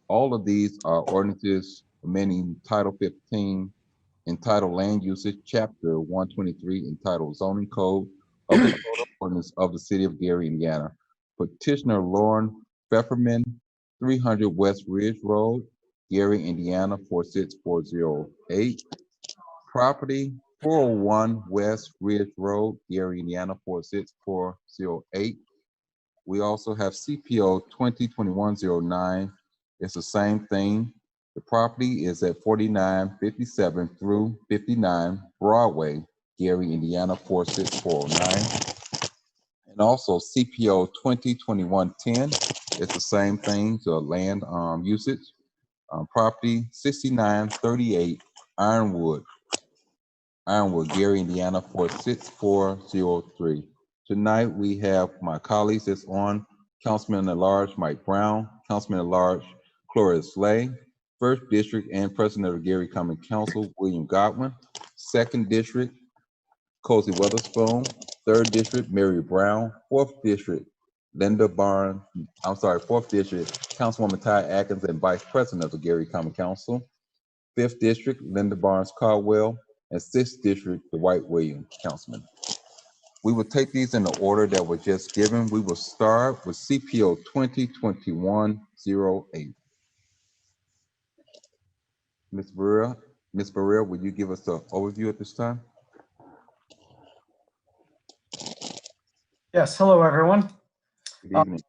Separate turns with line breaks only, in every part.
All of these are ordinances amending Title 15 entitled Land Usage, Chapter 123 entitled Zoning Code of the Code of Ordinance of the City of Gary, Indiana. Petitioner Lauren Pfefferman, 300 West Ridge Road, Gary, Indiana, 46408. Property 401 West Ridge Road, Gary, Indiana, 46408. We also have CPO 2021-09. It's the same thing. The property is at 4957 through 59 Broadway, Gary, Indiana, 46409. And also CPO 2021-10. It's the same thing to land usage. Property 6938 Ironwood, Gary, Indiana, 46403. Tonight, we have my colleagues that's on, Councilman at Large Mike Brown, Councilman at Large Gloria Slay, First District and President of the Gary Common Council, William Godwin, Second District, Cozy Weatherspoon, Third District, Mary Brown, Fourth District, Fourth District, Councilwoman Ty Atkins and Vice President of the Gary Common Council, Fifth District, Linda Barnes Caldwell, and Sixth District, Dwight Williams, Councilman. We will take these in the order that was just given. We will start with CPO 2021-08. Ms. Barrera, will you give us the overview at this time?
Yes, hello everyone.
Good evening.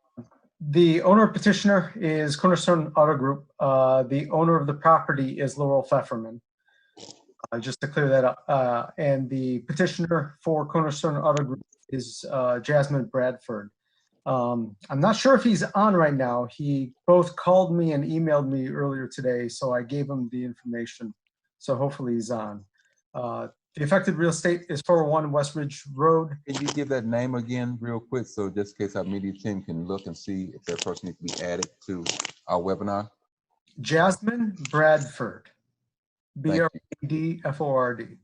The owner petitioner is Cornerstone Auto Group. The owner of the property is Laurel Pfefferman. Just to clear that up. And the petitioner for Cornerstone Auto Group is Jasmine Bradford. I'm not sure if he's on right now. He both called me and emailed me earlier today, so I gave him the information. So hopefully he's on. The affected real estate is 401 West Ridge Road.
Can you give that name again real quick, so just in case our media team can look and see if that person needs to be added to our webinar?
Jasmine Bradford. Bradford.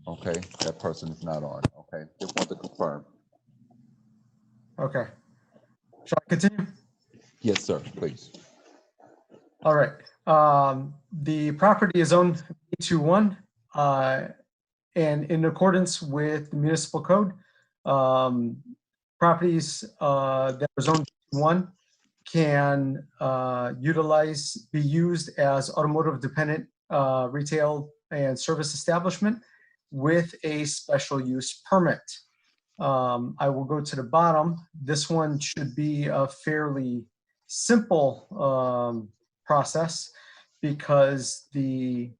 Okay, that person is not on. Okay, just want to confirm.
Okay. Shall I continue?
Yes, sir, please.
All right. The property is owned B21, and in accordance with the municipal code, properties that are zoned B1 can be used as automotive dependent retail and service establishment with a special use permit. I will go to the bottom. This one should be a fairly simple process because the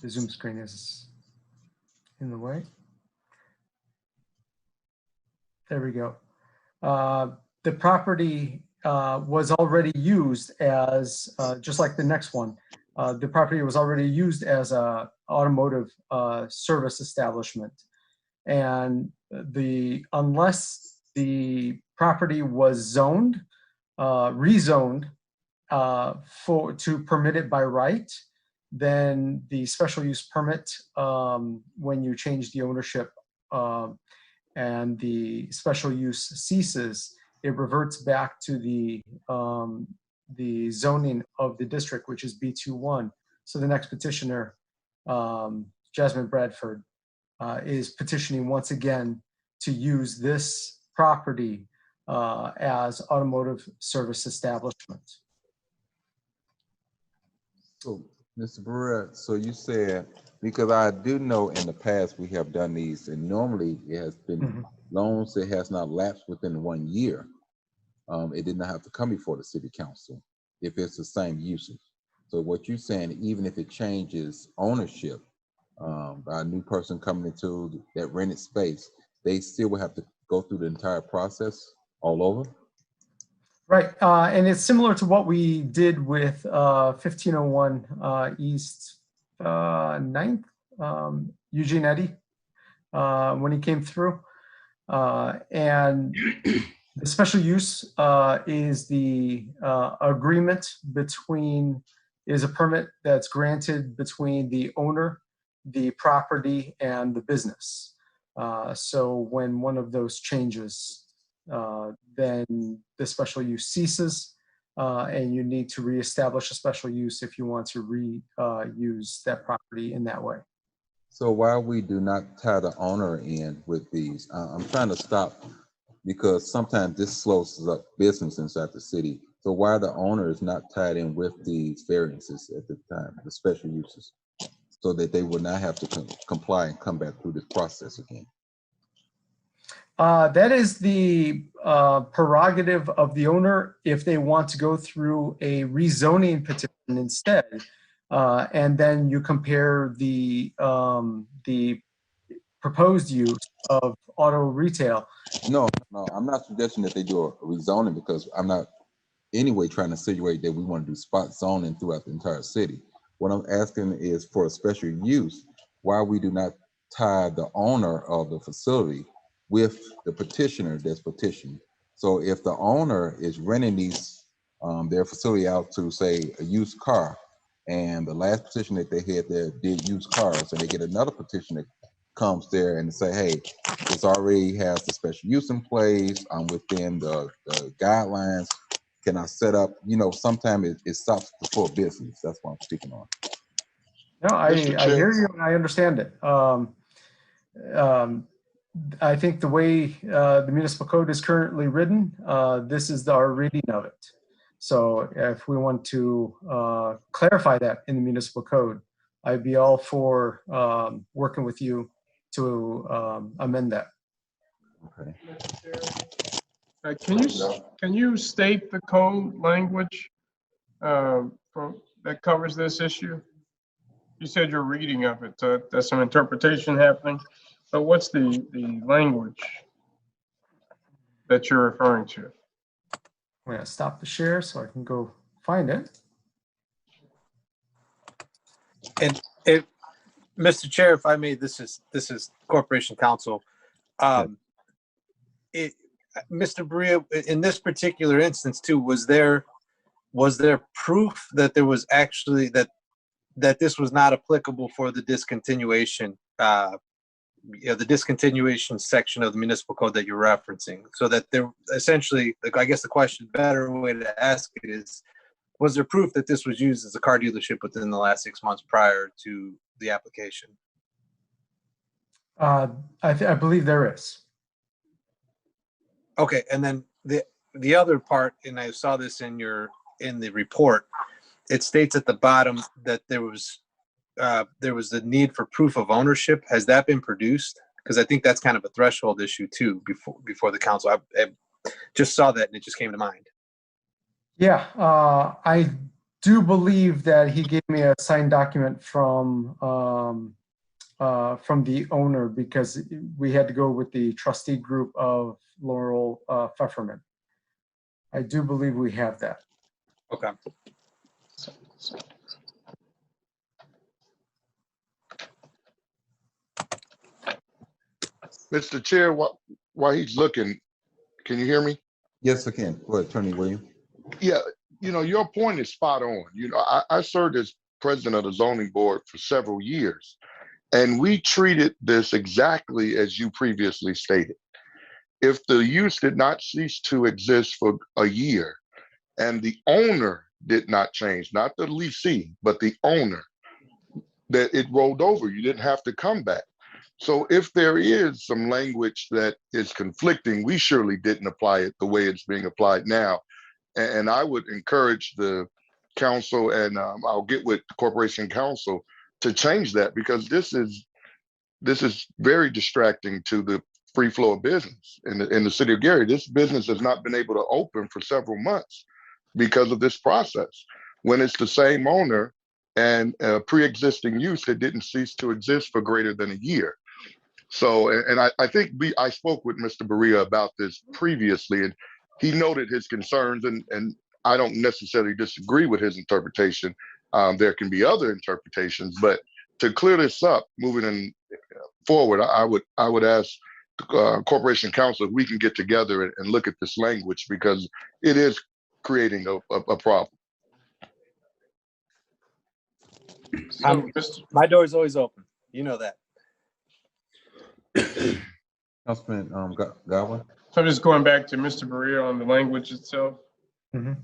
Zoom screen is in the way. There we go. The property was already used as, just like the next one, the property was already used as a automotive service establishment. And unless the property was zoned, rezoned to permit it by right, then the special use permit, when you change the ownership and the special use ceases, it reverts back to the zoning of the district, which is B21. So the next petitioner, Jasmine Bradford, is petitioning once again to use this property as automotive service establishment.
So, Mr. Barrera, so you said, because I do know in the past we have done these, and normally it has been loans that has not lapsed within 1 year. It did not have to come before the city council if it's the same usage. So what you're saying, even if it changes ownership by a new person coming into that rented space, they still will have to go through the entire process all over?
Right, and it's similar to what we did with 1501 East 9th, Eugene Eddy, when he came through. And the special use is the agreement is a permit that's granted between the owner, the property, and the business. So when one of those changes, then the special use ceases, and you need to reestablish a special use if you want to reuse that property in that way.
So why we do not tie the owner in with these? I'm trying to stop because sometimes this slows up business inside the city. So why the owner is not tied in with these variances at the time, the special uses, so that they would not have to comply and come back through this process again?
That is the prerogative of the owner if they want to go through a rezoning petition instead. And then you compare the proposed use of auto retail.
No, I'm not suggesting that they do a rezoning, because I'm not anyway trying to insinuate that we want to do spot zoning throughout the entire city. What I'm asking is for a special use, why we do not tie the owner of the facility with the petitioner that's petitioned. So if the owner is renting these their facility out to, say, a used car, and the last petition that they had there did used cars, and they get another petition that comes there and say, hey, this already has the special use in place, I'm within the guidelines, can I set up, sometimes it stops the full business. That's what I'm speaking on.
No, I hear you and I understand it. I think the way the municipal code is currently written, this is our reading of it. So if we want to clarify that in the municipal code, I'd be all for working with you to amend that.
Okay. Can you state the code language that covers this issue? You said you're reading of it, so there's some interpretation happening. But what's the language that you're referring to?
I'm going to stop the share so I can go find it.
And if, Mr. Chair, if I may, this is Corporation Counsel. Mr. Berea, in this particular instance too, was there proof that there was actually that this was not applicable for the discontinuation, the discontinuation section of the municipal code that you're referencing? So that there essentially, I guess the question, better way to ask it is, was there proof that this was used as a car dealership within the last 6 months prior to the application?
I believe there is.
Okay, and then the other part, and I saw this in the report, it states at the bottom that there was the need for proof of ownership. Has that been produced? Because I think that's kind of a threshold issue too before the council. I just saw that and it just came to mind. Yeah,
I do believe that he gave me a signed document from the owner, because we had to go with the trustee group of Laurel Pfefferman. I do believe we have that.
Okay.
Mr. Chair, while he's looking, can you hear me?
Yes, I can. Go ahead, Attorney William.
Yeah, your point is spot on. I served as president of the zoning board for several years, and we treated this exactly as you previously stated. If the use did not cease to exist for a year and the owner did not change, not the leasee, but the owner, that it rolled over, you didn't have to come back. So if there is some language that is conflicting, we surely didn't apply it the way it's being applied now. And I would encourage the council, and I'll get with the Corporation Council to change that, because this is very distracting to the free flow of business in the city of Gary. This business has not been able to open for several months because of this process, when it's the same owner and pre-existing use that didn't cease to exist for greater than a year. So, and I think I spoke with Mr. Berea about this previously, and he noted his concerns, and I don't necessarily disagree with his interpretation. There can be other interpretations, but to clear this up, moving forward, I would ask Corporation Council if we can get together and look at this language, because it is creating a problem.
My door is always open. You know that.
Councilman Godwin.
So I'm just going back to Mr. Berea on the language itself.
Mhm.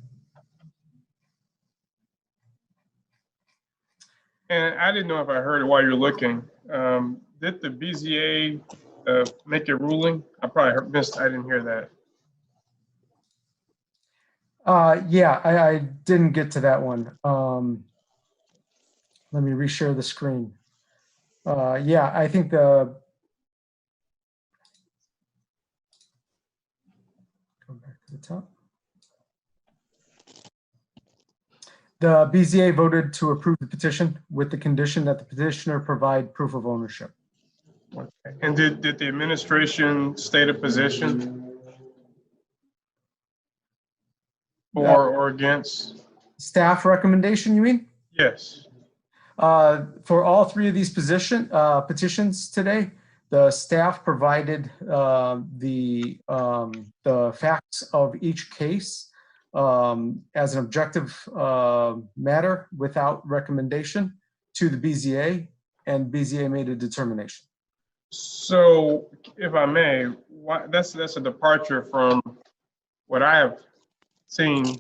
And I didn't know if I heard it while you're looking. Did the BZA make a ruling? I probably missed, I didn't hear that.
Yeah, I didn't get to that one. Let me reshare the screen. Yeah, I think go back to the top. The BZA voted to approve the petition with the condition that the petitioner provide proof of ownership.
And did the administration state a position for or against?
Staff recommendation, you mean?
Yes.
For all three of these petitions today, the staff provided the facts of each case as an objective matter without recommendation to the BZA, and BZA made a determination.
So if I may, that's a departure from what I have seen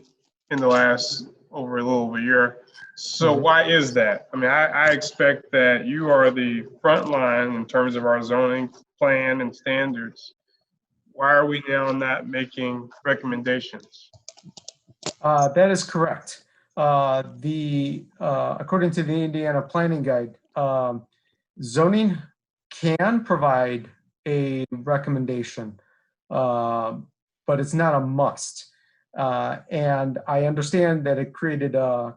in the last over a little over a year. So why is that? I mean, I expect that you are the front line in terms of our zoning plan and standards. Why are we now not making recommendations?
That is correct. According to the Indiana Planning Guide, zoning can provide a recommendation, but it's not a must. And I understand that it created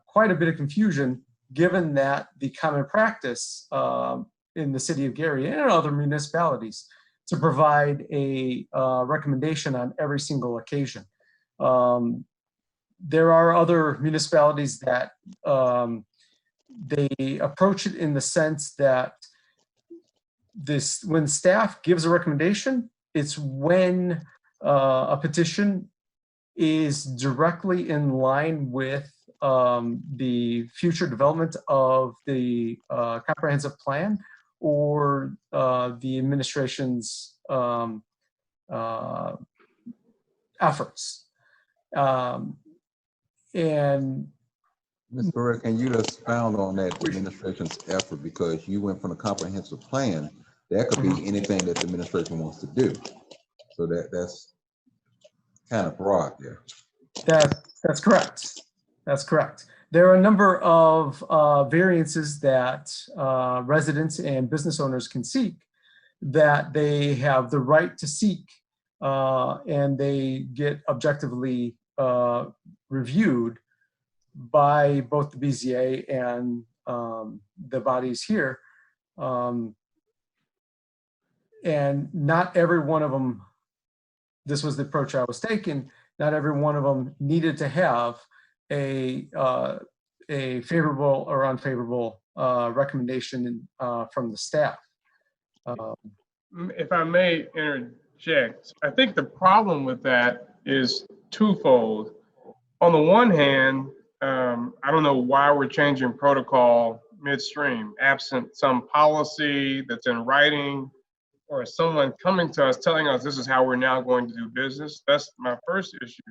quite a bit of confusion, given that the common practice in the city of Gary and in other municipalities to provide a recommendation on every single occasion. There are other municipalities that they approach it in the sense that when staff gives a recommendation, it's when a petition is directly in line with the future development of the comprehensive plan or the administration's efforts. And
Ms. Burke, can you expound on that administration's effort, because you went from a comprehensive plan, that could be anything that the administration wants to do. So that's kind of broad there.
That's correct. That's correct. There are a number of variances that residents and business owners can seek that they have the right to seek, and they get objectively reviewed by both the BZA and the bodies here. And not every one of them, this was the approach I was taking, not every one of them needed to have a favorable or unfavorable recommendation from the staff.
If I may interject, I think the problem with that is twofold. On the one hand, I don't know why we're changing protocol midstream, absent some policy that's in writing or someone coming to us telling us this is how we're now going to do business. That's my first issue.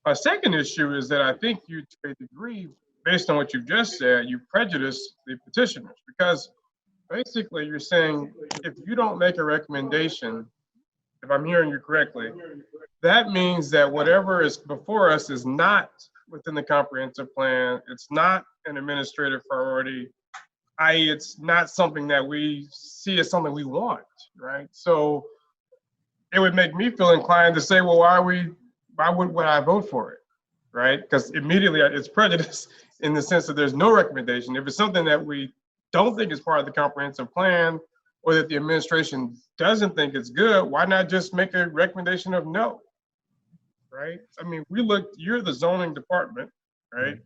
My second issue is that I think you, to a degree, based on what you've just said, you prejudice the petitioners, because basically you're saying if you don't make a recommendation, if I'm hearing you correctly, that means that whatever is before us is not within the comprehensive plan. It's not an administrative priority, i.e. it's not something that we see as something we want, right? So it would make me feel inclined to say, well, why would I vote for it, right? Because immediately it's prejudice in the sense that there's no recommendation. If it's something that we don't think is part of the comprehensive plan, or that the administration doesn't think it's good, why not just make a recommendation of no, right? I mean, you're the zoning department, right?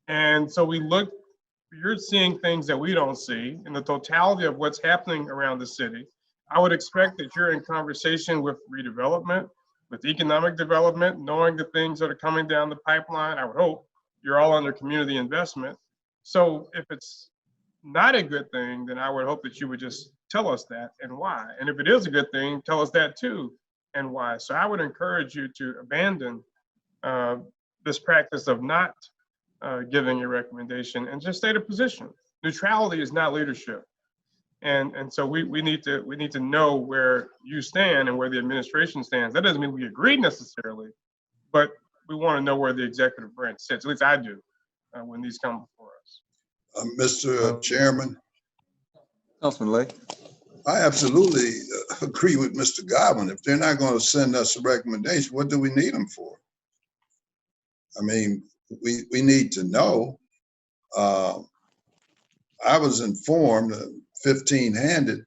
And so you're seeing things that we don't see in the totality of what's happening around the city. I would expect that you're in conversation with redevelopment, with economic development, knowing the things that are coming down the pipeline. I would hope you're all under community investment. So if it's not a good thing, then I would hope that you would just tell us that and why. And if it is a good thing, tell us that too. and why. So I would encourage you to abandon this practice of not giving a recommendation and just state a position. Neutrality is not leadership. And so we need to know where you stand and where the administration stands. That doesn't mean we agree necessarily, but we want to know where the executive branch sits. At least I do when these come before us.
Mr. Chairman,
Councilman Lay.
I absolutely agree with Mr. Godwin. If they're not going to send us a recommendation, what do we need them for? I mean, we need to know. I was informed, 15-handed,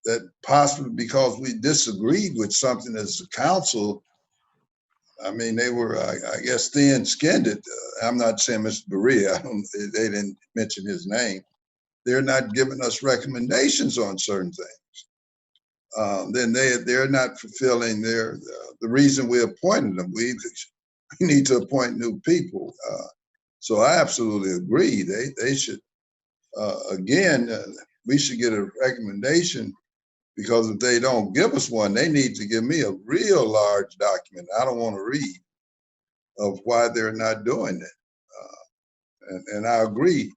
that possibly because we disagreed with something as a council, I mean, they were, I guess, thin-skinned. I'm not saying Mr. Berea, they didn't mention his name. They're not giving us recommendations on certain things. Then they're not fulfilling the reason we appointed them. We need to appoint new people. So I absolutely agree. They should, again, we should get a recommendation, because if they don't give us one, they need to give me a real large document I don't want to read of why they're not doing it. And I agree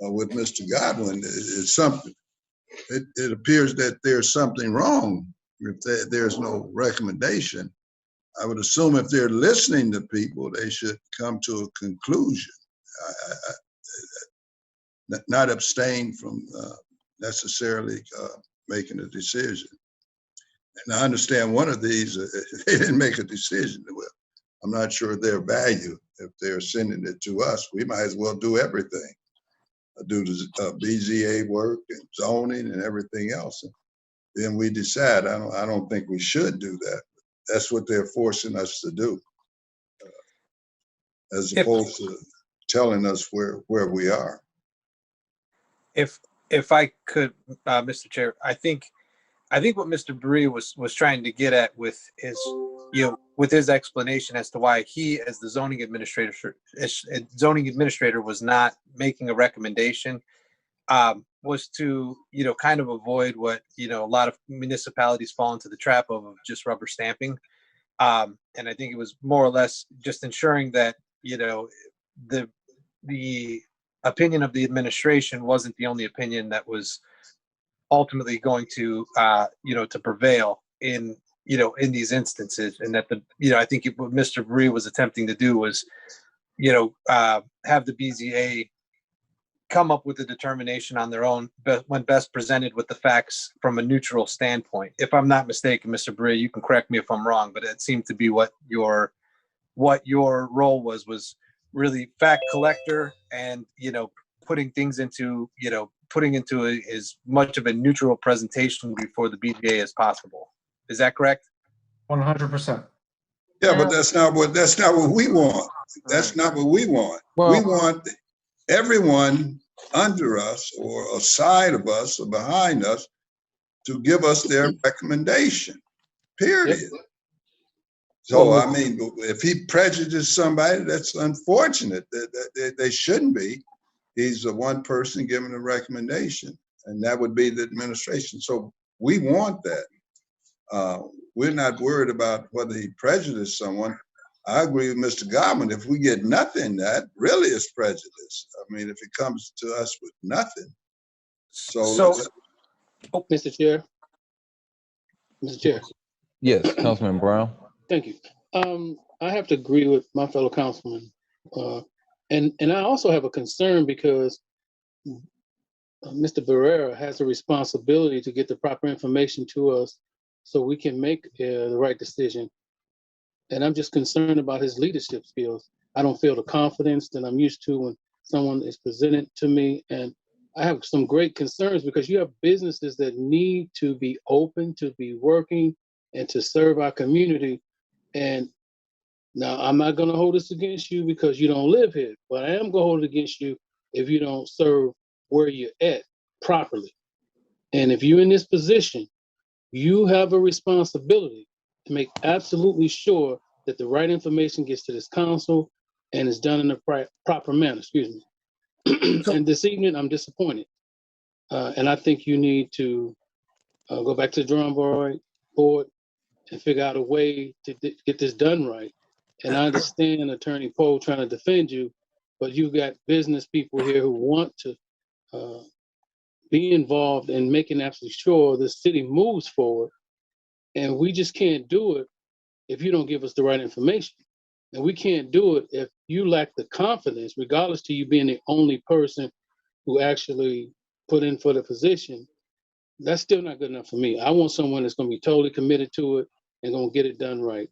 with Mr. Godwin. It's something. It appears that there's something wrong if there's no recommendation. I would assume if they're listening to people, they should come to a conclusion, not abstain from necessarily making a decision. And I understand one of these, they didn't make a decision. Well, I'm not sure their value. If they're sending it to us, we might as well do everything. Do the BZA work and zoning and everything else. And then we decide. I don't think we should do that. That's what they're forcing us to do, as opposed to telling us where we are.
If I could, Mr. Chair, I think what Mr. Berea was trying to get at with his, with his explanation as to why he, as the zoning administrator, was not making a recommendation, was to, kind of avoid what, a lot of municipalities fall into the trap of just rubber stamping. And I think it was more or less just ensuring that, the opinion of the administration wasn't the only opinion that was ultimately going to, to prevail in these instances. And that I think what Mr. Berea was attempting to do was, have the BZA come up with a determination on their own, but when best presented with the facts from a neutral standpoint. If I'm not mistaken, Mr. Berea, you can correct me if I'm wrong, but it seemed to be what your role was really fact collector and, putting things into, as much of a neutral presentation before the BZA as possible. Is that correct?
100%.
Yeah, but that's not what we want. That's not what we want.
Well,
we want everyone under us or aside of us or behind us to give us their recommendation, period. Yep. So, I mean, if he prejudiced somebody, that's unfortunate. They shouldn't be. He's one person giving a recommendation, and that would be the administration. So we want that. We're not worried about whether he prejudiced someone. I agree with Mr. Godwin. If we get nothing, that really is prejudice. I mean, if it comes to us with nothing. So
Mr. Chair. Mr. Chair.
yes, Councilman Brown.
Thank you. I have to agree with my fellow councilman. And I also have a concern because Mr. Barrera has a responsibility to get the proper information to us so we can make the right decision. And I'm just concerned about his leadership skills. I don't feel the confidence that I'm used to when someone is presented to me. And I have some great concerns because you have businesses that need to be open, to be working, and to serve our community. And now I'm not going to hold this against you because you don't live here, but I am going to hold it against you if you don't serve where you're at properly. And if you're in this position, you have a responsibility to make absolutely sure that the right information gets to this council and is done in the proper manner, excuse me. And this evening, I'm disappointed. And I think you need to go back to the drawing board and figure out a way to get this done right. And I understand Attorney Poe trying to defend you, but you've got business people here who want to be involved in making absolutely sure the city moves forward. And we just can't do it if you don't give us the right information. And we can't do it if you lack the confidence, regardless to you being the only person who actually put in for the position. That's still not good enough for me. I want someone that's going to be totally committed to it and going to get it done right.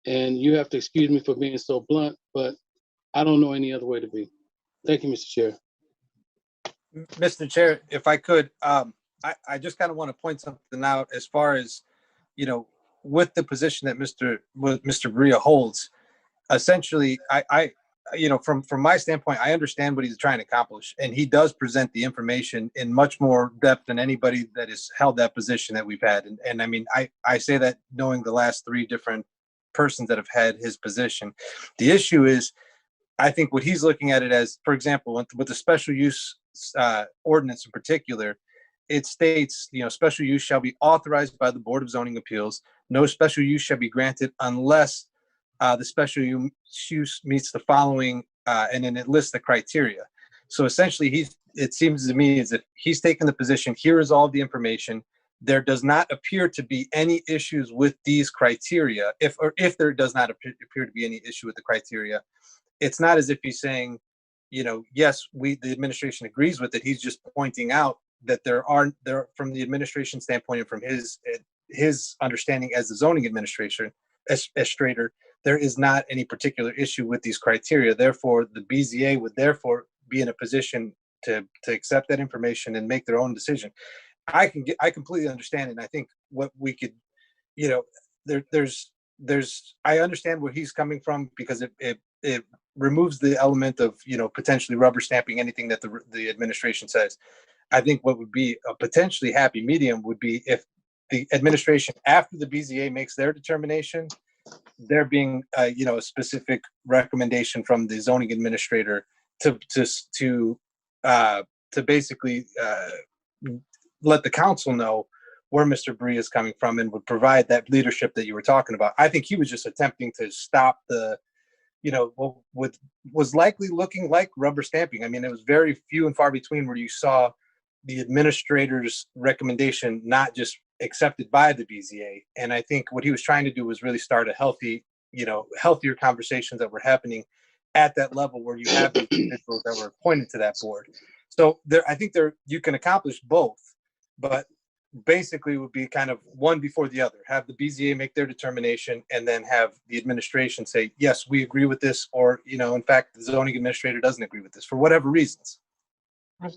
And you have to excuse me for being so blunt, but I don't know any other way to be. Thank you, Mr. Chair.
Mr. Chair, if I could, I just kind of want to point something out as far as, you know, with the position that Mr. Berea holds. Essentially, I you know, from my standpoint, I understand what he's trying to accomplish, and he does present the information in much more depth than anybody that has held that position that we've had. And I mean, I say that knowing the last 3 different persons that have had his position. The issue is, I think what he's looking at it as, for example, with the special use ordinance in particular, it states, you know, special use shall be authorized by the Board of Zoning Appeals. No special use shall be granted unless the special use meets the following, and then it lists the criteria. So essentially, it seems to me as if he's taken the position, here is all the information. There does not appear to be any issues with these criteria. If there does not appear to be any issue with the criteria, it's not as if he's saying, you know, yes, the administration agrees with it. He's just pointing out that there from the administration standpoint and from his understanding as the zoning administrator, there is not any particular issue with these criteria. Therefore, the BZA would therefore be in a position to accept that information and make their own decision. I completely understand, and I think what we could, you know, I understand where he's coming from, because it removes the element of, you know, potentially rubber stamping anything that the administration says. I think what would be a potentially happy medium would be if the administration, after the BZA makes their determination, there being you know, a specific recommendation from the zoning administrator to basically let the council know where Mr. Berea is coming from, and would provide that leadership that you were talking about. I think he was just attempting to stop the, you know, what was likely looking like rubber stamping. I mean, it was very few and far between where you saw the administrator's recommendation not just accepted by the BZA. And I think what he was trying to do was really start a healthier conversations that were happening at that level, where you have these individuals that were appointed to that board. So I think you can accomplish both, but basically it would be kind of one before the other. Have the BZA make their determination, and then have the administration say, yes, we agree with this, or, you know, in fact, the zoning administrator doesn't agree with this for whatever reasons.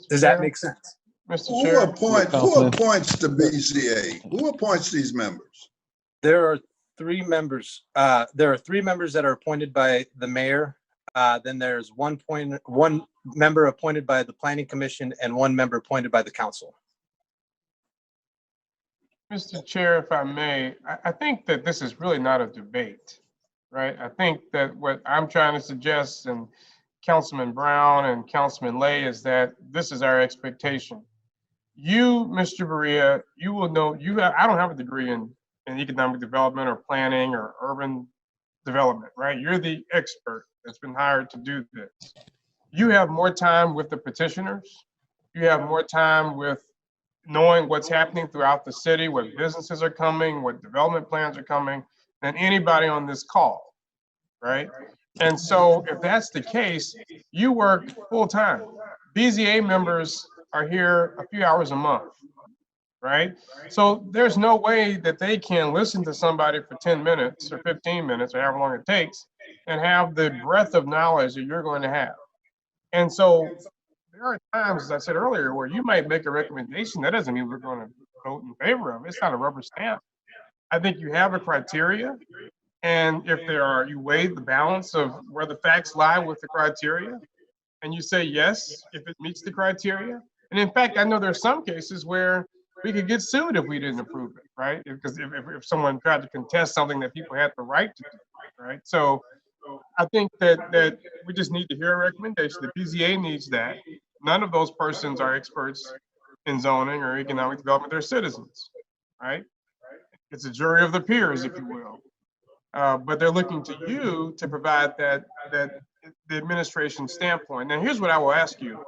Does that make sense?
Mr.
Who
Chair,
appoints the BZA? Who appoints these members?
There are 3 members. There are 3 members that are appointed by the mayor. Then there's one member appointed by the planning commission, and 1 member appointed by the council.
Mr. Chair, if I may, I think that this is really not a debate, right? I think that what I'm trying to suggest, and Councilman Brown and Councilman Lay, is that this is our expectation. You, Mr. Berea, you will know, I don't have a degree in economic development or planning or urban development, right? You're the expert that's been hired to do this. You have more time with the petitioners. You have more time with knowing what's happening throughout the city, what businesses are coming, what development plans are coming, than anybody on this call, right? And so if that's the case, you work full time. BZA members are here a few hours a month, right? So there's no way that they can listen to somebody for 10 minutes or 15 minutes or however long it takes and have the breadth of knowledge that you're going to have. And so there are times, as I said earlier, where you might make a recommendation. That doesn't mean we're going to vote in favor of it. It's not a rubber stamp. I think you have a criteria. And if you weigh the balance of where the facts lie with the criteria, and you say yes, if it meets the criteria. And in fact, I know there's some cases where we could get sued if we didn't approve it, right? Because if someone tried to contest something that people had the right to do, right? So I think that we just need to hear a recommendation. The BZA needs that. None of those persons are experts in zoning or economic development. They're citizens, right? it's a jury of the peers, if you will. But they're looking to you to provide that the administration standpoint. Now, here's what I will ask you.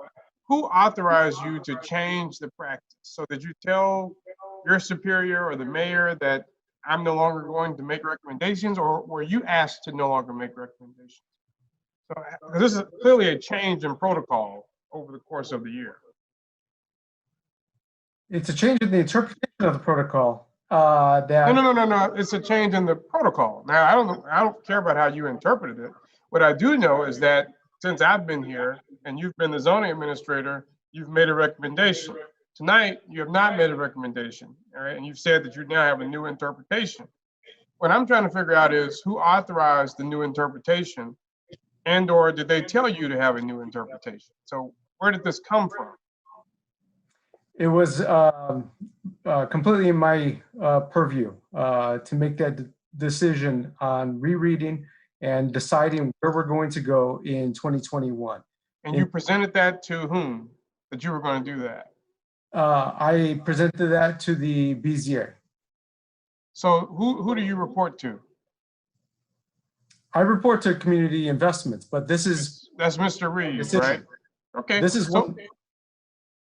Who authorized you to change the practice? So did you tell your superior or the mayor that I'm no longer going to make recommendations, or were you asked to no longer make recommendations? So this is clearly a change in protocol over the course of the year.
It's a change in the interpretation of the protocol. That
No. It's a change in the protocol. Now, I don't care about how you interpreted it. What I do know is that since I've been here and you've been the zoning administrator, you've made a recommendation. Tonight, you have not made a recommendation, all right? And you've said that you now have a new interpretation. What I'm trying to figure out is who authorized the new interpretation, and or did they tell you to have a new interpretation? So where did this come from?
it was completely in my purview to make that decision on rereading and deciding where we're going to go in 2021.
And you presented that to whom, that you were going to do that?
I presented that to the BZA.
So who do you report to?
I report to community investments, but this is
That's Mr. Reeves,
Decision.
right? Okay.
This is
so
one-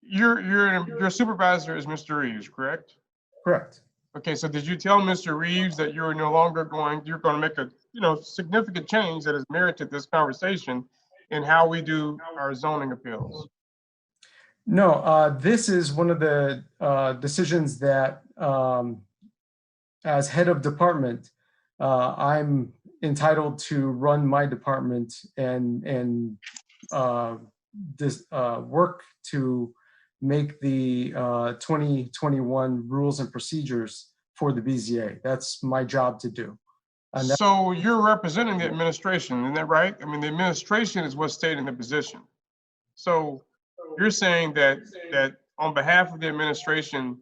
your supervisor is Mr. Reeves, correct?
correct.
Okay, so did you tell Mr. Reeves that you're no longer you're going to make a significant change that has merited this conversation in how we do our zoning appeals?
No, this is one of the decisions that, as head of department, I'm entitled to run my department and work to make the 2021 rules and procedures for the BZA. That's my job to do. And that-
So you're representing the administration, isn't that right? I mean, the administration is what's stating the position. So you're saying that on behalf of the administration,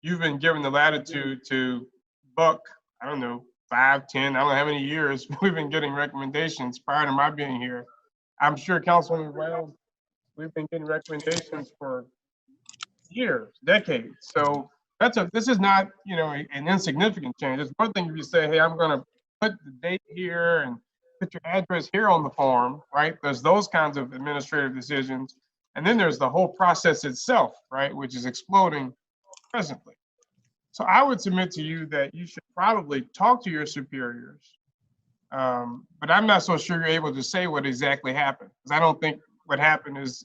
you've been given the latitude to buck, I don't know, 5, 10, I don't know how many years we've been getting recommendations prior to my being here. I'm sure Councilwoman Brown, we've been getting recommendations for years, decades. So this is not, an insignificant change. It's one thing if you say, hey, I'm going to put the date here and put your address here on the form, right? There's those kinds of administrative decisions. And then there's the whole process itself, right? Which is exploding presently. So I would submit to you that you should probably talk to your superiors. But I'm not so sure you're able to say what exactly happened, because I don't think what happened is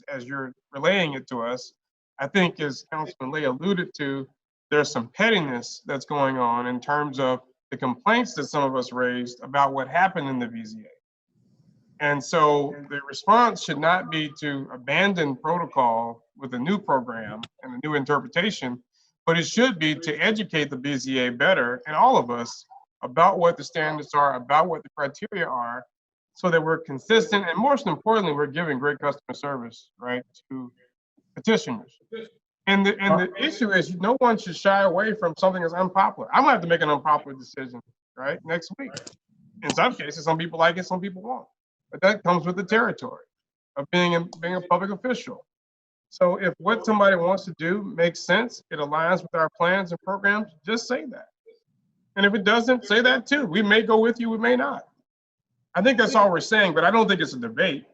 as you're relaying it to us. I think, as Councilman Lay alluded to, there's some pettiness that's going on in terms of the complaints that some of us raised about what happened in the BZA. And so the response should not be to abandon protocol with a new program and a new interpretation, but it should be to educate the BZA better and all of us about what the standards are, about what the criteria are, so that we're consistent, and most importantly, we're giving great customer service, right, to petitioners. And the issue is, no one should shy away from something that's unpopular. I'm gonna have to make an unpopular decision, right, next week. In some cases, some people like it, some people won't. But that comes with the territory of being a public official. So if what somebody wants to do makes sense, it aligns with our plans and programs, just say that. And if it doesn't, say that too. We may go with you, we may not. I think that's all we're saying, but I don't think it's a debate.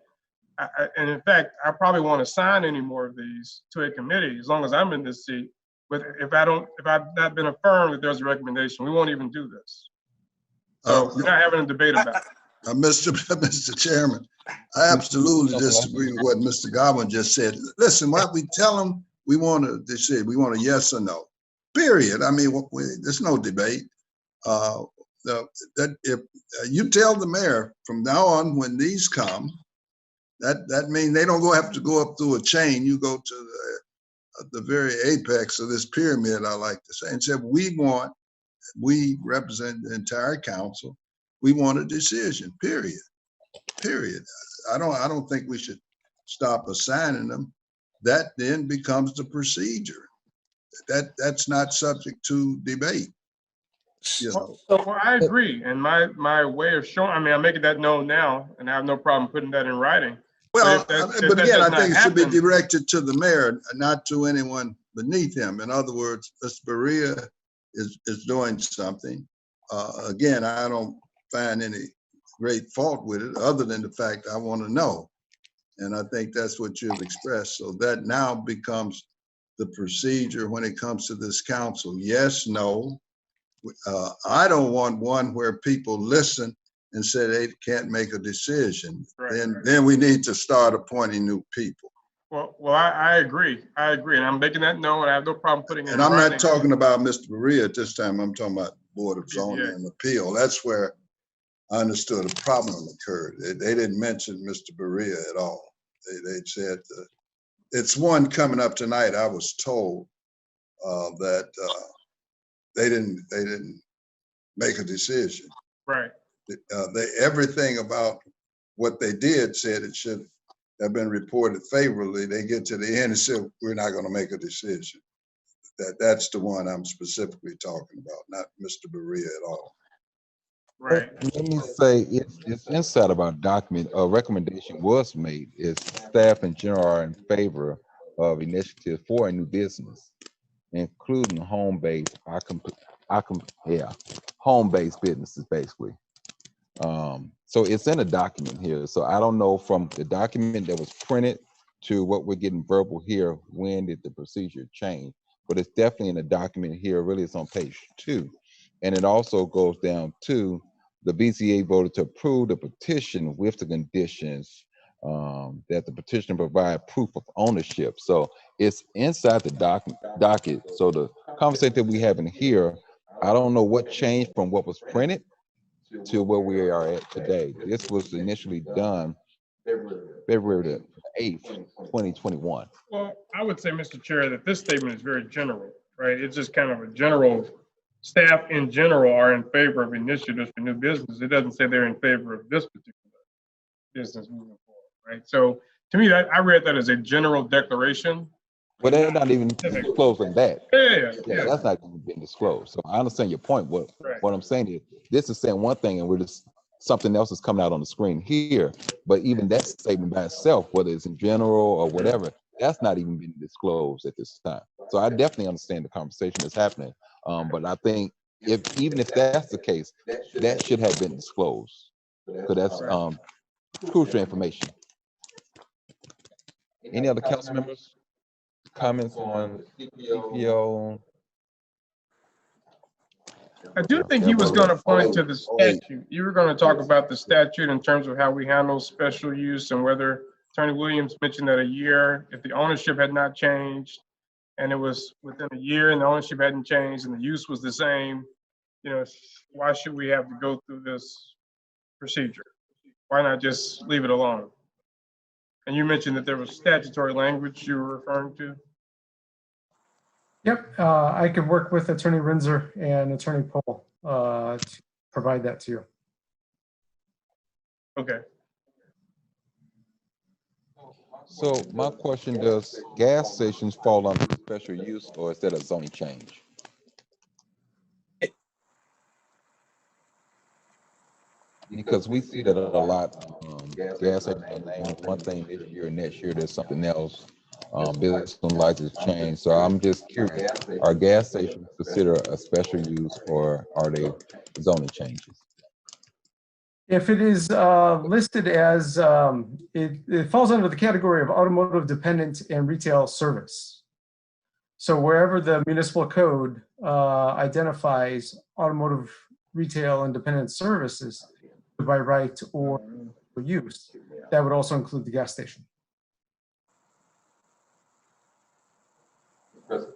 And in fact, I probably won't assign any more of these to a committee as long as I'm in this seat. But if I've not been affirmed that there's a recommendation, we won't even do this. So we're not having a debate about it.
Mr. Chairman, I absolutely disagree with what Mr. Godwin just said. Listen, what we tell them, we want a yes or no, period. I mean, there's no debate. That if you tell the mayor from now on, when these come, that means they don't have to go up through a chain. You go to the very apex of this pyramid, I like to say, and say, we represent the entire council. We want a decision, period. I don't think we should stop assigning them. That then becomes the procedure. That's not subject to debate.
Well, I agree. And my way of showing, I'm making that known now, and I have no problem putting that in writing.
Well, but again, I
does
think it
not
should be
happen-
directed to the mayor, not to anyone beneath him. In other words, Ms. Berea is doing something. Again, I don't find any great fault with it, other than the fact I want to know. And I think that's what you've expressed. So that now becomes the procedure when it comes to this council. Yes, no. I don't want one where people listen and say they can't make a decision.
Right.
Then we need to start appointing new people.
Well, I agree. I agree. And I'm making that known. I have no problem putting it in
And I'm
writing.
not talking about Mr. Berea at this time. I'm talking about Board of Zoning and Appeal. That's where I understood a problem occurred. They didn't mention Mr. Berea at all. They said it's one coming up tonight. I was told that they didn't make a decision.
Right.
Everything about what they did said it should have been reported favorably. They get to the end and said, we're not going to make a decision. That's the one I'm specifically talking about, not Mr. Berea at all.
Right.
Let me say, it's inside of our document, a recommendation was made, is staff in general are in favor of initiatives for a new business, including home-based, home-based businesses, basically. So it's in a document here. So I don't know from the document that was printed to what we're getting verbal here, when did the procedure change? But it's definitely in a document here. Really, it's on page 2. And it also goes down to the BZA voted to approve the petition with the conditions that the petitioner provide proof of ownership. So it's inside the docket. So the conversation that we have in here, I don't know what changed from what was printed to where we are at today. This was initially done February the 8th, 2021.
Well, I would say, Mr. Chair, that this statement is very general, right? It's just kind of a general, staff in general are in favor of initiatives for new business. It doesn't say they're in favor of this particular business moving forward, right? So to me, I read that as a general declaration.
But they're not even disclosing that.
Yeah.
That's not even being disclosed. So I understand your point. What I'm saying is, this is saying one thing, and we're just something else is coming out on the screen here. But even that statement by itself, whether it's in general or whatever, that's not even being disclosed at this time. So I definitely understand the conversation that's happening. But I think even if that's the case, that should have been disclosed. So that's crucial information. Any other council members? Comments on CPO?
I do think he was going to point to the statute. You were going to talk about the statute in terms of how we handle special use, and whether Attorney Williams mentioned that a year, if the ownership had not changed and it was within a year and the ownership hadn't changed and the use was the same, why should we have to go through this procedure? Why not just leave it alone? And you mentioned that there was statutory language you were referring to.
Yep, I could work with Attorney Rinzer and Attorney Pohl to provide that to you.
Okay.
So my question, does gas stations fall under special use, or is that a zoning change? Because we see that a lot. Gas stations, one thing this year, next year there's something else. Business license change. So I'm just curious, are gas stations considered a special use, or are they zoning changes?
If it is listed as, it falls under the category of automotive dependent and retail service. So wherever the municipal code identifies automotive retail and dependent services by right or use, that would also include the gas station.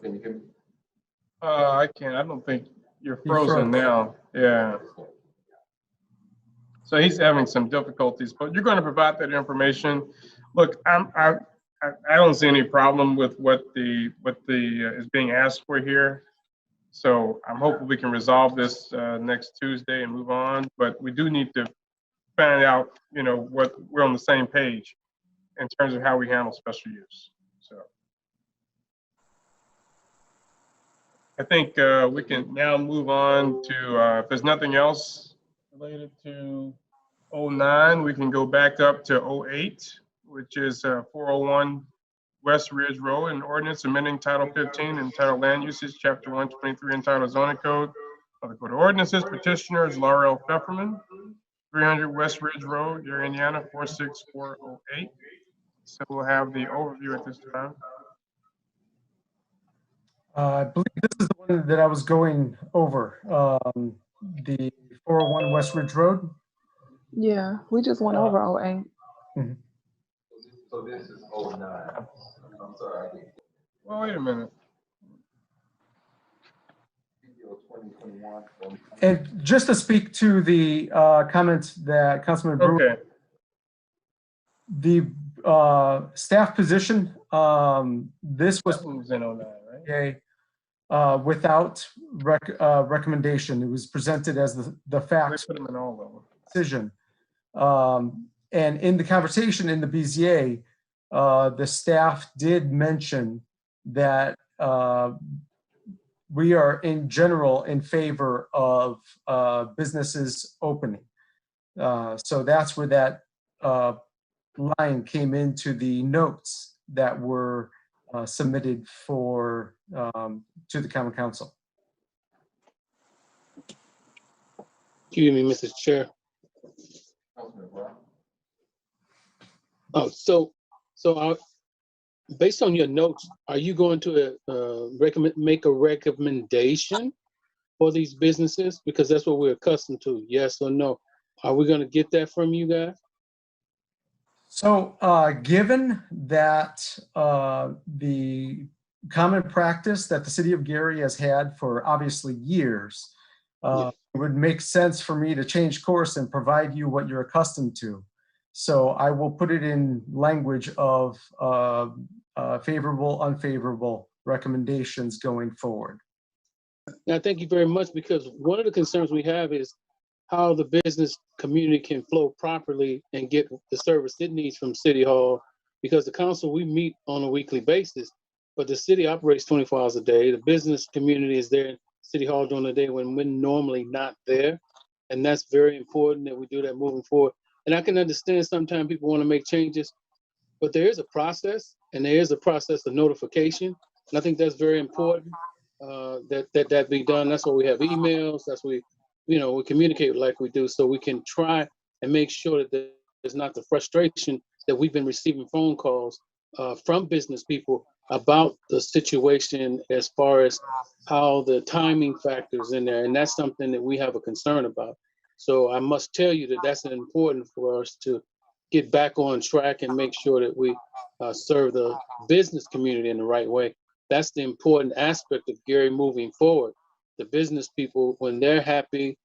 Can you hear me?
I can't. I don't think you're frozen now. Yeah. So he's having some difficulties, but you're going to provide that information. Look, I don't see any problem with what is being asked for here. So I'm hoping we can resolve this next Tuesday and move on. But we do need to find out, what we're on the same page in terms of how we handle special use. So I think we can now move on to, if there's nothing else related to 09, we can go back up to 08, which is 401 West Ridge Road, an ordinance amending Title 15 entitled Land Uses, Chapter 123 entitled Zoning Code of the Code of Ordinances. Petitioner is Laurel Pfefferman, 300 West Ridge Road, Gary, Indiana, 46408. So we'll have the overview at this time.
I believe this is the one that I was going over, the 401 West Ridge Road.
Yeah, we just went over 08.
So this is 09. I'm sorry.
Well, wait a minute.
And just to speak to the comments that Councilman Brewer,
Okay,
the staff position, this was
that was in 09, right?
without recommendation. It was presented as the
They
facts
put them in all of them.
decision. And in the conversation in the BZA, the staff did mention that we are in general in favor of businesses opening. So that's where that line came into the notes that were submitted for to the Common Council.
Excuse me, Mr. Chair. Oh, so based on your notes, are you going to make a recommendation for these businesses? Because that's what we're accustomed to, yes or no. Are we going to get that from you guys?
So given that the common practice that the city of Gary has had for obviously years,
Yeah.
it would make sense for me to change course and provide you what you're accustomed to. So I will put it in language of favorable, unfavorable recommendations going forward.
Now, thank you very much, because one of the concerns we have is how the business community can flow properly and get the service it needs from City Hall, because the council, we meet on a weekly basis, but the city operates 24 hours a day. The business community is there in City Hall during the day when we're normally not there. And that's very important that we do that moving forward. And I can understand sometimes people want to make changes, but there is a process, and there is a process of notification. And I think that's very important that be done. That's why we have emails. That's why we communicate like we do, so we can try and make sure that there's not the frustration that we've been receiving phone calls from business people about the situation as far as how the timing factors in there. And that's something that we have a concern about. So I must tell you that that's important for us to get back on track and make sure that we serve the business community in the right way. That's the important aspect of Gary moving forward. The business people, when they're happy,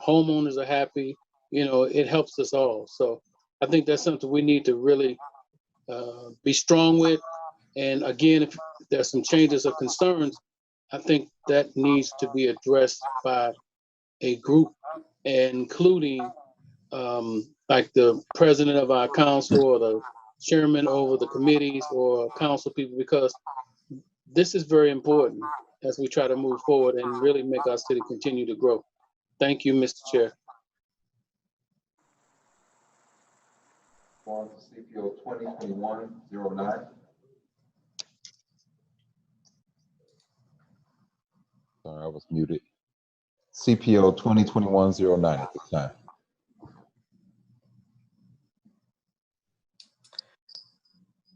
homeowners are happy, it helps us all. So I think that's something we need to really be strong with. And again, if there's some changes or concerns, I think that needs to be addressed by a group, including like the president of our council or the chairman over the committees or council people, because this is very important as we try to move forward and really make our city continue to grow. Thank you, Mr. Chair.
On to CPO 2021-09. Sorry, I was muted. CPO 2021-09 at this time.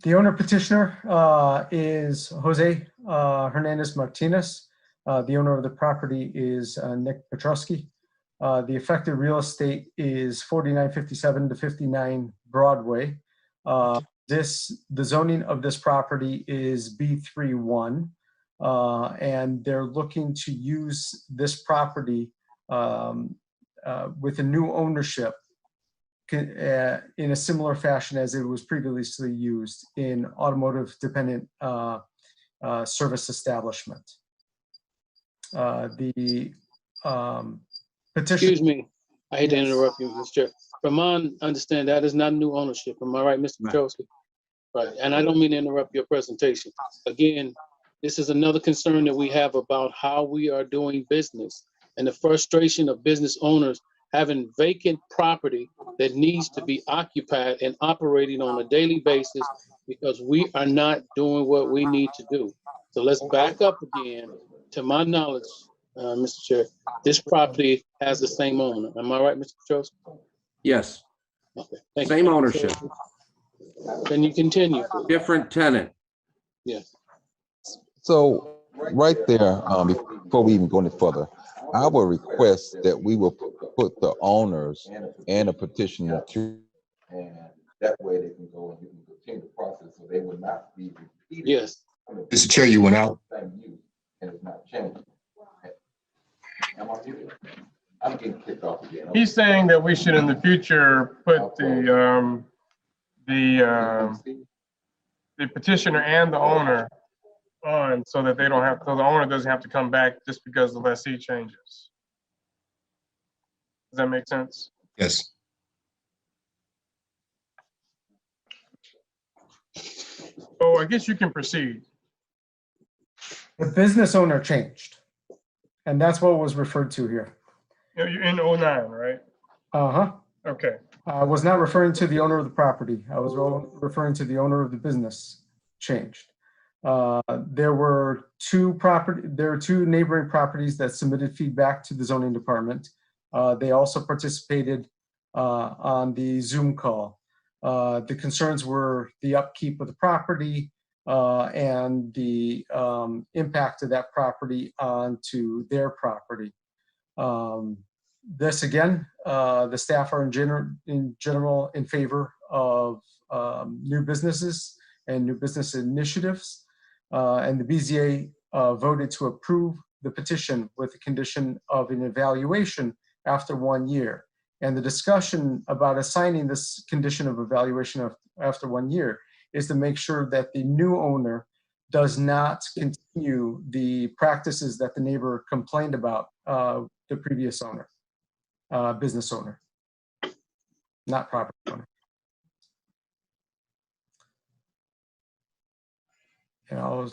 The owner petitioner is Jose Hernandez Martinez. The owner of the property is Nick Petrosky. The affected real estate is 4957 to 59 Broadway. The zoning of this property is B31, and they're looking to use this property with a new ownership in a similar fashion as it was previously used in automotive dependent service establishment. The petition.
Excuse me, I hate to interrupt you, Mr. Chair. From my understanding, that is not new ownership. Am I right, Mr. Petrosky? Right, and I don't mean to interrupt your presentation. Again, this is another concern that we have about how we are doing business and the frustration of business owners having vacant property that needs to be occupied and operating on a daily basis because we are not doing what we need to do. So let's back up again. To my knowledge, Mr. Chair, this property has the same owner. Am I right, Mr. Petros?
Yes,
Okay, thank you.
same ownership,
Can you continue, please?
different tenant.
Yes.
So right there, before we even go any further, I would request that we will put the owners and a petitioner to, and that way they can go and you can continue the process, so they will not be repeated.
Yes.
Mr. Chair, you went out.
Same use, and it's not changing. Am I here? I'm getting kicked off again.
He's saying that we should in the future put the petitioner and the owner on so that they don't have, so the owner doesn't have to come back just because the lessee changes. Does that make sense?
Yes.
So I guess you can proceed.
The business owner changed. And that's what was referred to here.
You're in 09, right?
Uh-huh.
Okay.
I was not referring to the owner of the property. I was referring to the owner of the business changed. There were two neighboring properties that submitted feedback to the zoning department. They also participated on the Zoom call. The concerns were the upkeep of the property and the impact of that property onto their property. This again, the staff are in general in favor of new businesses and new business initiatives. And the BZA voted to approve the petition with the condition of an evaluation after 1 year. And the discussion about assigning this condition of evaluation after 1 year is to make sure that the new owner does not continue the practices that the neighbor complained about the previous owner, business owner, not property owner. And I'll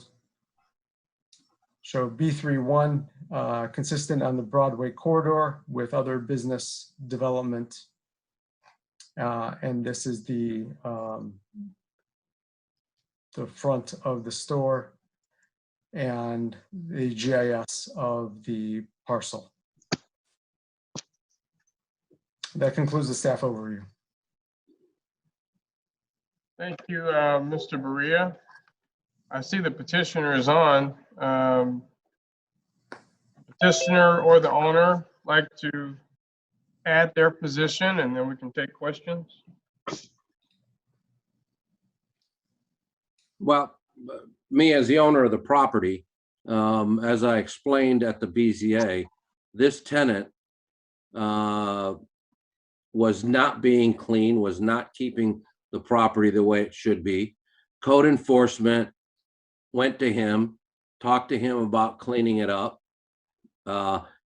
show B31 consistent on the Broadway corridor with other business development. And this is the front of the store and the GIS of the parcel. That concludes the staff overview.
Thank you, Mr. Berea. I see the petitioner is on. Petitioner or the owner like to add their position, and then we can take questions.
Well, me as the owner of the property, as I explained at the BZA, this tenant was not being clean, was not keeping the property the way it should be. Code enforcement went to him, talked to him about cleaning it up.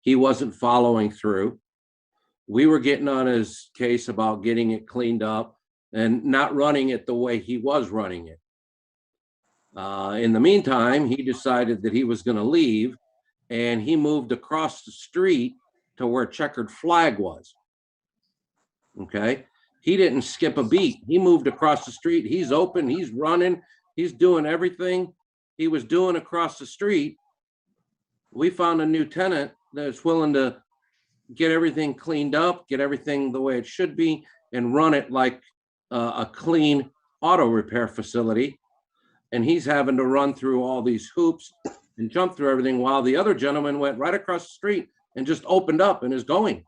He wasn't following through. We were getting on his case about getting it cleaned up and not running it the way he was running it. In the meantime, he decided that he was going to leave, and he moved across the street to where Checkered Flag was. Okay. He didn't skip a beat. He moved across the street. He's open. He's running. He's doing everything he was doing across the street. We found a new tenant that's willing to get everything cleaned up, get everything the way it should be, and run it like a clean auto repair facility. And he's having to run through all these hoops and jump through everything while the other gentleman went right across the street and just opened up and is going.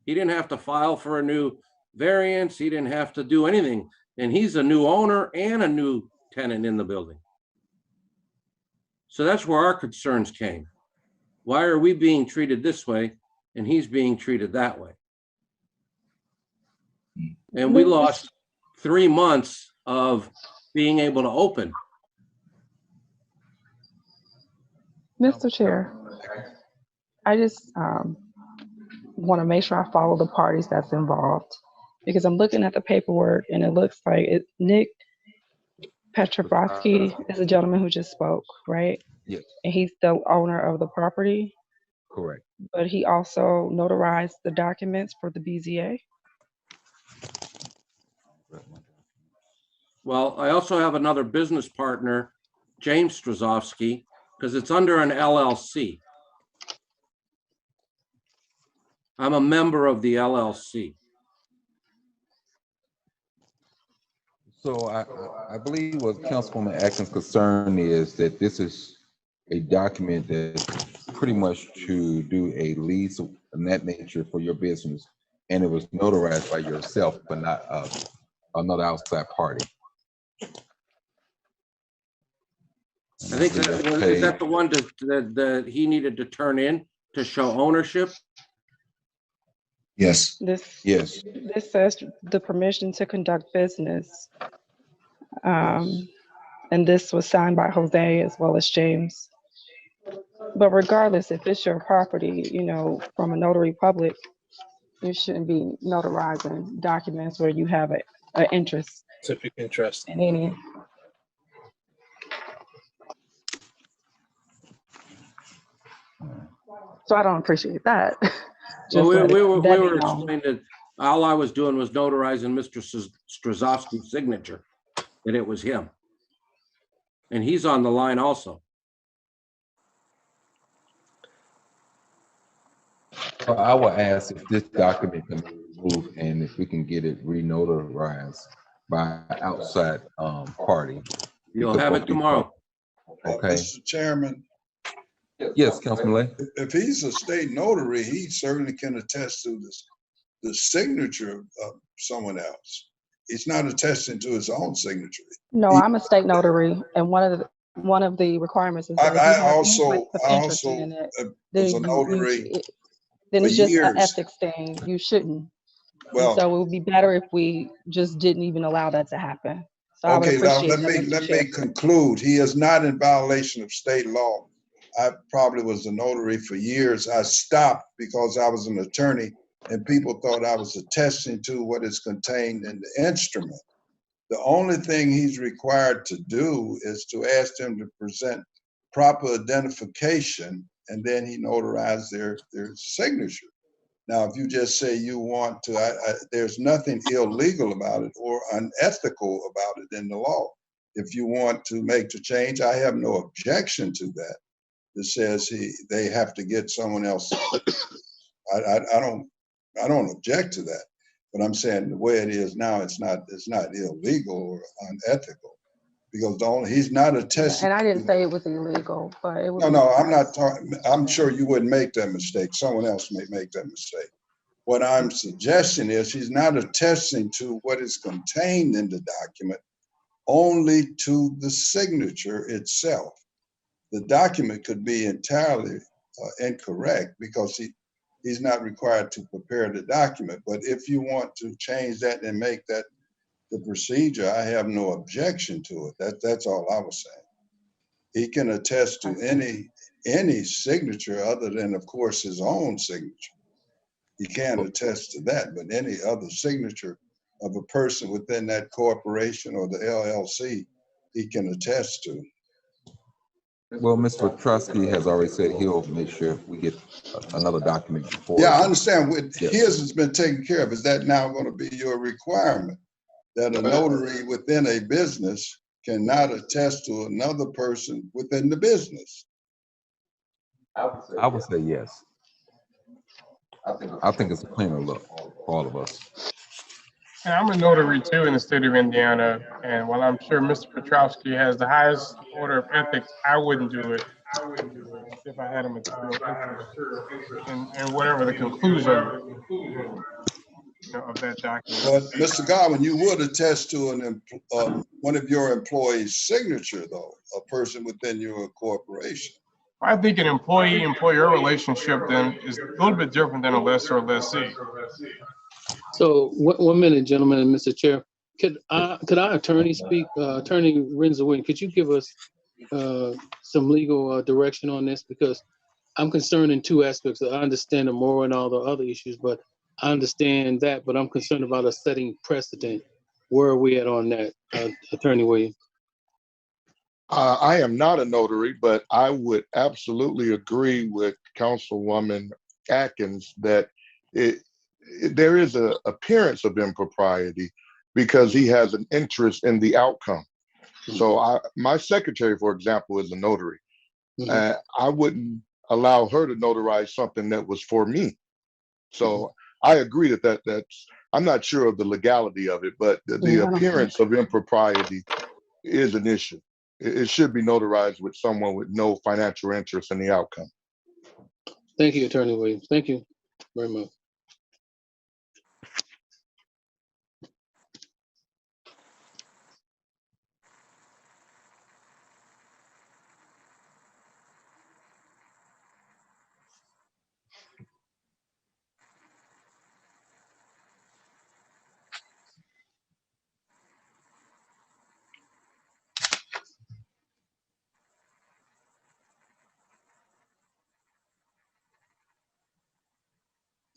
He didn't have to file for a new variance. He didn't have to do anything. And he's a new owner and a new tenant in the building. So that's where our concerns came. Why are we being treated this way and he's being treated that way? And we lost 3 months of being able to open.
Mr. Chair, I just want to make sure I follow the parties that's involved, because I'm looking at the paperwork and it looks like Nick Petrovsky is the gentleman who just spoke, right?
Yes,
And he's the owner of the property,
correct.
but he also notarized the documents for the BZA.
Well, I also have another business partner, James Strozowski, because it's under an LLC. I'm a member of the LLC.
So I believe what Councilwoman Atkins' concern is that this is a document that's pretty much to do a lease of that nature for your business, and it was notarized by yourself, but not another outside party.
I think is that the one that he needed to turn in to show ownership?
Yes.
Yes.
This says the permission to conduct business. And this was signed by Jose as well as James. But regardless, if it's your property, you know, from a notary public, you shouldn't be notarizing documents where you have an interest
Specific interest.
in any. So I don't appreciate that.
Well, we were
known.
explaining that all I was doing was notarizing Mr. Strozowski's signature, that it was him. And he's on the line also.
So I will ask if this document can be removed and if we can get it re-notarized by an outside party.
You'll have it tomorrow.
Okay.
Mr. Chairman,
Yes, Councilman Lay.
if he's a state notary, he certainly can attest to this, the signature of someone else. He's not attesting to his own signature.
No, I'm a state notary, and one of the requirements is that if you
I
have any
also
type of interest in it,
was a notary.
then it's
for
just
years.
an ethics thing. You shouldn't.
Well,
So it would be better if we just didn't even allow that to happen. So I would
okay, now
appreciate that, Mr.
let
Chair.
me conclude. He is not in violation of state law. I probably was a notary for years. I stopped because I was an attorney and people thought I was attesting to what is contained in the instrument. The only thing he's required to do is to ask them to present proper identification, and then he notarized their signature. Now, if you just say you want to, there's nothing illegal about it or unethical about it in the law. If you want to make the change, I have no objection to that. That says they have to get someone else. I don't object to that, but I'm saying the way it is now, it's not illegal or unethical, because he's not attesting.
And I didn't say it was illegal, but it was.
No, I'm not talking. I'm sure you wouldn't make that mistake. Someone else may make that mistake. What I'm suggesting is he's not attesting to what is contained in the document, only to the signature itself. The document could be entirely incorrect because he's not required to prepare the document. But if you want to change that and make that the procedure, I have no objection to it. That's all I was saying. He can attest to any signature other than, of course, his own signature. He can't attest to that, but any other signature of a person within that corporation or the LLC, he can attest to.
Well, Mr. Petrosky has already said he'll make sure we get another document before.
Yeah, I understand.
Yes.
His has been taken care of. Is that now going to be your requirement? That a notary within a business cannot attest to another person within the business?
I would say yes. I think it's a cleaner look for all of us.
And I'm a notary too in the state of Indiana, and while I'm sure Mr. Petrowski has the highest order of ethics, I wouldn't do it if I had a material interest in whatever the conclusion of that document.
But Mr. Godwin, you would attest to one of your employees' signature, though, a person within your corporation.
I think an employee-employer relationship then is a little bit different than a lessor or lessee.
So 1 minute, gentlemen, and Mr. Chair, could our attorney speak? Attorney Renzawin, could you give us some legal direction on this? Because I'm concerned in two aspects. I understand the moral and all the other issues, but I understand that, but I'm concerned about us setting precedent. Where are we at on that, Attorney Williams?
I am not a notary, but I would absolutely agree with Councilwoman Atkins that there is an appearance of impropriety because he has an interest in the outcome. So my secretary, for example, is a notary. I wouldn't allow her to notarize something that was for me. So I agree that's, I'm not sure of the legality of it, but the appearance of impropriety is an issue. It should be notarized with someone with no financial interest in the outcome.
Thank you, Attorney Williams. Thank you very much.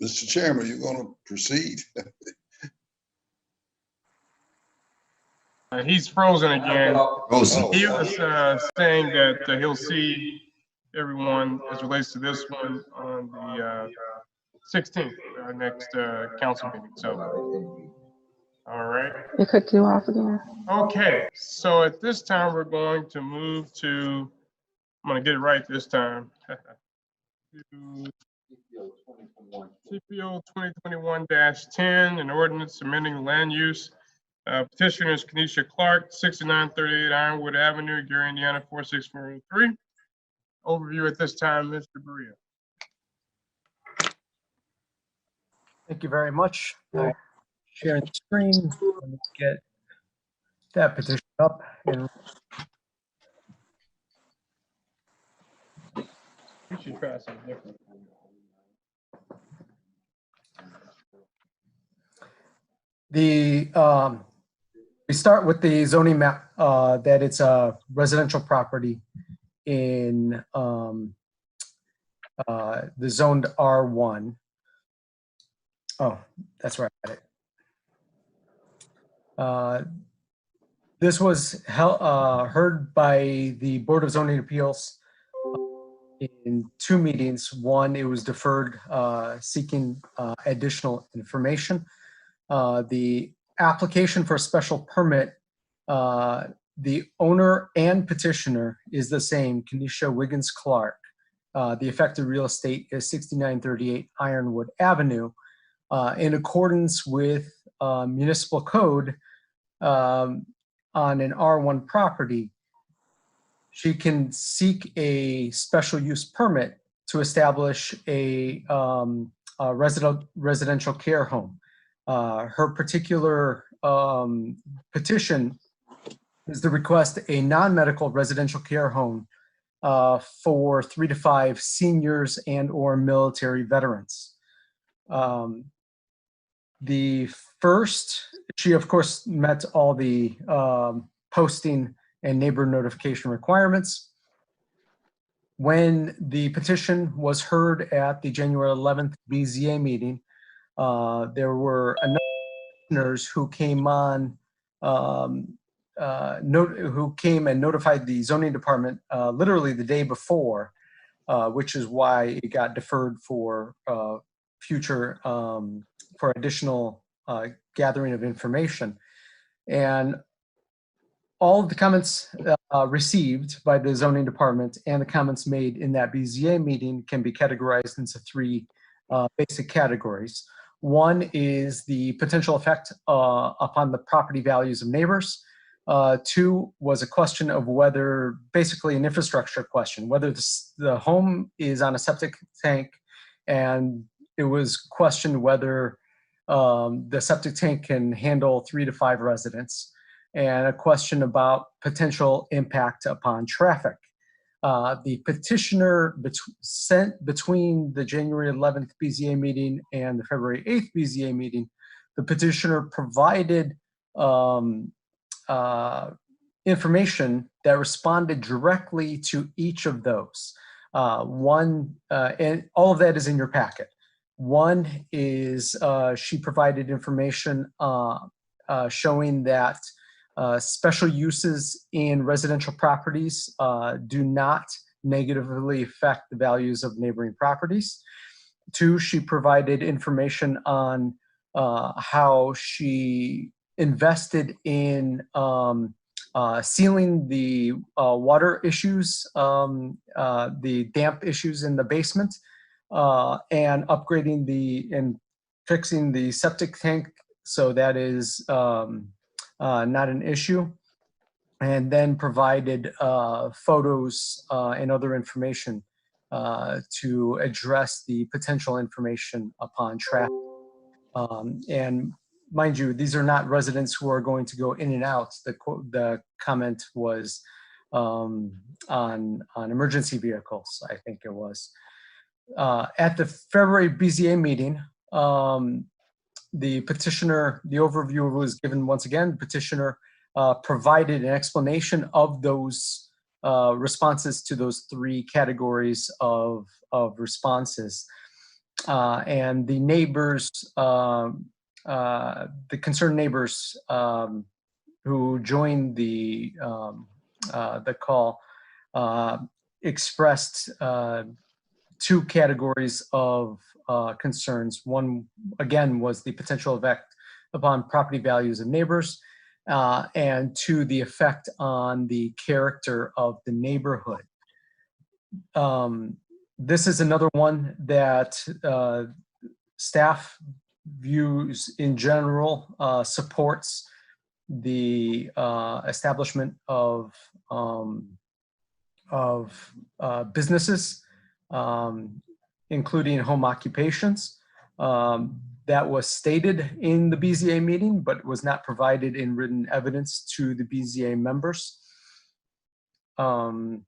Mr. Chairman, you're going to proceed.
He's frozen again.
Frozen.
He was saying that he'll see everyone as relates to this one on the 16th, our next council meeting. So, all right.
It cut you off again.
Okay, so at this time, we're going to move to, I'm going to get it right this time. To TPO 2021-10, an ordinance amending land use. Petitioner is Kenesha Clark, 6938 Ironwood Avenue, Gary, Indiana, 46403. Overview at this time, Mr. Berea.
Thank you very much. Sharing the screen. Let me get that petition up. And
We should try something different.
we start with the zoning map, that it's a residential property in the zoned R1. Oh, that's right. This was heard by the Board of Zoning Appeals in 2 meetings. One, it was deferred, seeking additional information. The application for a special permit, the owner and petitioner is the same, Kenesha Wiggins Clark. The affected real estate is 6938 Ironwood Avenue. In accordance with municipal code, on an R1 property, she can seek a special use permit to establish a residential care home. Her particular petition is to request a non-medical residential care home for 3 to 5 seniors and or military veterans. The first, she of course met all the posting and neighbor notification requirements. When the petition was heard at the January 11th BZA meeting, there were a number of listeners who came on, who came and notified the zoning department literally the day before, which is why it got deferred for future, for additional gathering of information. And all of the comments received by the zoning department and the comments made in that BZA meeting can be categorized into 3 basic categories. One is the potential effect upon the property values of neighbors. 2 was a question of whether, basically an infrastructure question, whether the home is on a septic tank, and it was questioned whether the septic tank can handle 3 to 5 residents, and a question about potential impact upon traffic. The petitioner sent between the January 11th BZA meeting and the February 8th BZA meeting, the petitioner provided information that responded directly to each of those. And all of that is in your packet. One is she provided information showing that special uses in residential properties do not negatively affect the values of neighboring properties. 2, she provided information on how she invested in sealing the water issues, the damp issues in the basement, and upgrading and fixing the septic tank, so that is not an issue. And then provided photos and other information to address the potential information upon traffic. And mind you, these are not residents who are going to go in and out. The comment was on emergency vehicles, I think it was. At the February BZA meeting, the petitioner, the overview was given once again. The petitioner provided an explanation of those responses to those 3 categories of responses. And the neighbors, the concerned neighbors who joined the call expressed 2 categories of concerns. One, again, was the potential effect upon property values of neighbors, and 2, the effect on the character of the neighborhood. This is another one that staff views in general supports the establishment of businesses, including home occupations. That was stated in the BZA meeting, but was not provided in written evidence to the BZA members. And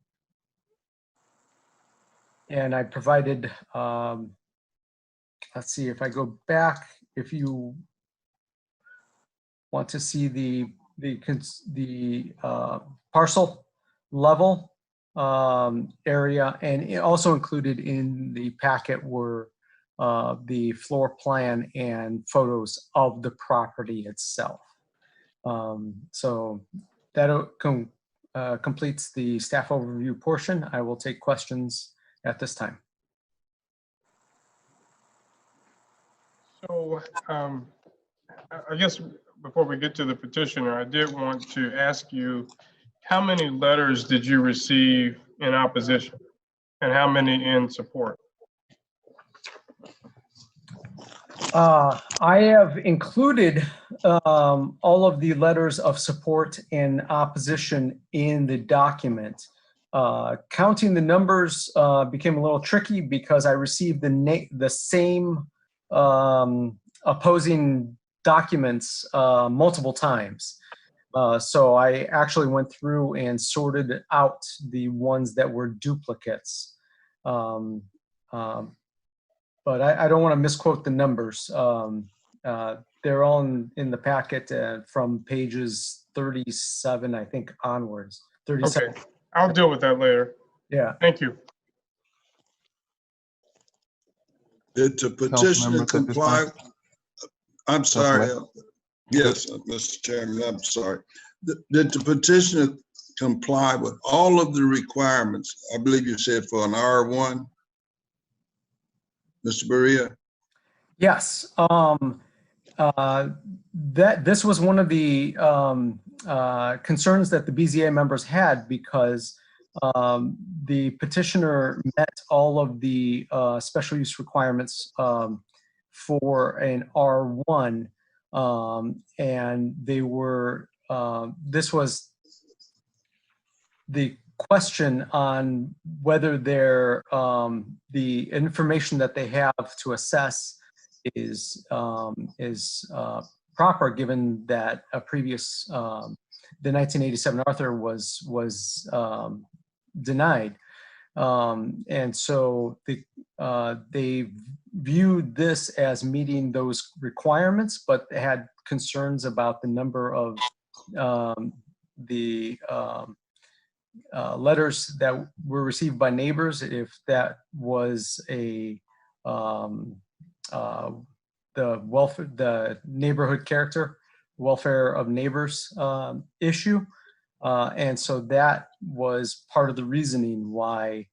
I provided, let's see if I go back, if you want to see the parcel level area, and it also included in the packet were the floor plan and photos of the property itself. So that completes the staff overview portion. I will take questions at this time.
So I guess before we get to the petitioner, I did want to ask you, how many letters did you receive in opposition and how many in support?
I have included all of the letters of support and opposition in the document. Counting the numbers became a little tricky because I received the same opposing documents multiple times. So I actually went through and sorted out the ones that were duplicates. But I don't want to misquote the numbers. They're all in the packet from pages 37, I think, onwards. 37.
Okay, I'll deal with that later.
Yeah.
Thank you.
Did the petitioner
members at this
comply?
time?
I'm sorry.
Councilman?
Yes, Mr. Chairman, I'm sorry. Did the petitioner comply with all of the requirements? I believe you said for an R1, Mr. Berea?
Yes. This was one of the concerns that the BZA members had, because the petitioner met all of the special use requirements for an R1, and they were, this was the question on whether their the information that they have to assess is proper, given that a previous the 1987 Arthur was denied, and so they viewed this as meeting those requirements, but had concerns about the number of letters that were received by neighbors, if that was a the neighborhood character, welfare of neighbors issue. And so that was part of the reasoning why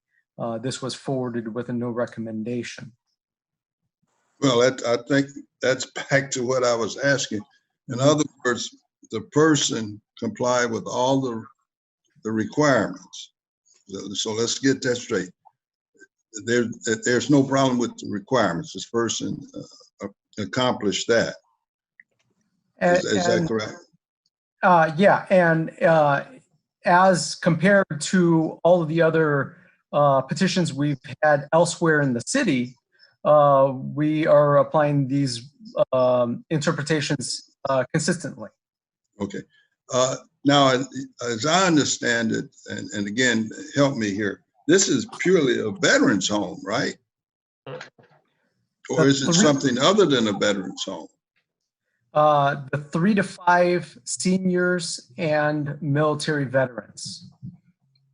this was forwarded with a no recommendation.
Well, I think that's back to what I was asking. In other words, the person complied with all the requirements. So let's get that straight. There's no problem with the requirements. This person accomplished that. Is that correct?
Yeah, and as compared to all of the other petitions we've had elsewhere in the city, we are applying these interpretations consistently.
Okay. Now, as I understand it, and again, help me here, this is purely a veterans home, right? Or is it something other than a veterans home?
The 3 to 5 seniors and military veterans.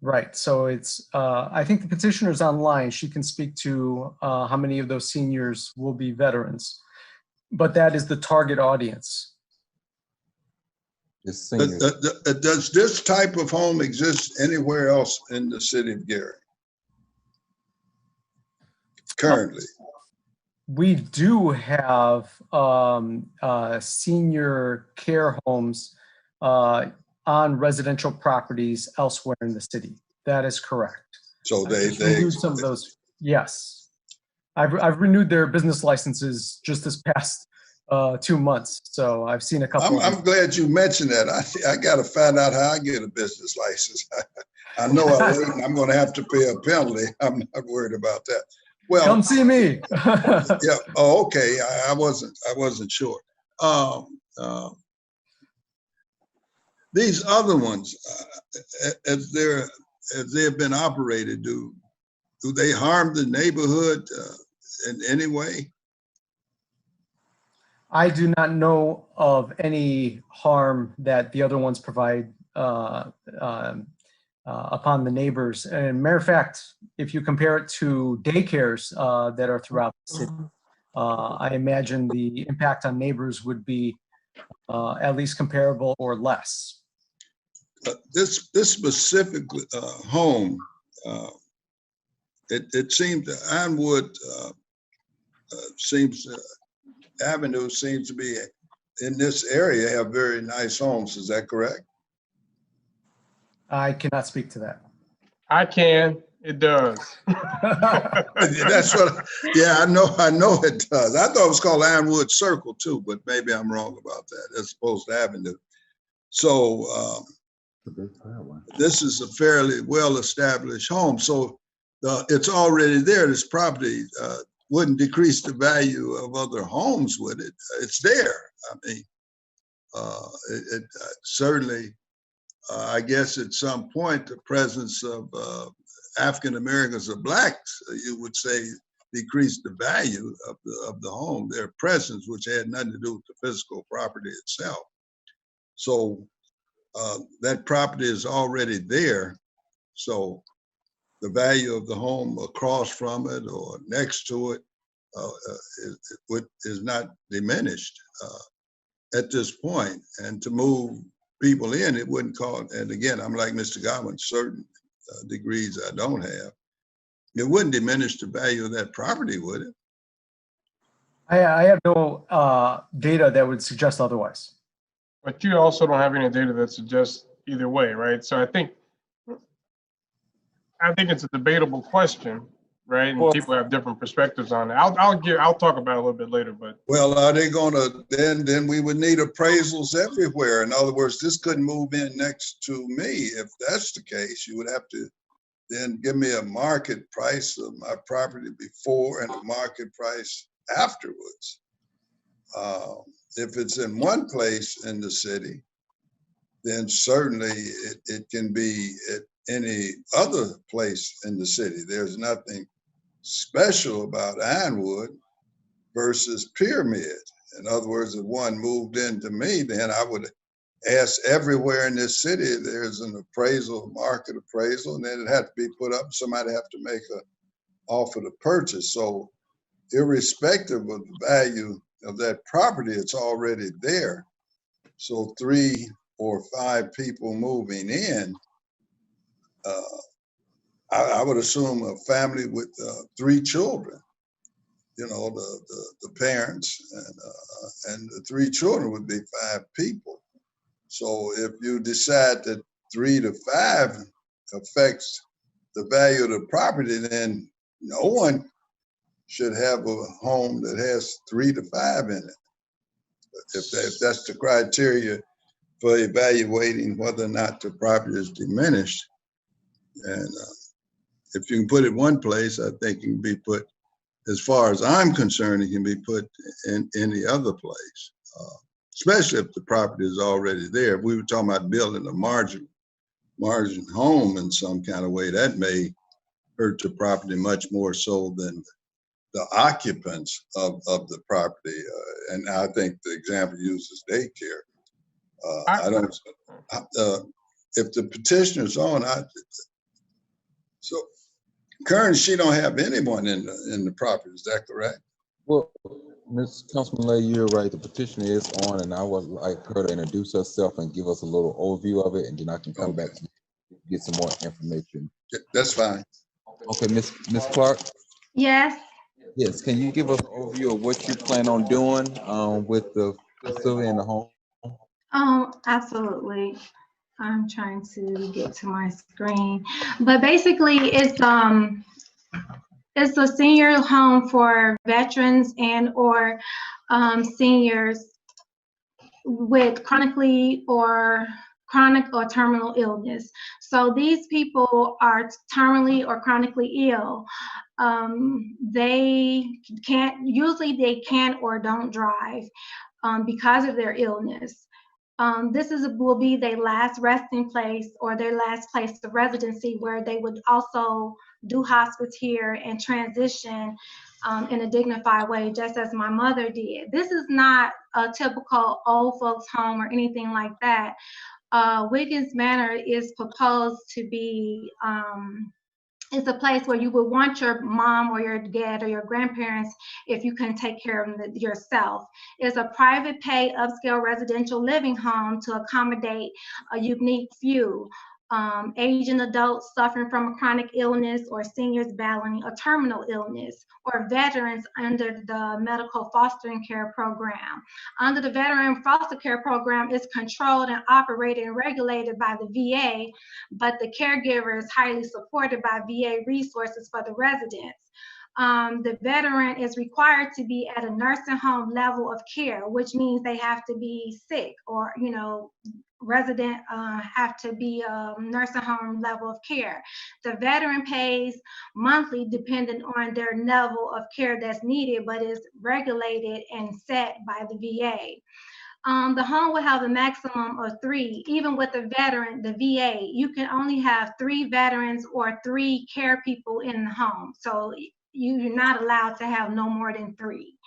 Right, so it's, I think the petitioner's online. She can speak to how many of those seniors will be veterans, but that is the target audience.
It's seniors.
Does this type of home exist anywhere else in the city of Gary? Currently?
We do have senior care homes on residential properties elsewhere in the city. That is correct.
So
I've renewed some of those. Yes, I've renewed their business licenses just this past 2 months. So I've seen a couple.
I'm glad you mentioned that. I got to find out how I get a business license. I know I'm going to have to pay a penalty. I'm not worried about that. Well,
come see me.
Yeah. Oh, okay. I wasn't sure. These other ones, as they've been operated, do they harm the neighborhood in any way?
I do not know of any harm that the other ones provide upon the neighbors. And matter of fact, if you compare it to daycares that are throughout the city, I imagine the impact on neighbors would be at least comparable or less.
This specific home, it seems that Ironwood Avenue seems to be in this area have very nice homes. Is that correct?
I cannot speak to that.
I can. It does.
That's what. Yeah, I know it does. I thought it was called Ironwood Circle too, but maybe I'm wrong about that. As opposed to Avenue. So this is a fairly well-established home. So it's already there. This property wouldn't decrease the value of other homes, would it? It's there. I mean, it certainly. I guess at some point, the presence of African Americans or blacks, you would say, decreased the value of the home, their presence, which had nothing to do with the physical property itself. So that property is already there. So the value of the home across from it or next to it is not diminished at this point. And to move people in, it wouldn't cause, and again, I'm like Mr. Godwin, certain degrees I don't have, it wouldn't diminish the value of that property, would it?
I have no data that would suggest otherwise.
But you also don't have any data that suggests either way, right? So I think it's a debatable question, right? And people have different perspectives on it. I'll talk about it a little bit later, but.
Well, are they gonna, then we would need appraisals everywhere. In other words, this couldn't move in next to me. If that's the case, you would have to then give me a market price of my property before and a market price afterwards. If it's in one place in the city, then certainly it can be at any other place in the city. There's nothing special about Ironwood versus Pyramid. In other words, if one moved into me, then I would ask everywhere in this city, there's an appraisal, market appraisal, and then it had to be put up. Somebody have to make an offer to purchase. So irrespective of the value of that property, it's already there. So 3 or 5 people moving in, I would assume a family with 3 children you know, the parents and the 3 children would be 5 people. So if you decide that 3 to 5 affects the value of the property, then no one should have a home that has 3 to 5 in it. If that's the criteria for evaluating whether or not the property is diminished. And if you can put it one place, I think it can be put, as far as I'm concerned, it can be put in any other place, especially if the property is already there. If we were talking about building a margin home in some kind of way, that may hurt the property much more so than the occupants of the property. And I think the example used is daycare. I don't, if the petitioner's on, so currently she don't have anyone in the property, is that correct?
Well, Ms. Councilman Lay, you're right. The petitioner is on, and I would like her to introduce herself and give us a little overview of it, and then I can come back to get some more information.
That's fine.
Okay, Ms. Clark?
Yes.
Yes, can you give us an overview of what you plan on doing with the facility and the home?
Absolutely. I'm trying to get to my screen, but basically it's a senior home for veterans and or seniors with chronic or terminal illness. So these people are terminally or chronically ill. They can't or don't drive because of their illness. This will be their last resting place or their last place of residency, where they would also do hospice here and transition in a dignified way, just as my mother did. This is not a typical old folks home or anything like that. Wiggins Manor is proposed to be it's a place where you would want your mom or your dad or your grandparents if you can take care of them yourself. It's a private pay upscale residential living home to accommodate a unique few. Aging adults suffering from a chronic illness, or seniors battling a terminal illness, or veterans under the medical fostering care program. Under the veteran foster care program, is controlled and operated and regulated by the VA, but the caregiver is highly supported by VA resources for the residents. The veteran is required to be at a nursing home level of care, which means they have to be sick, or, you know, resident have to be a nursing home level of care. The veteran pays monthly depending on their level of care that's needed, but is regulated and set by the VA. The home will have a maximum of 3. Even with the veteran, the VA, you can only have 3 veterans or 3 care people in the home. So you're not allowed to have no more than 3.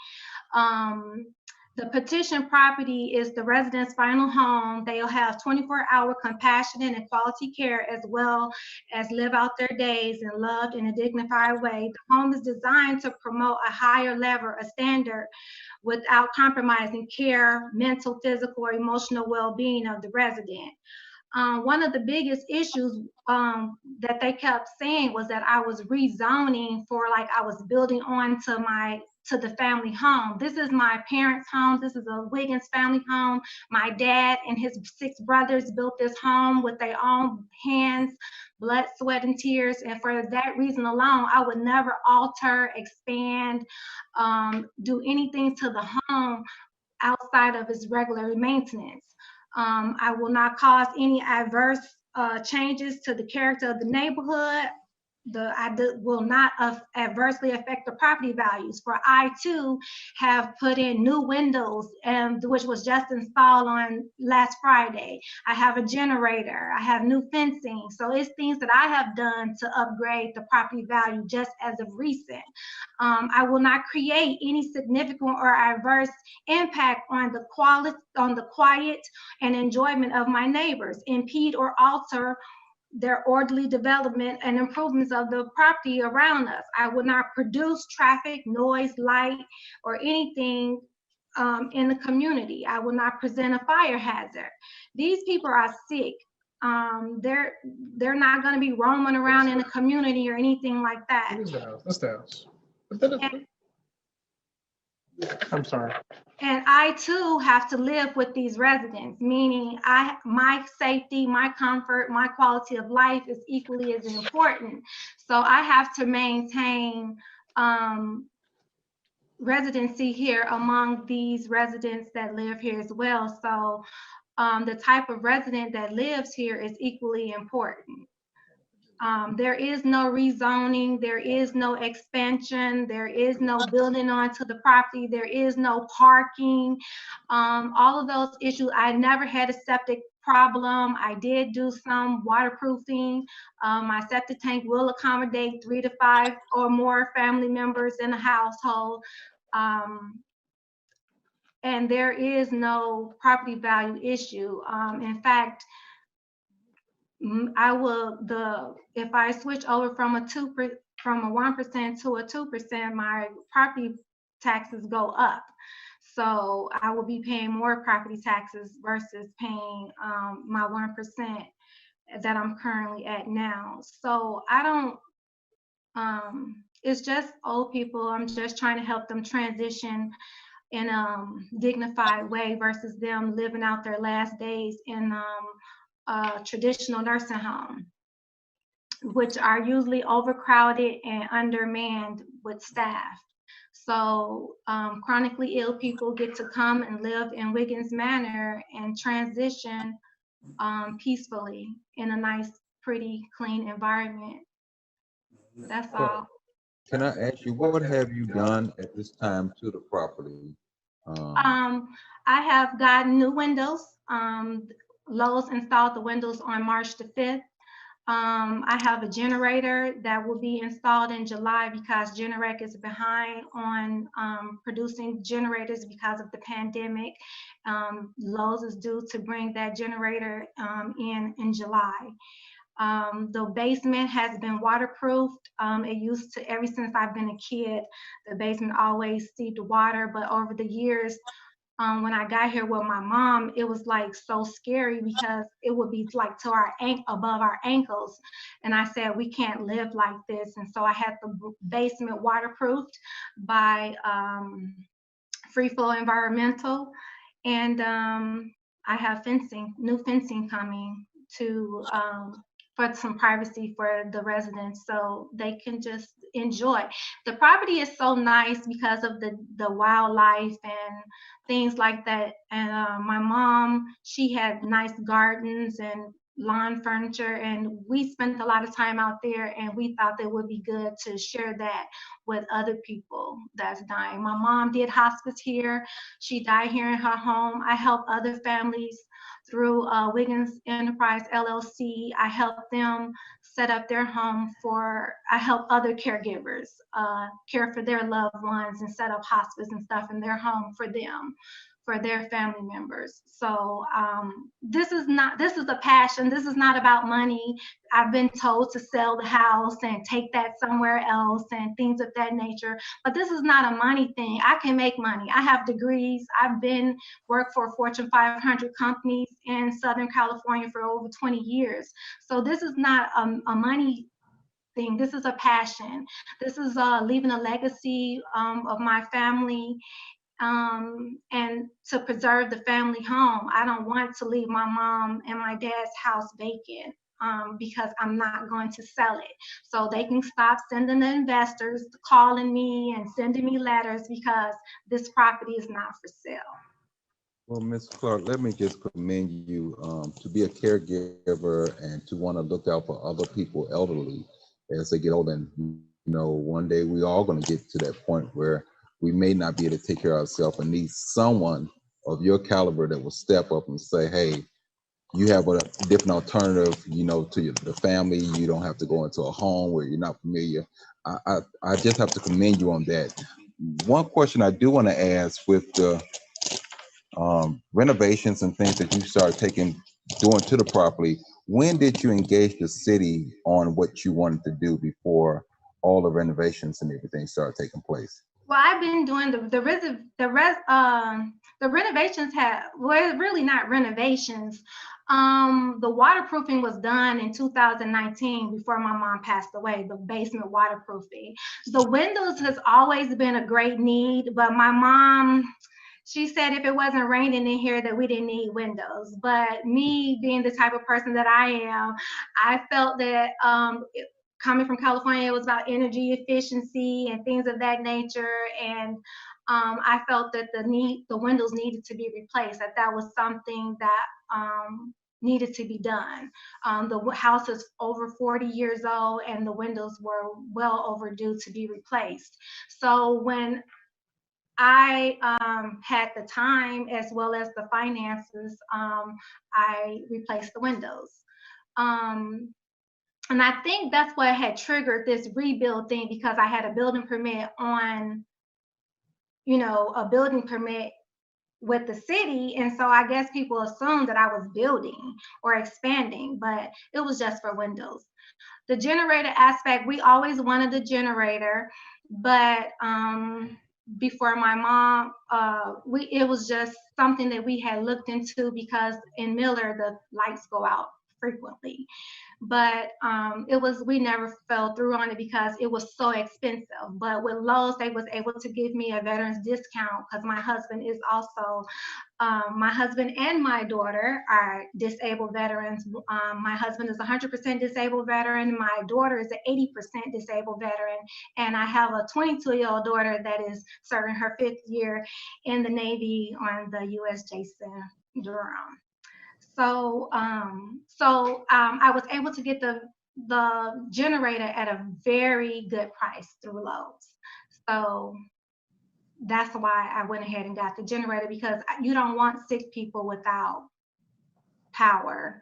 The petition property is the resident's final home. They'll have 24-hour compassionate and quality care, as well as live out their days and loved in a dignified way. The home is designed to promote a higher level of standard without compromising care, mental, physical, or emotional well-being of the resident. One of the biggest issues that they kept saying was that I was rezoning for, like, I was building on to the family home. This is my parents' home. This is a Wiggins family home. My dad and his 6 brothers built this home with their own hands, blood, sweat, and tears. And for that reason alone, I would never alter, expand, do anything to the home outside of its regular maintenance. I will not cause any adverse changes to the character of the neighborhood. I will not adversely affect the property values. For I too have put in new windows, which was just installed on last Friday. I have a generator. I have new fencing. So it's things that I have done to upgrade the property value just as of recent. I will not create any significant or adverse impact on the quiet and enjoyment of my neighbors, impede or alter their orderly development and improvements of the property around us. I would not produce traffic, noise, light, or anything in the community. I will not present a fire hazard. These people are sick. They're not going to be roaming around in the community or anything like that.
What is the house? That's the house. I'm sorry.
And I too have to live with these residents, meaning my safety, my comfort, my quality of life is equally as important. So I have to maintain residency here among these residents that live here as well. So the type of resident that lives here is equally important. There is no rezoning, there is no expansion, there is no building onto the property, there is no parking. All of those issues, I never had a septic problem. I did do some waterproofing. My septic tank will accommodate 3 to 5 or more family members in a household. And there is no property value issue. In fact, if I switch over from a 1% to a 2%, my property taxes go up. So I will be paying more property taxes versus paying my 1% that I'm currently at now. So I don't, it's just old people. I'm just trying to help them transition in a dignified way versus them living out their last days in traditional nursing home, which are usually overcrowded and undermanned with staff. So chronically ill people get to come and live in Wiggins Manor and transition peacefully in a nice, pretty, clean environment. That's all.
Can I ask you, what have you done at this time to the property?
I have gotten new windows. Lowe's installed the windows on March the 5th. I have a generator that will be installed in July because Generac is behind on producing generators because of the pandemic. Lowe's is due to bring that generator in July. The basement has been waterproofed. It used to, ever since I've been a kid, the basement always seeped water, but over the years, when I got here with my mom, it was like so scary because it would be like to our above our ankles. And I said, we can't live like this. And so I had the basement waterproofed by Free Flow Environmental. And I have new fencing coming to for some privacy for the residents so they can just enjoy. The property is so nice because of the wildlife and things like that. And my mom, she had nice gardens and lawn furniture, and we spent a lot of time out there, and we thought it would be good to share that with other people that's dying. My mom did hospice here. She died here in her home. I help other families through Wiggins Enterprise LLC. I help them set up their home I help other caregivers care for their loved ones and set up hospice and stuff in their home for them, for their family members. So this is a passion. This is not about money. I've been told to sell the house and take that somewhere else and things of that nature, but this is not a money thing. I can make money. I have degrees. I've worked for Fortune 500 companies in Southern California for over 20 years. So this is not a money thing. This is a passion. This is leaving a legacy of my family, and to preserve the family home. I don't want to leave my mom and my dad's house vacant because I'm not going to sell it. So they can stop sending the investors calling me and sending me letters because this property is not for sale.
Well, Ms. Clark, let me just commend you to be a caregiver and to want to look out for other people, elderly, as they get older. And, you know, one day we all going to get to that point where we may not be able to take care of ourselves and need someone of your caliber that will step up and say, hey, you have a different alternative, you know, to the family. You don't have to go into a home where you're not familiar. I just have to commend you on that. One question I do want to ask with the renovations and things that you started doing to the property, when did you engage the city on what you wanted to do before all the renovations and everything started taking place?
Well, I've been doing the renovations were really not renovations. The waterproofing was done in 2019 before my mom passed away, the basement waterproofing. The windows has always been a great need, but my mom, she said if it wasn't raining in here that we didn't need windows. But me being the type of person that I am, I felt that coming from California, it was about energy efficiency and things of that nature. And I felt that the windows needed to be replaced, that was something that needed to be done. The house is over 40 years old and the windows were well overdue to be replaced. So when I had the time as well as the finances, I replaced the windows. And I think that's what had triggered this rebuild thing, because I had a building permit on, a building permit with the city. And so I guess people assumed that I was building or expanding, but it was just for windows. The generator aspect, we always wanted the generator, but before my mom, it was just something that we had looked into because in Miller, the lights go out frequently. But we never fell through on it because it was so expensive. But with Lowe's, they was able to give me a veteran's discount because my husband is also, my husband and my daughter are disabled veterans. My husband is 100% disabled veteran. My daughter is an 80% disabled veteran. And I have a 22-year-old daughter that is serving her 5th year in the Navy on the USJ Durham. So, I was able to get the generator at a very good price through Lowe's. So that's why I went ahead and got the generator, because you don't want sick people without power.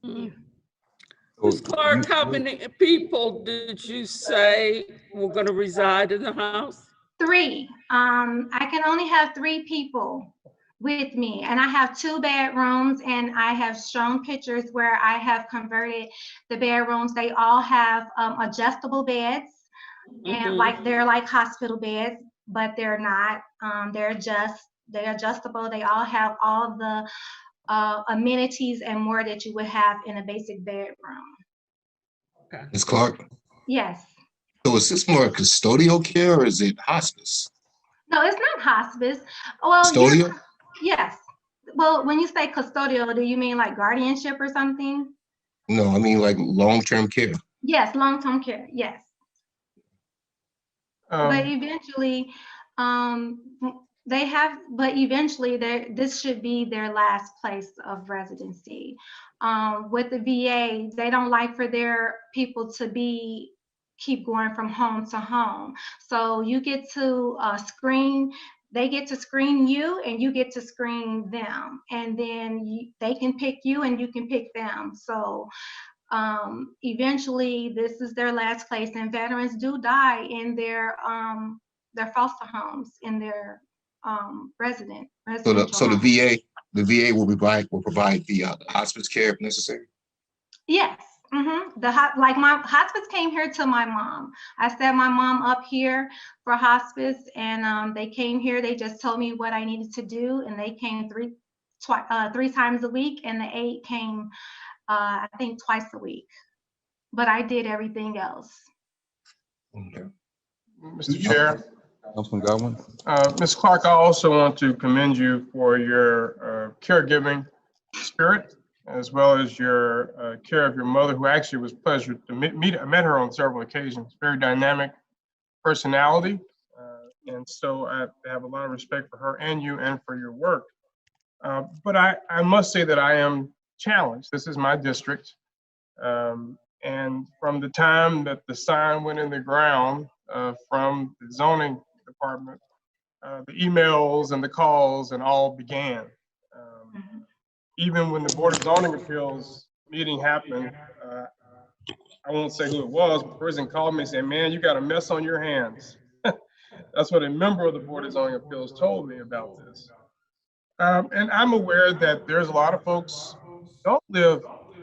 Ms. Clark, how many people did you say were going to reside in the house?
3. I can only have 3 people with me, and I have 2 bedrooms, and I have shown pictures where I have converted the bedrooms. They all have adjustable beds, and they're like hospital beds, but they're not. They're adjustable. They all have all the amenities and more that you would have in a basic bedroom.
Okay.
Ms. Clark,
Yes.
so is this more custodial care or is it hospice?
No, it's not hospice. Well,
Custodial?
Yes. Well, when you say custodial, do you mean like guardianship or something?
No, I mean like long-term care.
Yes, long-term care. Yes. But eventually, this should be their last place of residency. With the VA, they don't like for their people to keep going from home to home. So you get to screen. They get to screen you and you get to screen them, and then they can pick you and you can pick them. So eventually this is their last place, and veterans do die in their foster homes, in their residential
So the VA will provide the hospice care if necessary?
Yes. Like my hospice came here to my mom. I set my mom up here for hospice, and they came here. They just told me what I needed to do, and they came 3 times a week, and the aide came, I think, twice a week. But I did everything else.
Okay.
Mr. Chair.
Councilman Godwin.
Ms. Clark, I also want to commend you for your caregiving spirit, as well as your care of your mother, who actually was a pleasure to meet. I met her on several occasions. Very dynamic personality, and so I have a lot of respect for her and you and for your work. But I must say that I am challenged. This is my district, and from the time that the sign went in the ground from the zoning department, the emails and the calls and all began. Even when the Board of Zoning Appeals meeting happened, I won't say who it was, but the person called me and said, "Man, you got a mess on your hands." That's what a member of the Board of Zoning Appeals told me about this. And I'm aware that there's a lot of folks who don't live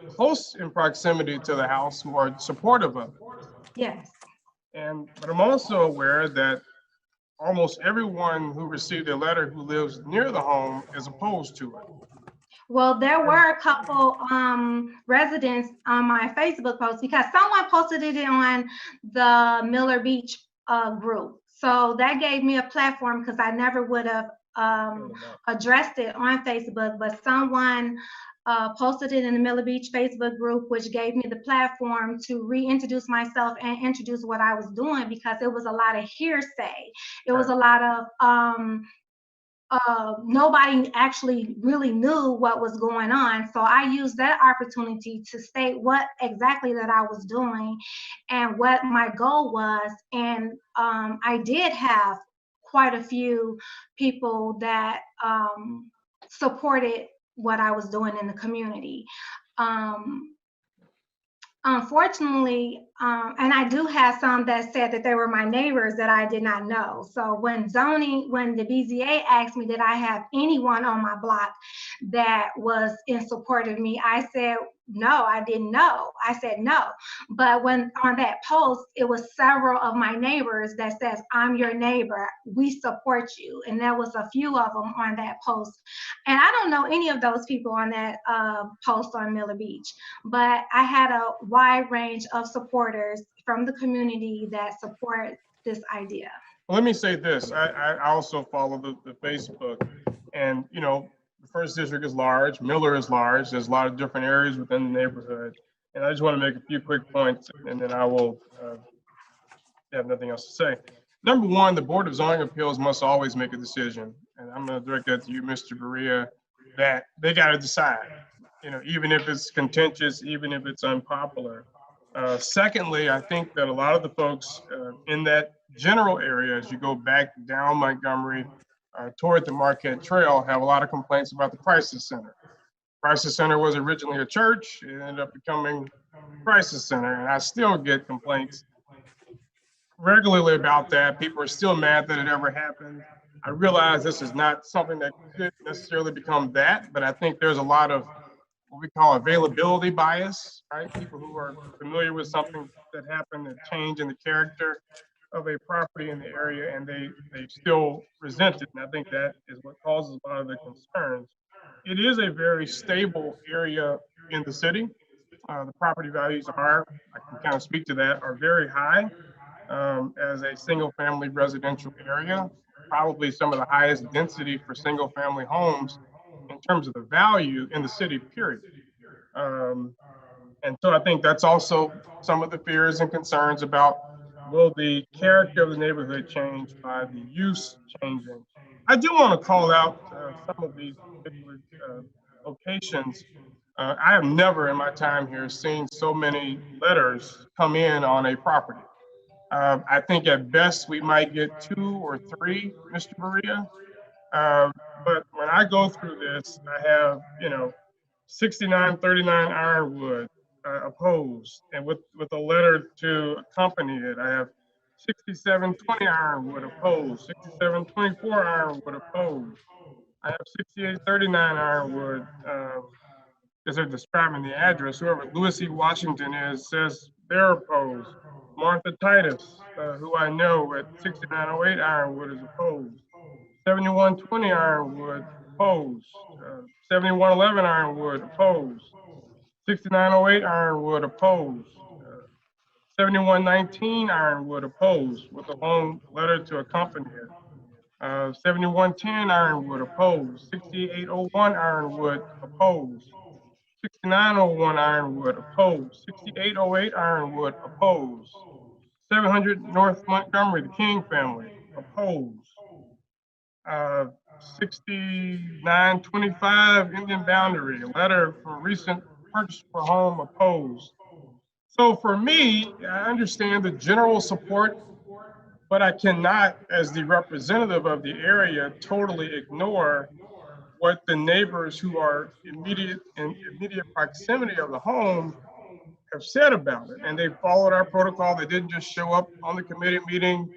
close in proximity to the house who are supportive of it.
Yes.
But I'm also aware that almost everyone who received a letter who lives near the home is opposed to it.
Well, there were a couple residents on my Facebook post because someone posted it on the Miller Beach group. So that gave me a platform because I never would have addressed it on Facebook, but someone posted it in the Miller Beach Facebook group, which gave me the platform to reintroduce myself and introduce what I was doing, because it was a lot of hearsay. It was a lot of nobody actually really knew what was going on. So I used that opportunity to state what exactly that I was doing and what my goal was. And I did have quite a few people that supported what I was doing in the community. Unfortunately, and I do have some that said that they were my neighbors that I did not know. So when the BZA asked me did I have anyone on my block that was in support of me, I said, no, I didn't know. I said no. But when on that post, it was several of my neighbors that says, I'm your neighbor, we support you. And there was a few of them on that post. And I don't know any of those people on that post on Miller Beach, but I had a wide range of supporters from the community that support this idea.
Well, let me say this. I also follow the Facebook, and you know, the first district is large, Miller is large. There's a lot of different areas within the neighborhood. And I just want to make a few quick points, and then I will have nothing else to say. Number one, the Board of Zoning Appeals must always make a decision. And I'm going to direct that to you, Mr. Berea, that they got to decide, you know, even if it's contentious, even if it's unpopular. Secondly, I think that a lot of the folks in that general area, as you go back down Montgomery toward the Marquette Trail, have a lot of complaints about the Crisis Center. Crisis Center was originally a church. It ended up becoming Crisis Center, and I still get complaints regularly about that. People are still mad that it ever happened. I realize this is not something that could necessarily become that, but I think there's a lot of what we call availability bias, right? People who are familiar with something that happened, a change in the character of a property in the area, and they still resent it. And I think that is what causes a lot of the concerns. It is a very stable area in the city. The property values are, I can kind of speak to that, are very high as a single family residential area, probably some of the highest density for single family homes in terms of the value in the city, period. And so I think that's also some of the fears and concerns about, will the character of the neighborhood change by the use changing? I do want to call out some of these particular locations. I have never in my time here seen so many letters come in on a property. I think at best we might get 2 or 3, Mr. Berea. But when I go through this, I have, you know, 6939 Ironwood opposed, and with a letter to accompany it. I have 6720 Ironwood opposed, 6724 Ironwood opposed. I have 6839 Ironwood, as they're describing the address, whoever Louis E. Washington is, says they're opposed. Martha Titus, who I know at 6908 Ironwood is opposed. 7120 Ironwood opposed. 7111 Ironwood opposed. 6908 Ironwood opposed. 7119 Ironwood opposed with a long letter to accompany it. 7110 Ironwood opposed. 6801 Ironwood opposed. 6901 Ironwood opposed. 6808 Ironwood opposed. 700 North Montgomery, the King family opposed. 6925 Indian Boundary, a letter for recent purchase for home opposed. So for me, I understand the general support, but I cannot, as the representative of the area, totally ignore what the neighbors who are in immediate proximity of the home have said about it. And they followed our protocol. They didn't just show up on the committee meeting,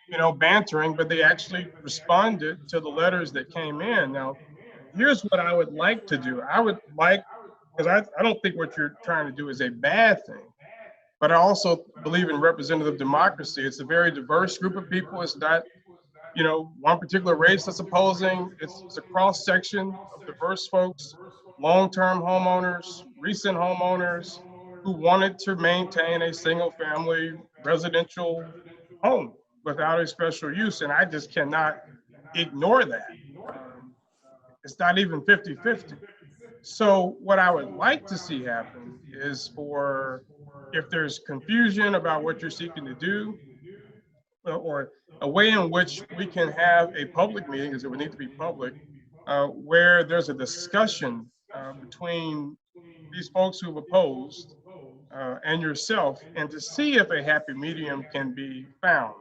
you know, bantering, but they actually responded to the letters that came in. Now, here's what I would like to do. I would like, because I don't think what you're trying to do is a bad thing, but I also believe in representative democracy. It's a very diverse group of people. It's not, you know, one particular race that's opposing. It's a cross section of diverse folks long-term homeowners, recent homeowners who wanted to maintain a single-family residential home without a special use, and I just cannot ignore that. It's not even 50-50. So what I would like to see happen is for, if there's confusion about what you're seeking to do, or a way in which we can have a public meeting, because it would need to be public, where there's a discussion between these folks who've opposed and yourself, and to see if a happy medium can be found.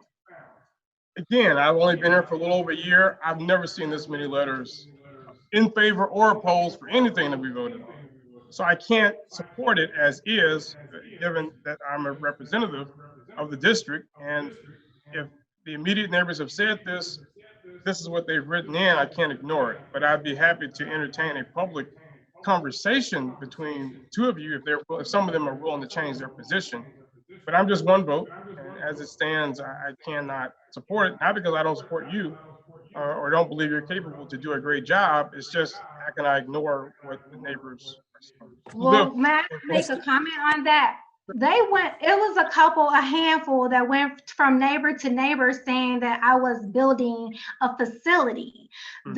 Again, I've only been here for a little over a year. I've never seen this many letters in favor or opposed for anything that we voted on. So I can't support it as is, given that I'm a representative of the district. And if the immediate neighbors have said this is what they've written in, I can't ignore it. But I'd be happy to entertain a public conversation between two of you if some of them are willing to change their position. But I'm just one vote, and as it stands, I cannot support it, not because I don't support you or don't believe you're capable to do a great job. It's just, how can I ignore what the neighbors are saying?
Well, may I make a comment on that? It was a handful that went from neighbor to neighbor saying that I was building a facility. Mm-hmm.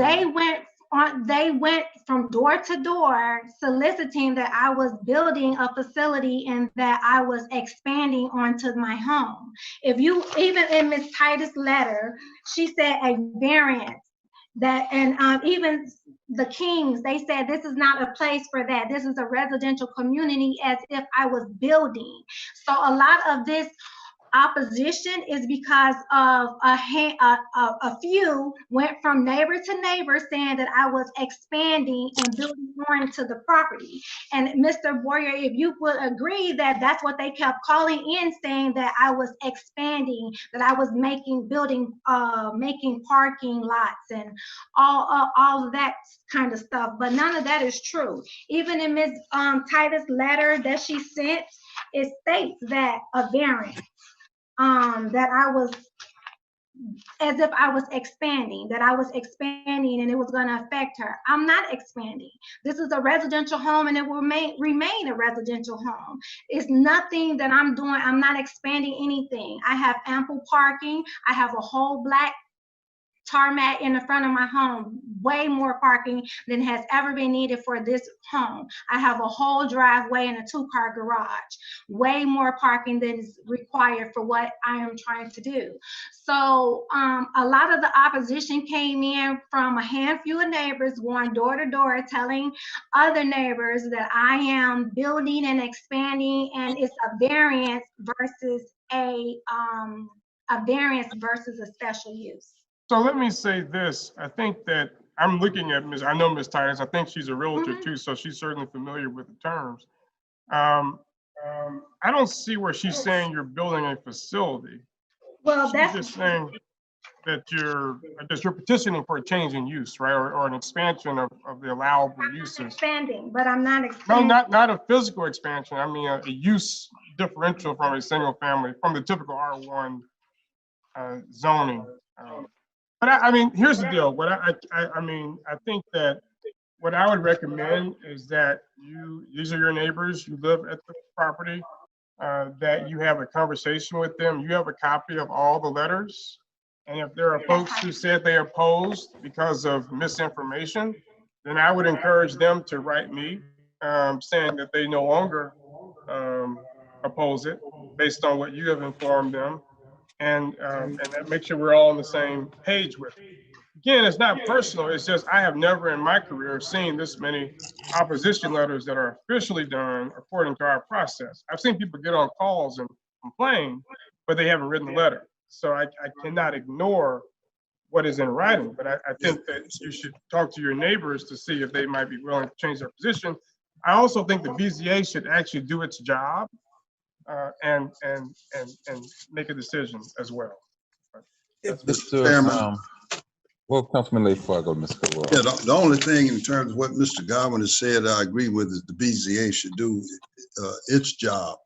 They went from door to door soliciting that I was building a facility and that I was expanding onto my home. Even in Ms. Titus' letter, she said a variance. Even the Kings, they said this is not a place for that. This is a residential community, as if I was building. So a lot of this opposition is because of a few went from neighbor to neighbor saying that I was expanding and building more into the property. And Mr. Boyer, if you would agree that that's what they kept calling in, saying that I was expanding, that I was making parking lots and all of that kind of stuff, but none of that is true. Even in Ms. Titus' letter that she sent, it states that a variance. That I was, as if I was expanding, and it was going to affect her. I'm not expanding. This is a residential home and it will remain a residential home. It's nothing that I'm doing. I'm not expanding anything. I have ample parking. I have a whole black tarmac in the front of my home, way more parking than has ever been needed for this home. I have a whole driveway and a 2-car garage, way more parking than is required for what I am trying to do. So a lot of the opposition came in from a handful of neighbors going door to door telling other neighbors that I am building and expanding, and it's a variance versus a special use.
So let me say this. I think that I'm looking at I know Ms. Titus. I think she's a realtor too, so she's certainly familiar with the terms. I don't see where she's saying you're building a facility.
Well,
she's just saying that you're petitioning for a change in use, right? Or an expansion of the allowable uses.
I'm expanding, but I'm not expanding.
No, not a physical expansion. I mean, a use differential from a single family, from the typical R1 zoning. But I mean, here's the deal. What I think that what I would recommend is that these are your neighbors, you live at the property, that you have a conversation with them. You have a copy of all the letters. And if there are folks who said they opposed because of misinformation, then I would encourage them to write me saying that they no longer oppose it based on what you have informed them. And that makes sure we're all on the same page with it. Again, it's not personal. It's just I have never in my career seen this many opposition letters that are officially done according to our process. I've seen people get on calls and complain, but they haven't written the letter. So I cannot ignore what is in writing, but I think that you should talk to your neighbors to see if they might be willing to change their position. I also think the BZA should actually do its job and make a decision as well.
Mr. Chairman.
Well, Councilman Lay, before I go to Mr. Roy.
Yeah, the only thing in terms of what Mr. Godwin has said, I agree with, is the BZA should do its job.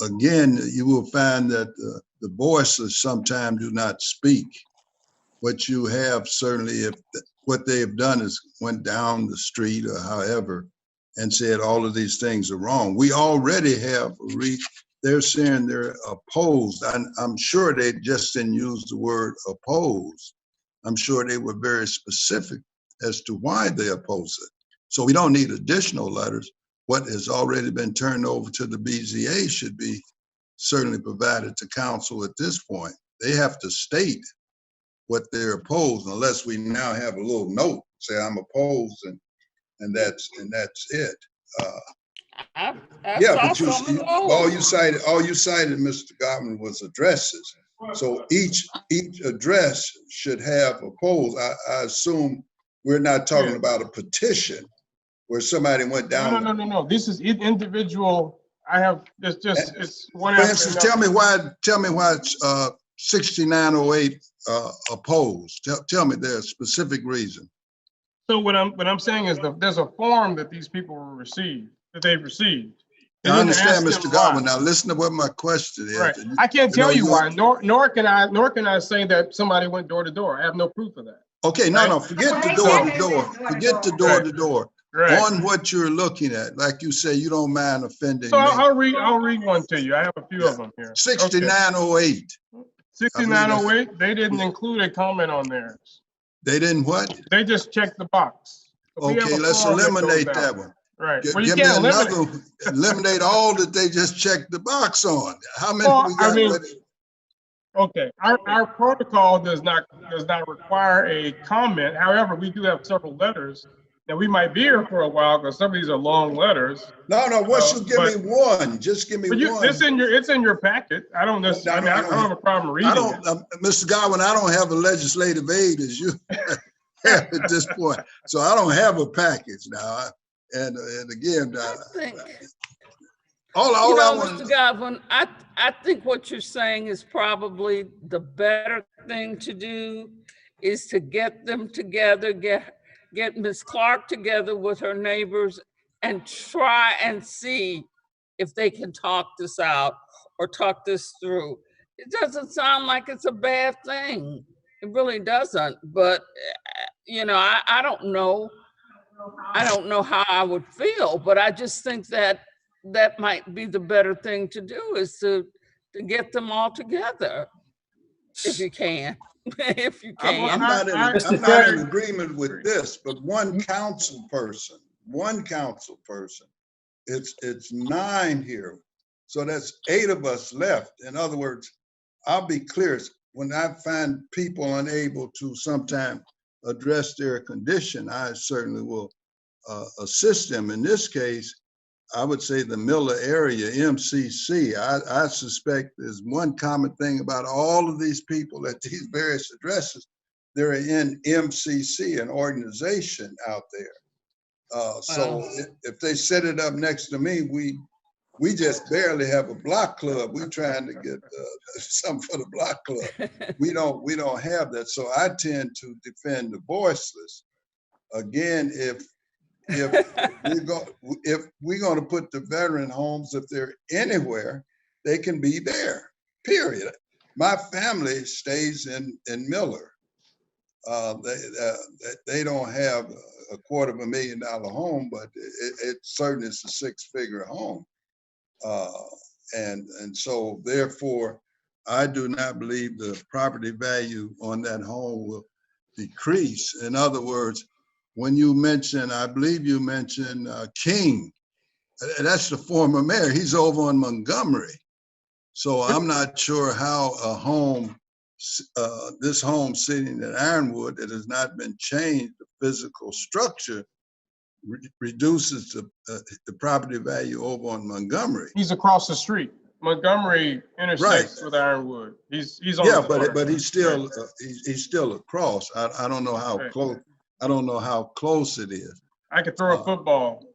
Again, you will find that the voices sometimes do not speak. What you have certainly, if what they have done is went down the street or however, and said all of these things are wrong. We already have, they're saying they're opposed. I'm sure they just didn't use the word opposed. I'm sure they were very specific as to why they oppose it. So we don't need additional letters. What has already been turned over to the BZA should be certainly provided to council at this point. They have to state what they're opposed, unless we now have a little note, say I'm opposed, and that's it.
I
Yeah,
saw
but
some of
all
those.
you cited, Mr. Gottman, was addresses. So each address should have opposed. I assume we're not talking
Yeah.
about a petition where somebody went down.
No. This is individual. I have, it's one
For
after
instance,
another.
tell me why 6908 opposed. Tell me their specific reason.
So what I'm saying is that there's a form that these people will receive, that they've received. They
I
didn't
understand,
ask
Mr.
them
Godwin.
why.
Now listen to what my question is.
Right. I can't tell you why,
you're-
nor can I say that somebody went door to door. I have no proof of that.
Okay, no, forget the door to door. Forget the door to door.
Right.
On what you're looking at, like you say, you don't mind offending
So
me.
I'll read one to you. I have a few of them here.
6908.
6908, they didn't include a comment on theirs.
They didn't what?
They just checked the box. We have
Okay,
a
let's
form that goes
eliminate
out.
that one.
Right.
Give
Well, you
me
can't
another, eliminate all that they just checked the box on. How many
Well,
we got?
I mean, okay, our protocol does not require a comment. However, we do have several letters. Now, we might be here for a while because some of these are long letters.
No, once you give me one, just give me
But
one.
it's in your packet. I don't necessarily, I don't have a problem reading it.
Mr. Godwin, I don't have a legislative aid as you have at this point. So I don't have a package now. And again,
I think,
all I want.
Mr. Godwin, I think what you're saying is probably the better thing to do is to get them together, get Ms. Clark together with her neighbors and try and see if they can talk this out or talk this through. It doesn't sound like it's a bad thing. It really doesn't. But, I don't know. I don't know how I would feel, but I just think that might be the better thing to do is to get them all together if you can. If you can.
I'm not in agreement with this, but one council person, it's 9 here. So that's 8 of us left. In other words, I'll be clear, when I find people unable to sometimes address their condition, I certainly will assist them. In this case, I would say the Miller area, MCC, I suspect there's one common thing about all of these people at these various addresses. They're in MCC, an organization out there. So if they set it up next to me, we just barely have a block club. We're trying to get something for the block club. We don't have that. So I tend to defend the voiceless. Again, if we're going to put the veteran homes, if they're anywhere, they can be there, period. My family stays in Miller. They don't have a $250,000 home, but it certainly is a 6-figure home. And so therefore, I do not believe the property value on that home will decrease. In other words, when you mention, I believe you mentioned King, that's the former mayor. He's over on Montgomery. So I'm not sure how a home, this home sitting in Ironwood that has not been changed, the physical structure reduces the property value over on Montgomery.
He's across the street. Montgomery intersects with Ironwood. He's on.
Yeah,
the corner.
but he's still he's still across. I don't know how close. I don't know how close it is.
I could throw a football.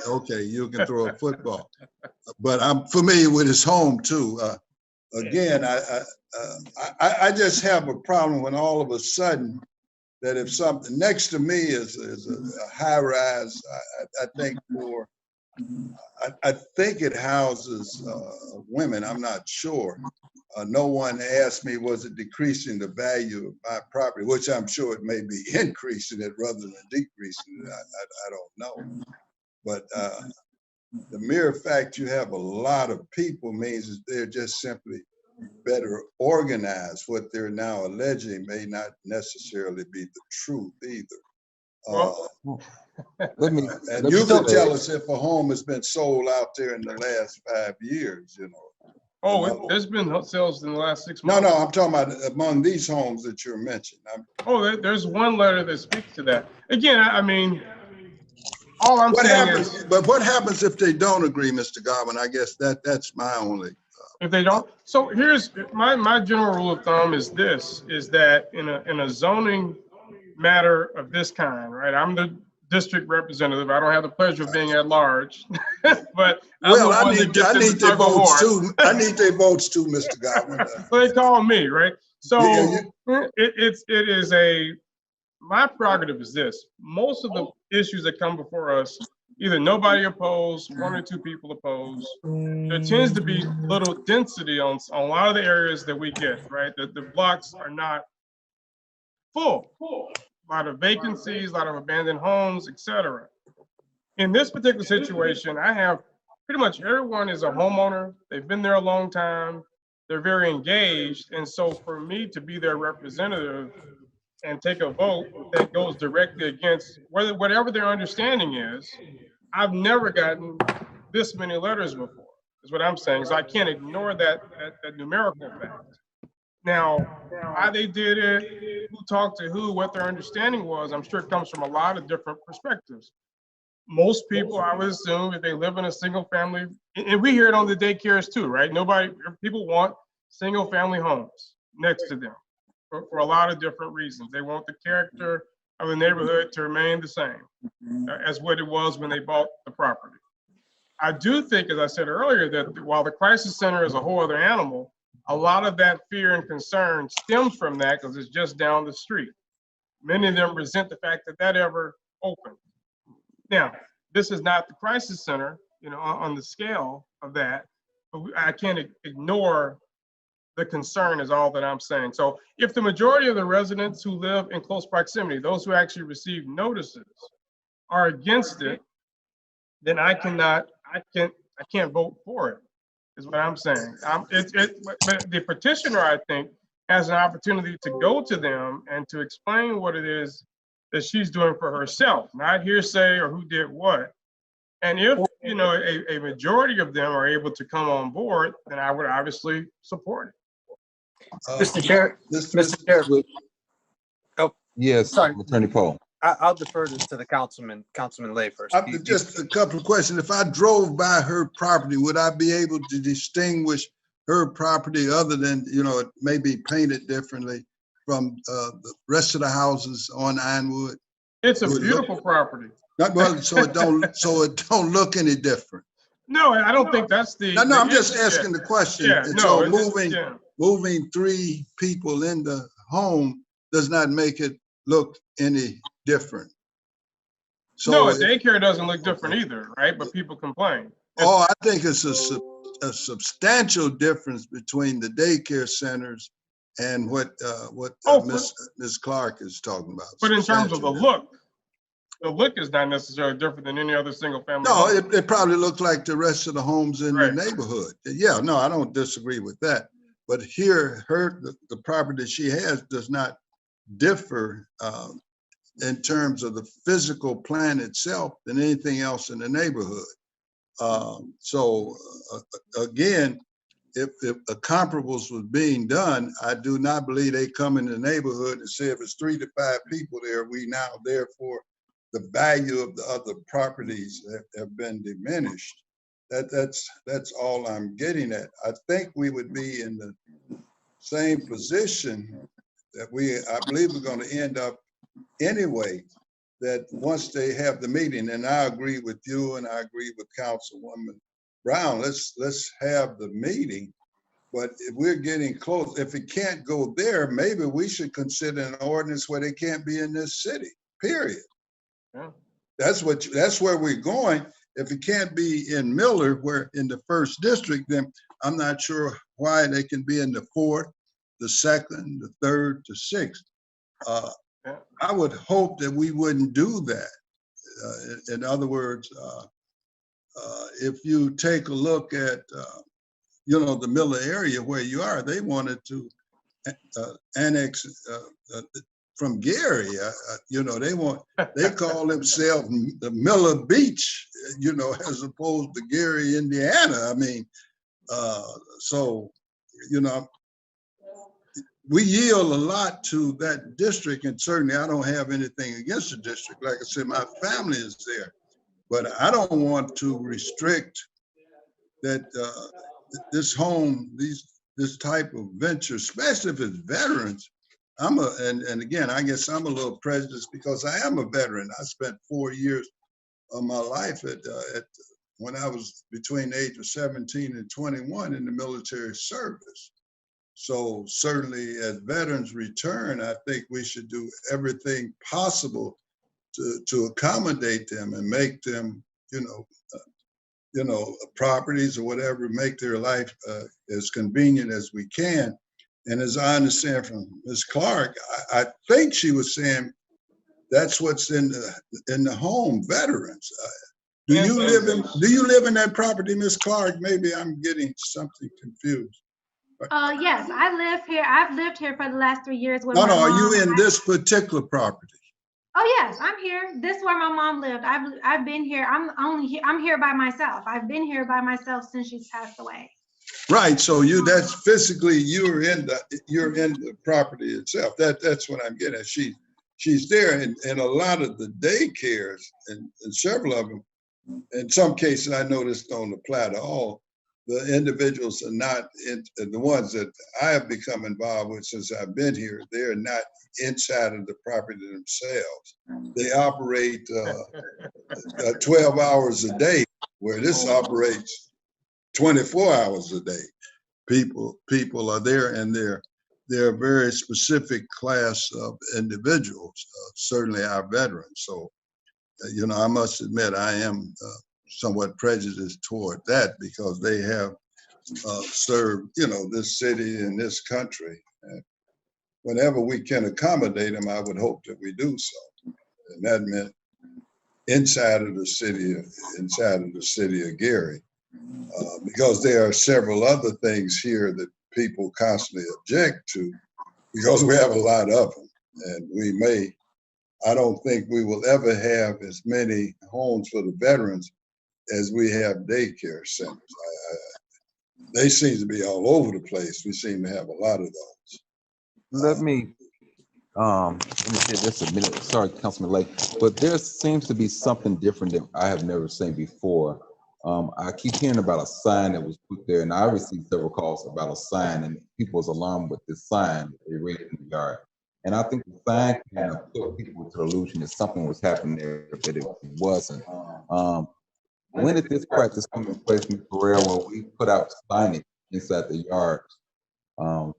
Okay, you can throw a football, but I'm familiar with his home too. Again, I just have a problem when all of a sudden that if something next to me is a high rise, I think more. I think it houses women. I'm not sure. No one asked me, was it decreasing the value of my property, which I'm sure it may be increasing it rather than decreasing it. I don't know. But the mere fact you have a lot of people means that they're just simply better organized. What they're now alleging may not necessarily be the truth either.
Well,
Let me,
And
let
you
me
could
say-
tell us if a home has been sold out there in the last 5 years, you know.
oh, there's been sales in the last 6
No,
months.
no, I'm talking about among these homes that you're mentioning.
Oh, there's one letter that speaks to that. Again, I mean, all I'm
What
saying
happens,
is,
but what happens if they don't agree, Mr. Godwin? I guess that's my only.
if they don't, so here's my general rule of thumb is this, is that in a zoning matter of this kind, right? I'm the district representative. I don't have the pleasure of being at large, but I'm
Well,
the
I
one that
need
gets in the
their
tug of war.
votes too. I need their votes too, Mr. Godwin.
So they call me, right? So
Yeah,
it is my prerogative is this. Most of the issues that come before us, either nobody opposed, 1 or 2 people opposed. There tends to be little density on a lot of the areas that we get, right? The blocks are not full. A lot of vacancies, a lot of abandoned homes, etc. In this particular situation, I have pretty much everyone is a homeowner. They've been there a long time. They're very engaged. And so for me to be their representative and take a vote that goes directly against whatever their understanding is, I've never gotten this many letters before, is what I'm saying. So I can't ignore that numerical fact. Now, why they did it, who talked to who, what their understanding was, I'm sure it comes from a lot of different perspectives. Most people, I would assume, if they live in a single family, and we hear it on the daycares too, right? People want single family homes next to them for a lot of different reasons. They want the character of the neighborhood to remain the same as what it was when they bought the property. I do think, as I said earlier, that while the crisis center is a whole other animal, a lot of that fear and concern stems from that because it's just down the street. Many of them resent the fact that that ever opened. Now, this is not the crisis center, you know, on the scale of that, but I can't ignore the concern is all that I'm saying. So if the majority of the residents who live in close proximity, those who actually receive notices, are against it, then I can't vote for it, is what I'm saying. But the petitioner, I think, has an opportunity to go to them and to explain what it is that she's doing for herself, not hearsay or who did what. And if, you know, a majority of them are able to come on board, then I would obviously support it.
Mr. Chair, Mr. Chair. Oh,
Yes,
sorry.
Attorney Poe.
I'll defer this to the Councilman Lay first.
Just a couple of questions. If I drove by her property, would I be able to distinguish her property other than, you know, it may be painted differently from the rest of the houses on Ironwood?
It's a beautiful property.
Well, so it don't look any different.
No, I don't think that's the.
No, I'm just asking the question.
Yeah,
And
no,
so moving 3 people in the home does not make it look any different. So
no, a daycare doesn't look different either, right? But people complain.
I think it's a substantial difference between the daycare centers and what Ms. Clark is talking about.
But in terms of the look is not necessarily different than any other single family.
No,
home.
it probably looked like the rest of the homes in the neighborhood. Yeah, no, I don't disagree with that. But here, the property she has does not differ in terms of the physical plan itself than anything else in the neighborhood. Again, if a comparables was being done, I do not believe they come in the neighborhood and say if it's 3 to 5 people there, we now therefore the value of the other properties have been diminished. That's all I'm getting at. I think we would be in the same position that I believe we're going to end up anyway, that once they have the meeting, and I agree with you and I agree with Councilwoman Brown, let's have the meeting. But if we're getting close, if it can't go there, maybe we should consider an ordinance where they can't be in this city, period.
Yeah.
That's where we're going. If it can't be in Miller, where in the 1st district, then I'm not sure why they can be in the 4th, the 2nd, the 3rd, the 6th. I would hope that we wouldn't do that. In other words, if you take a look at, the Miller area where you are, they wanted to annex from Gary. They call themselves the Miller Beach, as opposed to Gary, Indiana. I mean, we yield a lot to that district, and certainly I don't have anything against the district. Like I said, my family is there, but I don't want to restrict that this type of venture, especially if it's veterans. And again, I guess I'm a little prejudiced because I am a veteran. I spent 4 years of my life when I was between the age of 17 and 21 in the military service. So certainly as veterans return, I think we should do everything possible to accommodate them and make them, properties or whatever, make their life as convenient as we can. And as I understand from Ms. Clark, I think she was saying that's what's in the home, veterans. Do you live in that property, Ms. Clark? Maybe I'm getting something confused.
Yes, I live here. I've lived here for the last 3 years with
No,
my mom.
are you in this particular property?
Oh yes, I'm here. This is where my mom lived. I've been here. I'm here by myself. I've been here by myself since she's passed away.
Right. So that's physically you're in the property itself. That's what I'm getting at. She's there, and a lot of the daycares and several of them, in some cases I noticed don't apply to all. The individuals are not the ones that I have become involved with since I've been here. They're not inside of the property themselves. They operate 12 hours a day, where this operates 24 hours a day. People are there, and they're a very specific class of individuals, certainly our veterans. So, I must admit I am somewhat prejudiced toward that because they have served, this city and this country. And whenever we can accommodate them, I would hope that we do so. And that meant inside of the city of Gary, because there are several other things here that people constantly object to because we have a lot of them. And I don't think we will ever have as many homes for the veterans as we have daycare centers. They seem to be all over the place. We seem to have a lot of those.
Let me say this a minute. Sorry, Councilman Lake, but there seems to be something different that I have never seen before. I keep hearing about a sign that was put there, and I received several calls about a sign, and people was alarmed with this sign that they read in the yard. And I think the sign kind of put people into the illusion that something was happening there, but it wasn't. When did this practice come in place, Ms. Pereira, where we put out signage inside the yards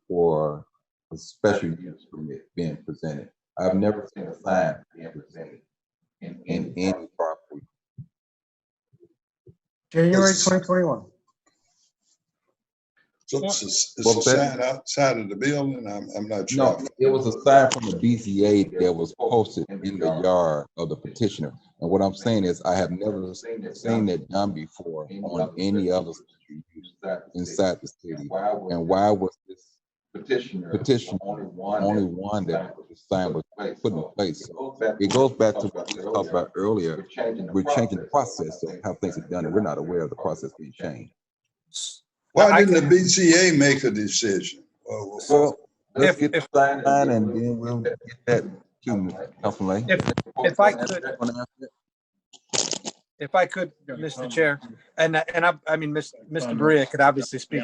for a special use permit being presented? I've never seen a sign being presented in any property.
January 2021.
So it's a sign outside of the building. I'm not sure.
No, it was a sign from the BZA that was posted in the yard of the petitioner. And what I'm saying is I have never seen that done before on any other inside the city. And why was this petitioner only one that the sign was put in place? So it goes back to what we talked about earlier. We're changing the process of how things are done, and we're not aware of the process being changed.
Why didn't the BCA make a decision?
Well, let's get the sign and then we'll get that to Councilman Lane.
If I could, Mr. Chair, and I mean, Mr. Berea could obviously speak.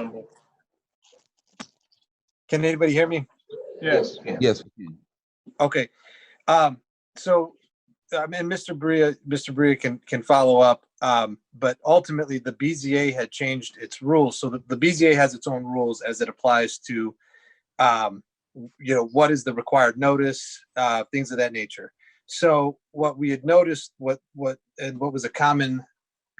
Can anybody hear me?
Yes.
Yes.
Okay. So, I mean, Mr. Berea can follow up. But ultimately, the BZA had changed its rules, so the BZA has its own rules as it applies to, what is the required notice, things of that nature. So what we had noticed, what was a common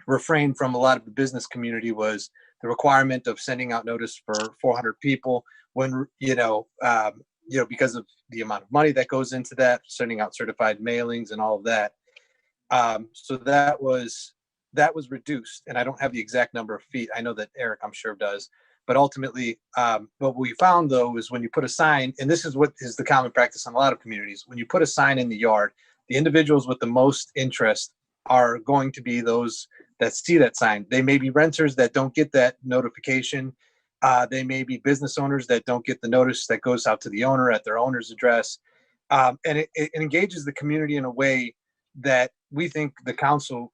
refrain from a lot of the business community was the requirement of sending out notice for 400 people when, because of the amount of money that goes into that, sending out certified mailings and all of that. So that was reduced, and I don't have the exact number of feet. I know that Eric, I'm sure, does. But ultimately, what we found though is when you put a sign, and this is what is the common practice in a lot of communities, when you put a sign in the yard, the individuals with the most interest are going to be those that see that sign. They may be renters that don't get that notification. They may be business owners that don't get the notice that goes out to the owner at their owner's address. And it engages the community in a way that we think the council,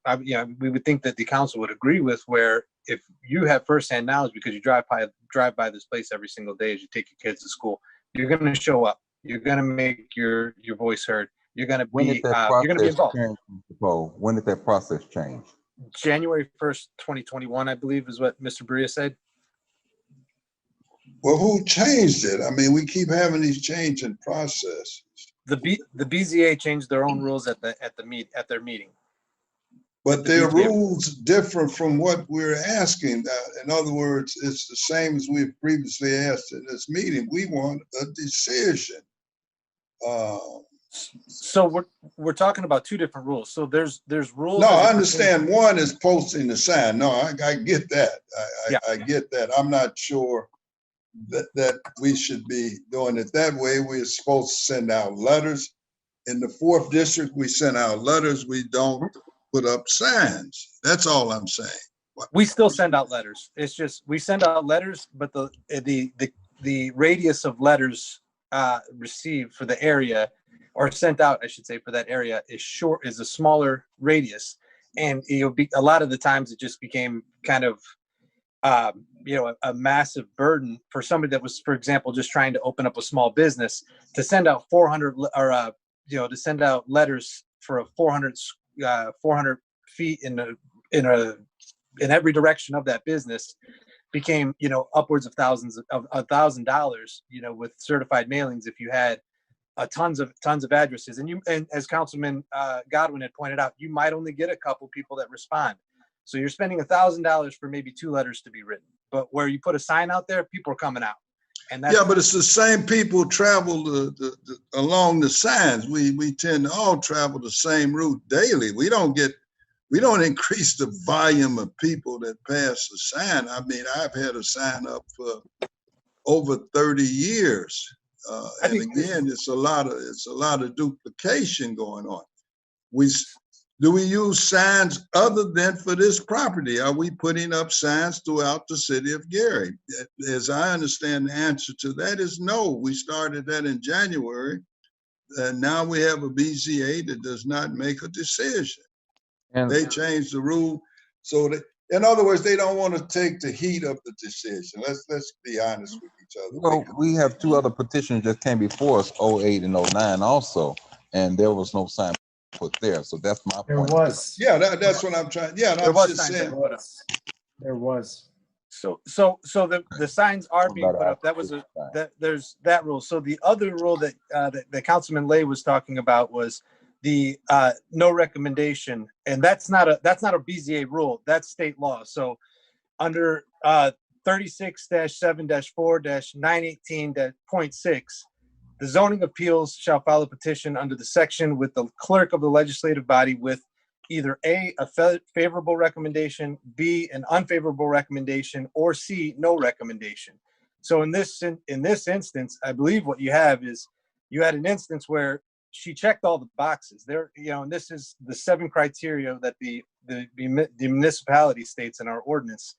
we would think that the council would agree with, where if you have firsthand knowledge because you drive by this place every single day as you take your kids to school, you're going to show up. You're going to make your voice heard. You're going to be involved.
When did that process change?
January 1st, 2021, I believe, is what Mr. Berea said.
Well, who changed it? I mean, we keep having these change in process.
The BZA changed their own rules at their meeting.
But their rules differ from what we're asking. In other words, it's the same as we've previously asked in this meeting. We want a decision.
So we're talking about two different rules. So there's rules.
No, I understand. One is posting the sign. No, I get that. I get that. I'm not sure that we should be doing it that way. We're supposed to send out letters. In the 4th district, we send out letters. We don't put up signs. That's all I'm saying.
We still send out letters. It's just we send out letters, but the radius of letters received for the area, or sent out, I should say, for that area is a smaller radius, and a lot of the times it just became kind of a massive burden for somebody that was, for example, just trying to open up a small business to send out 400 or to send out letters for a 400 feet in every direction of that business became, upwards of thousands of $1,000, with certified mailings if you had tons of addresses. And as Councilman Godwin had pointed out, you might only get a couple people that respond. So you're spending $1,000 for maybe 2 letters to be written. But where you put a sign out there, people are coming out. And that's,
yeah, but it's the same people travel along the signs. We tend to all travel the same route daily. We don't increase the volume of people that pass the sign. I mean, I've had a sign up for over 30 years. And again, it's a lot of duplication going on. Do we use signs other than for this property? Are we putting up signs throughout the city of Gary? As I understand, the answer to that is no. We started that in January, and now we have a BZA that does not make a decision. And they changed the rule so that, in other words, they don't want to take the heat of the decision. Let's be honest with each other.
Well, we have 2 other petitions that came before us, 08 and 09 also, and there was no sign put there. So that's my point.
There was.
Yeah, that's what I'm trying. Yeah,
there was.
There was.
So the signs are being put up. There's that rule. So the other rule that that Councilman Lay was talking about was the no recommendation, and that's not a BZA rule. That's state law. So under 36-7-4-918.6, the zoning appeals shall file a petition under the section with the clerk of the legislative body with either A, a favorable recommendation, B, an unfavorable recommendation, or C, no recommendation. So in this instance, I believe what you have is you had an instance where she checked all the boxes there, and this is the 7 criteria that the municipality states in our ordinance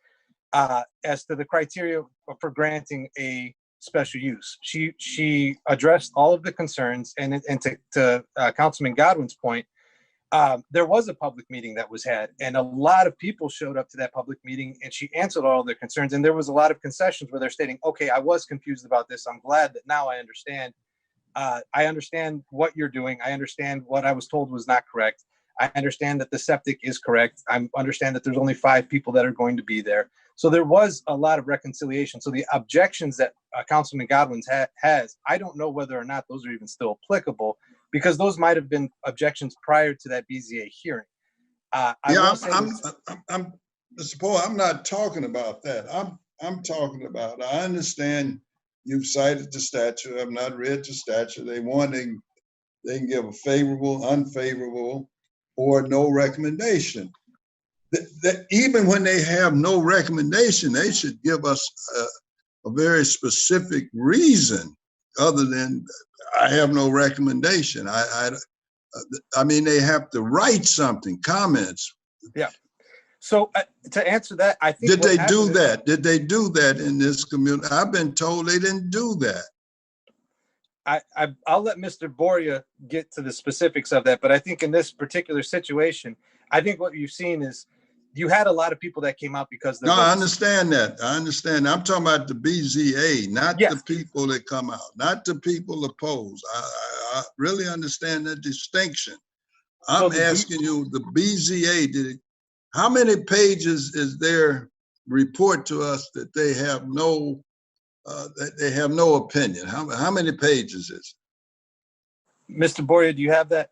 as to the criteria for granting a special use. She addressed all of the concerns, and to Councilman Godwin's point, there was a public meeting that was had, and a lot of people showed up to that public meeting, and she answered all their concerns. And there was a lot of concessions where they're stating, okay, I was confused about this. I'm glad that now I understand. I understand what you're doing. I understand what I was told was not correct. I understand that the septic is correct. I understand that there's only 5 people that are going to be there. So there was a lot of reconciliation. So the objections that Councilman Godwin has, I don't know whether or not those are even still applicable, because those might have been objections prior to that BZA hearing.
Mr. Paul, I'm not talking about that. I'm talking about, I understand you've cited the statute. I've not read the statute. They can give a favorable, unfavorable. or no recommendation. Even when they have no recommendation, they should give us a very specific reason other than I have no recommendation. I mean, they have to write something, comments.
Yeah. So to answer that, I think.
Did they do that? Did they do that in this community? I've been told they didn't do that.
I'll let Mr. Boria get to the specifics of that, but I think in this particular situation, I think what you've seen is you had a lot of people that came out because.
No, I understand that. I understand. I'm talking about the BZA, not the people that come out, not the people opposed. I really understand that distinction. I'm asking you, the BZA, how many pages is their report to us that they have no opinion? How many pages is it?
Mr. Boria, do you have that?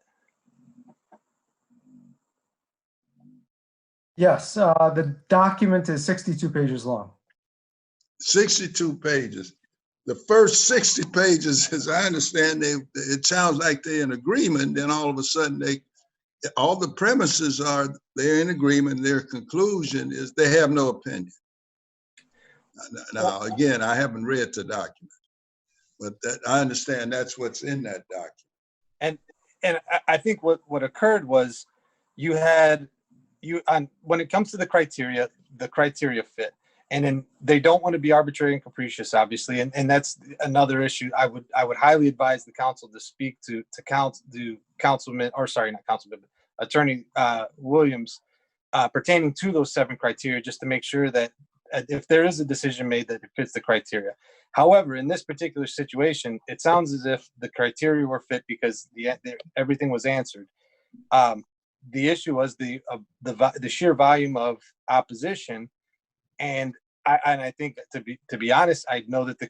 Yes, the document is 62 pages long.
62 pages. The first 60 pages, as I understand, it sounds like they're in agreement. Then all of a sudden, all the premises are they're in agreement. Their conclusion is they have no opinion. Now, again, I haven't read the document, but I understand that's what's in that document.
And I think what occurred was when it comes to the criteria fit. And then they don't want to be arbitrary and capricious, obviously, and that's another issue. I would highly advise the council to speak to Attorney Williams pertaining to those 7 criteria, just to make sure that if there is a decision made that it fits the criteria. However, in this particular situation, it sounds as if the criteria were fit because everything was answered. The issue was the sheer volume of opposition. And I think to be honest, I know that the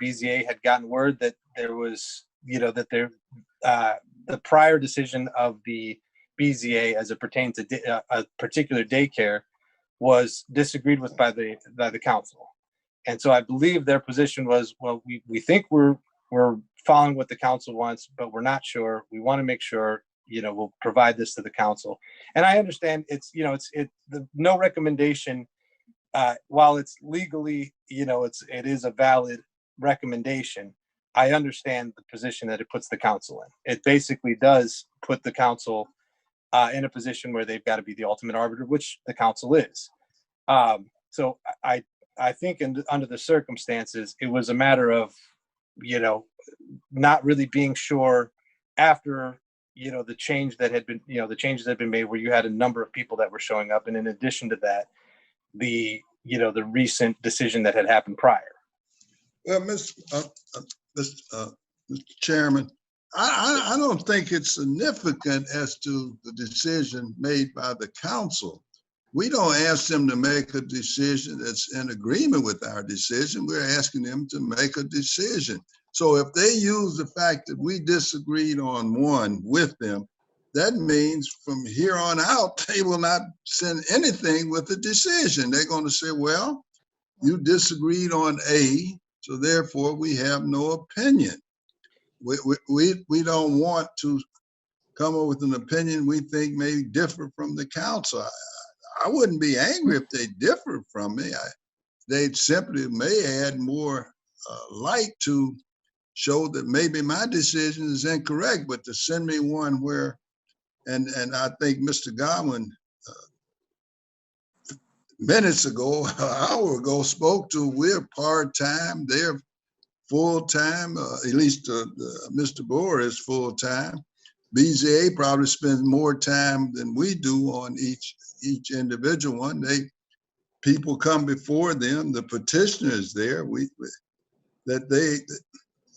BZA had gotten word that there was, that the prior decision of the BZA as it pertained to a particular daycare was disagreed with by the council. And so I believe their position was, well, we think we're following what the council wants, but we're not sure. We want to make sure, we'll provide this to the council. And I understand it's the no recommendation. While it's legally, it is a valid recommendation. I understand the position that it puts the council in. It basically does put the council in a position where they've got to be the ultimate arbiter, which the council is. So I think under the circumstances, it was a matter of, not really being sure after, the change that had been, the changes that had been made where you had a number of people that were showing up. And in addition to that, the recent decision that had happened prior.
Well, Mr. Chairman, I don't think it's significant as to the decision made by the council. We don't ask them to make a decision that's in agreement with our decision. We're asking them to make a decision. So if they use the fact that we disagreed on one with them, that means from here on out, they will not send anything with a decision. They're going to say, well, you disagreed on A, so therefore we have no opinion. We don't want to come up with an opinion we think may differ from the council. I wouldn't be angry if they differ from me. They simply may add more light to show that maybe my decision is incorrect, but to send me one where, and I think Mr. Godwin minutes ago, an hour ago, spoke to, we're part-time, they're full-time, at least Mr. Boer is full-time. BZA probably spends more time than we do on each individual one. People come before them, the petitioner is there.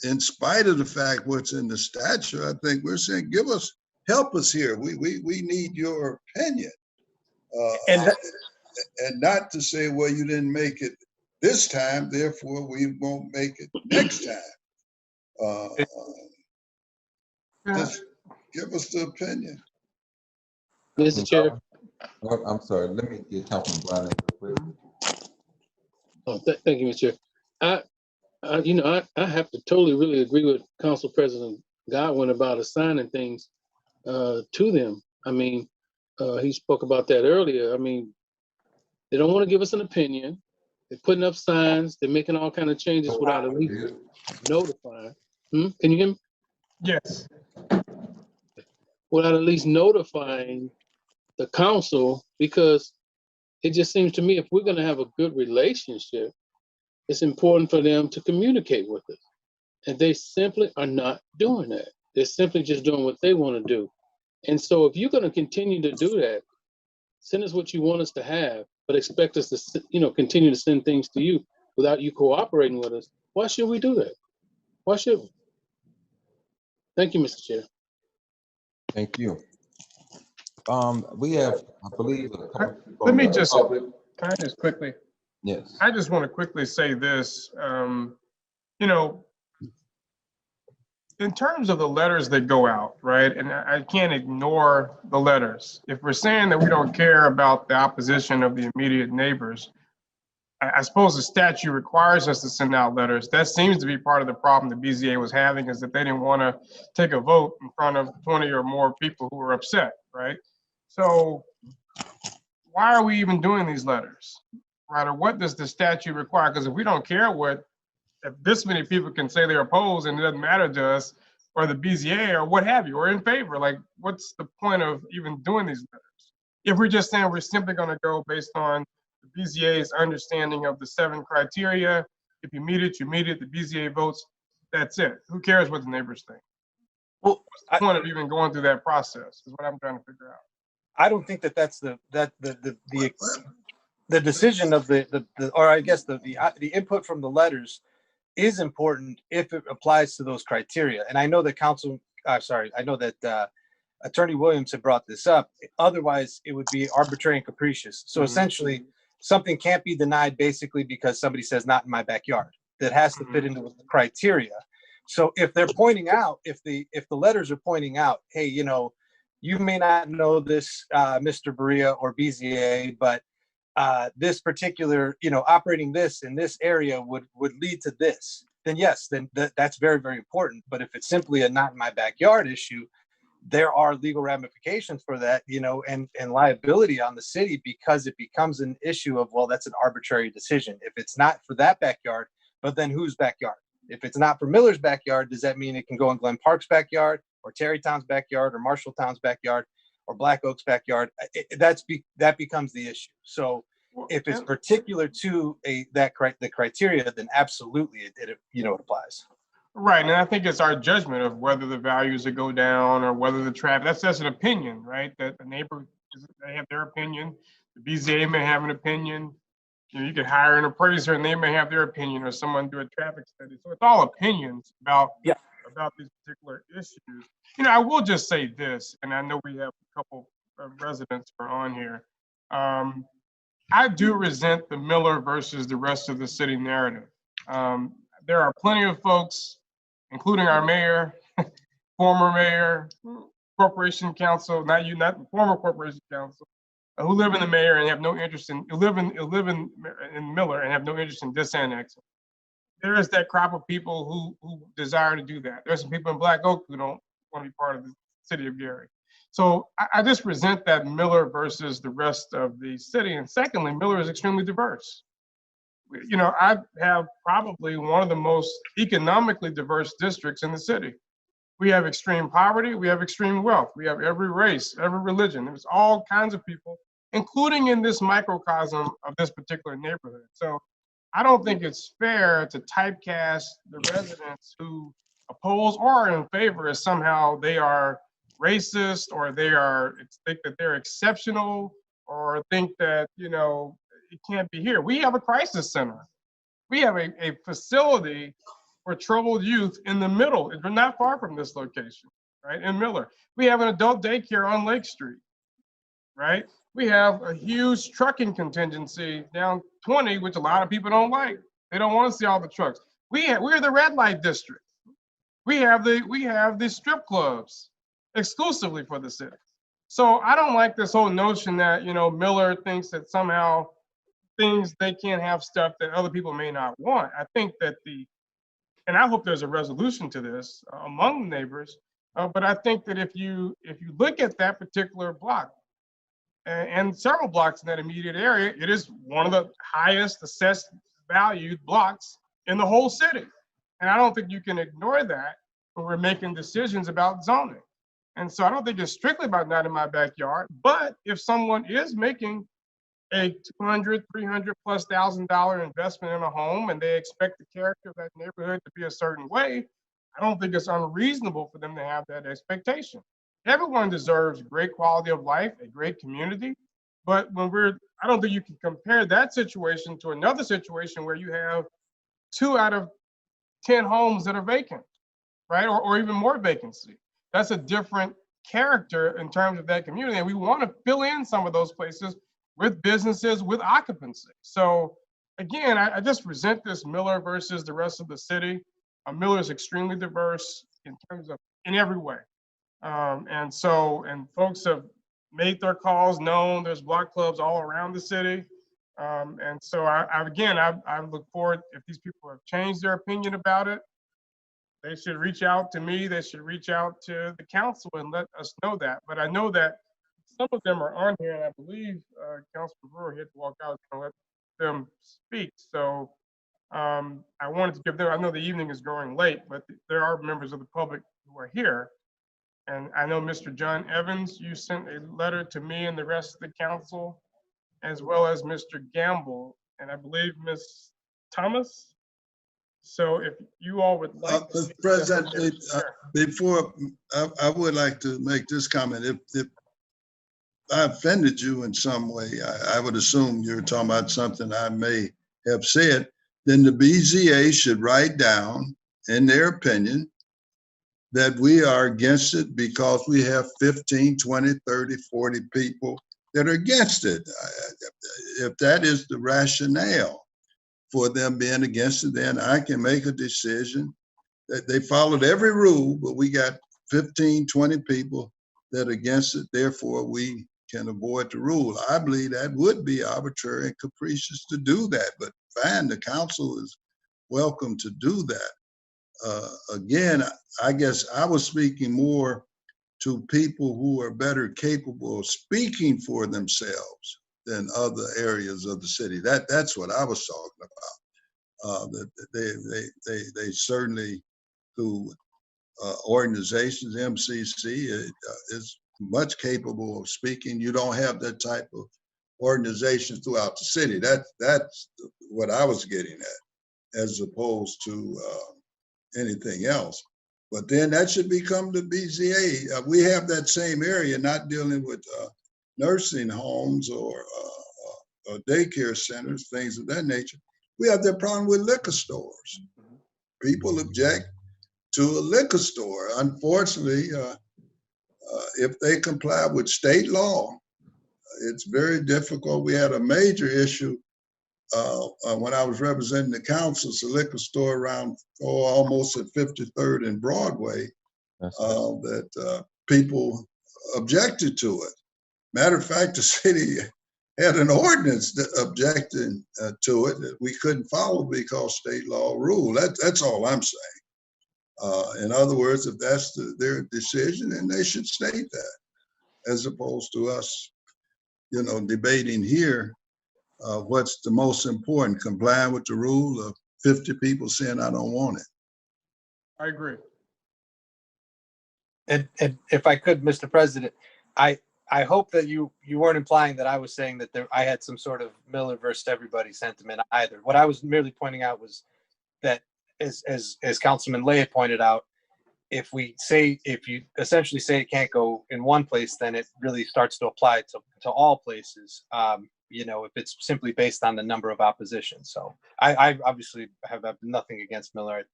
In spite of the fact what's in the statute, I think we're saying, help us here. We need your opinion. And not to say, well, you didn't make it this time, therefore we won't make it next time. Just give us the opinion.
Mr. Chair.
I'm sorry, let me get Councilman Brown real quick.
Oh, thank you, Mr. Chair. I have to totally really agree with Council President Godwin about assigning things to them. I mean, he spoke about that earlier. I mean, they don't want to give us an opinion. They're putting up signs. They're making all kind of changes without at least notifying. Can you hear me?
Yes.
Without at least notifying the council, because it just seems to me if we're going to have a good relationship, it's important for them to communicate with us. And they simply are not doing that. They're simply just doing what they want to do. And so if you're going to continue to do that, send us what you want us to have, but expect us to, continue to send things to you without you cooperating with us. Why should we do that? Why should we? Thank you, Mr. Chair.
Thank you. We have, I believe.
Let me just, can I just quickly?
Yes.
I just want to quickly say this, in terms of the letters that go out, right? And I can't ignore the letters. If we're saying that we don't care about the opposition of the immediate neighbors, I suppose the statute requires us to send out letters. That seems to be part of the problem the BZA was having, is that they didn't want to take a vote in front of 20 or more people who were upset, right? So why are we even doing these letters, right? Or what does the statute require? Because if we don't care if this many people can say they're opposed and it doesn't matter to us, or the BZA or what have you, or in favor, like what's the point of even doing these letters? If we're just saying we're simply going to go based on the BZA's understanding of the 7 criteria, if you meet it, you meet it, the BZA votes, that's it. Who cares what the neighbors think?
Well,
what's the point of even going through that process is what I'm trying to figure out.
I don't think that's the decision of or I guess the input from the letters is important if it applies to those criteria. And I know that Attorney Williams had brought this up. Otherwise, it would be arbitrary and capricious. So essentially, something can't be denied basically because somebody says not in my backyard. That has to fit into the criteria. So if they're pointing out, if the letters are pointing out, hey, you may not know this, Mr. Berea or BZA, but this particular, operating this in this area would lead to this, then yes, that's very, very important. But if it's simply a not in my backyard issue, there are legal ramifications for that, and liability on the city, because it becomes an issue of, well, that's an arbitrary decision. If it's not for that backyard, but then whose backyard? If it's not for Miller's backyard, does that mean it can go in Glen Park's backyard, or Terrytown's backyard, or Marshalltown's backyard, or Black Oak's backyard? That becomes the issue. So if it's particular to the criteria, then absolutely it applies.
Right, and I think it's our judgment of whether the values would go down or whether the traffic. That's an opinion, right? That the neighbor, they have their opinion. The BZA may have an opinion. You could hire an appraiser and they may have their opinion, or someone do a traffic study. So it's all opinions about these particular issues. I will just say this, and I know we have a couple of residents who are on here. I do resent the Miller versus the rest of the city narrative. There are plenty of folks, including our mayor, former mayor, corporation council, not former corporation council, who live in the mayor and have no interest in live in Miller and have no interest in disannexing. There is that crop of people who desire to do that. There's some people in Black Oak who don't want to be part of the city of Gary. So I just resent that Miller versus the rest of the city. And secondly, Miller is extremely diverse. I have probably one of the most economically diverse districts in the city. We have extreme poverty, we have extreme wealth, we have every race, every religion. There's all kinds of people, including in this microcosm of this particular neighborhood. So I don't think it's fair to typecast the residents who oppose or are in favor as somehow they are racist, or think that they're exceptional, or think that, it can't be here. We have a crisis center. We have a facility for troubled youth in the middle. We're not far from this location, right, in Miller. We have an adult daycare on Lake Street, right? We have a huge trucking contingency down 20, which a lot of people don't like. They don't want to see all the trucks. We're the red light district. We have the strip clubs exclusively for the city. So I don't like this whole notion that, Miller thinks that somehow they can't have stuff that other people may not want. I think that and I hope there's a resolution to this among the neighbors, but I think that if you look at that particular block, and several blocks in that immediate area, it is one of the highest assessed valued blocks in the whole city. And I don't think you can ignore that when we're making decisions about zoning. And so I don't think it's strictly about not in my backyard, but if someone is making a $200,000, $300,000+ investment in a home and they expect the character of that neighborhood to be a certain way, I don't think it's unreasonable for them to have that expectation. Everyone deserves great quality of life, a great community, but I don't think you can compare that situation to another situation where you have 2 out of 10 homes that are vacant, right? Or even more vacancy. That's a different character in terms of that community. And we want to fill in some of those places with businesses, with occupancy. So again, I just resent this Miller versus the rest of the city. Miller is extremely diverse in every way. And folks have made their cause known. There's block clubs all around the city. And so I look forward, if these people have changed their opinion about it, they should reach out to me. They should reach out to the council and let us know that. But I know that some of them are on here, and I believe Councilman Brewer had to walk out and let them speak. So I wanted to give them, I know the evening is growing late, but there are members of the public who are here. And I know Mr. John Evans, you sent a letter to me and the rest of the council, as well as Mr. Gamble, and I believe Ms. Thomas. So if you all would like to.
Mr. President, before, I would like to make this comment. If I offended you in some way, I would assume you're talking about something I may have said, then the BZA should write down, in their opinion, that we are against it because we have 15, 20, 30, 40 people that are against it. If that is the rationale for them being against it, then I can make a decision that they followed every rule, but we got 15, 20 people that are against it. Therefore, we can avoid the rule. I believe that would be arbitrary and capricious to do that, but fine, the council is welcome to do that. Again, I guess I was speaking more to people who are better capable of speaking for themselves than other areas of the city. That's what I was talking about. That they certainly, through organizations, MCC is much capable of speaking. You don't have that type of organization throughout the city. That's what I was getting at, as opposed to anything else. But then that should become the BZA. We have that same area, not dealing with nursing homes or daycare centers, things of that nature. We have that problem with liquor stores. People object to a liquor store. Unfortunately, if they comply with state law, it's very difficult. We had a major issue when I was representing the council. It's a liquor store around almost at 53rd and Broadway that people objected to it. Matter of fact, the city had an ordinance that objected to it that we couldn't follow because state law ruled. That's all I'm saying. In other words, if that's their decision, then they should state that, as opposed to us, debating here what's the most important, complying with the rule of 50 people saying I don't want it.
I agree.
And if I could, Mr. President, I hope that you weren't implying that I was saying that I had some sort of Miller versus everybody sentiment either. What I was merely pointing out was that, as Councilman Lay had pointed out, if you essentially say it can't go in one place, then it really starts to apply to all places. If it's simply based on the number of oppositions. So I obviously have nothing against Miller.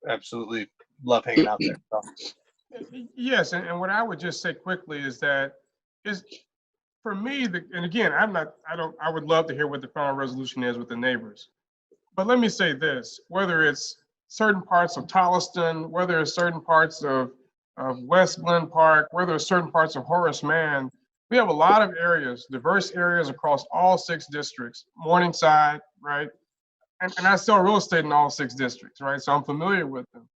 Absolutely love hanging out there. So.
Yes, and what I would just say quickly is that for me, and again, I would love to hear what the final resolution is with the neighbors. But let me say this, whether it's certain parts of Tolliston, whether it's certain parts of West Glen Park, whether it's certain parts of Horace Mann, we have a lot of areas, diverse areas across all 6 districts, Morningside, right? And I sell real estate in all 6 districts, right? So I'm familiar with them.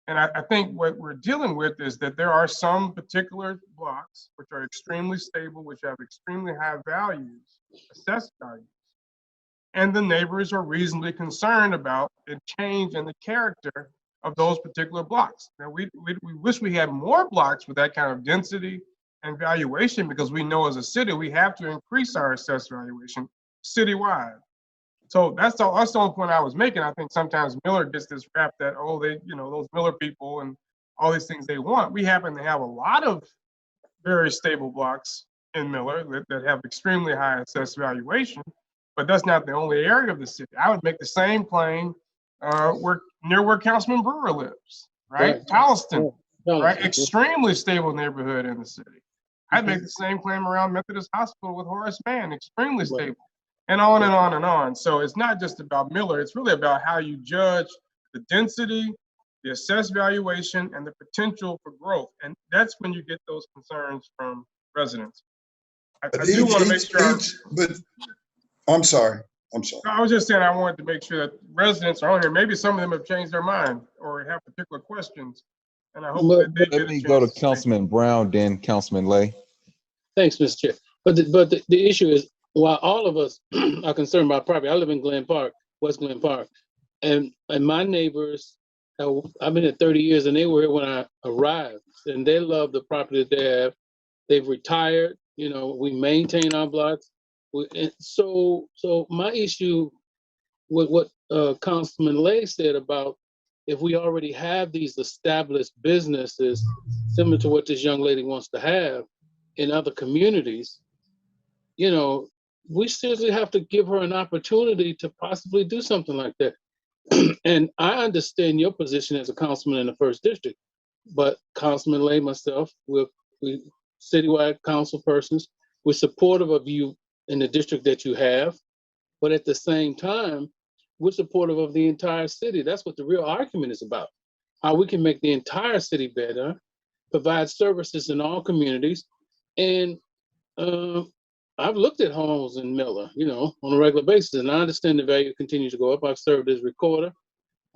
And I think what we're dealing with is that there are some particular blocks which are extremely stable, which have extremely high values, assessed values. And the neighbors are reasonably concerned about the change in the character of those particular blocks. Now, we wish we had more blocks with that kind of density and valuation, because we know as a city, we have to increase our assessed valuation citywide. So that's the only point I was making. I think sometimes Miller gets this rap that, oh, they, those Miller people and all these things they want. We happen to have a lot of very stable blocks in Miller that have extremely high assessed valuation, but that's not the only area of the city. I would make the same claim near where Councilman Brewer lives, right? Charleston, right? Extremely stable neighborhood in the city. I'd make the same claim around Methodist Hospital with Horace Mann, extremely stable. And on and on and on. So it's not just about Miller, it's really about how you judge the density, the assessed valuation, and the potential for growth. And that's when you get those concerns from residents. I do want to make sure.
But I'm sorry.
I was just saying I wanted to make sure that residents are on here. Maybe some of them have changed their mind or have particular questions. And I hope that they
Let me go to Councilman Brown, then Councilman Lay.
Thanks, Mr. Chair. But the issue is, while all of us are concerned about property, I live in Glen Park, West Glen Park, and my neighbors, I've been here 30 years, and they were here when I arrived, and they love the property that they have. They've retired, we maintain our blocks. So my issue with what Councilman Lay said about if we already have these established businesses, similar to what this young lady wants to have in other communities, we seriously have to give her an opportunity to possibly do something like that. And I understand your position as a councilman in the first district, but Councilman Lay, myself, we citywide council persons, we're supportive of you in the district that you have, but at the same time, we're supportive of the entire city. That's what the real argument is about. How we can make the entire city better, provide services in all communities. And I've looked at homes in Miller, on a regular basis, and I understand the value continues to go up. I've served as recorder.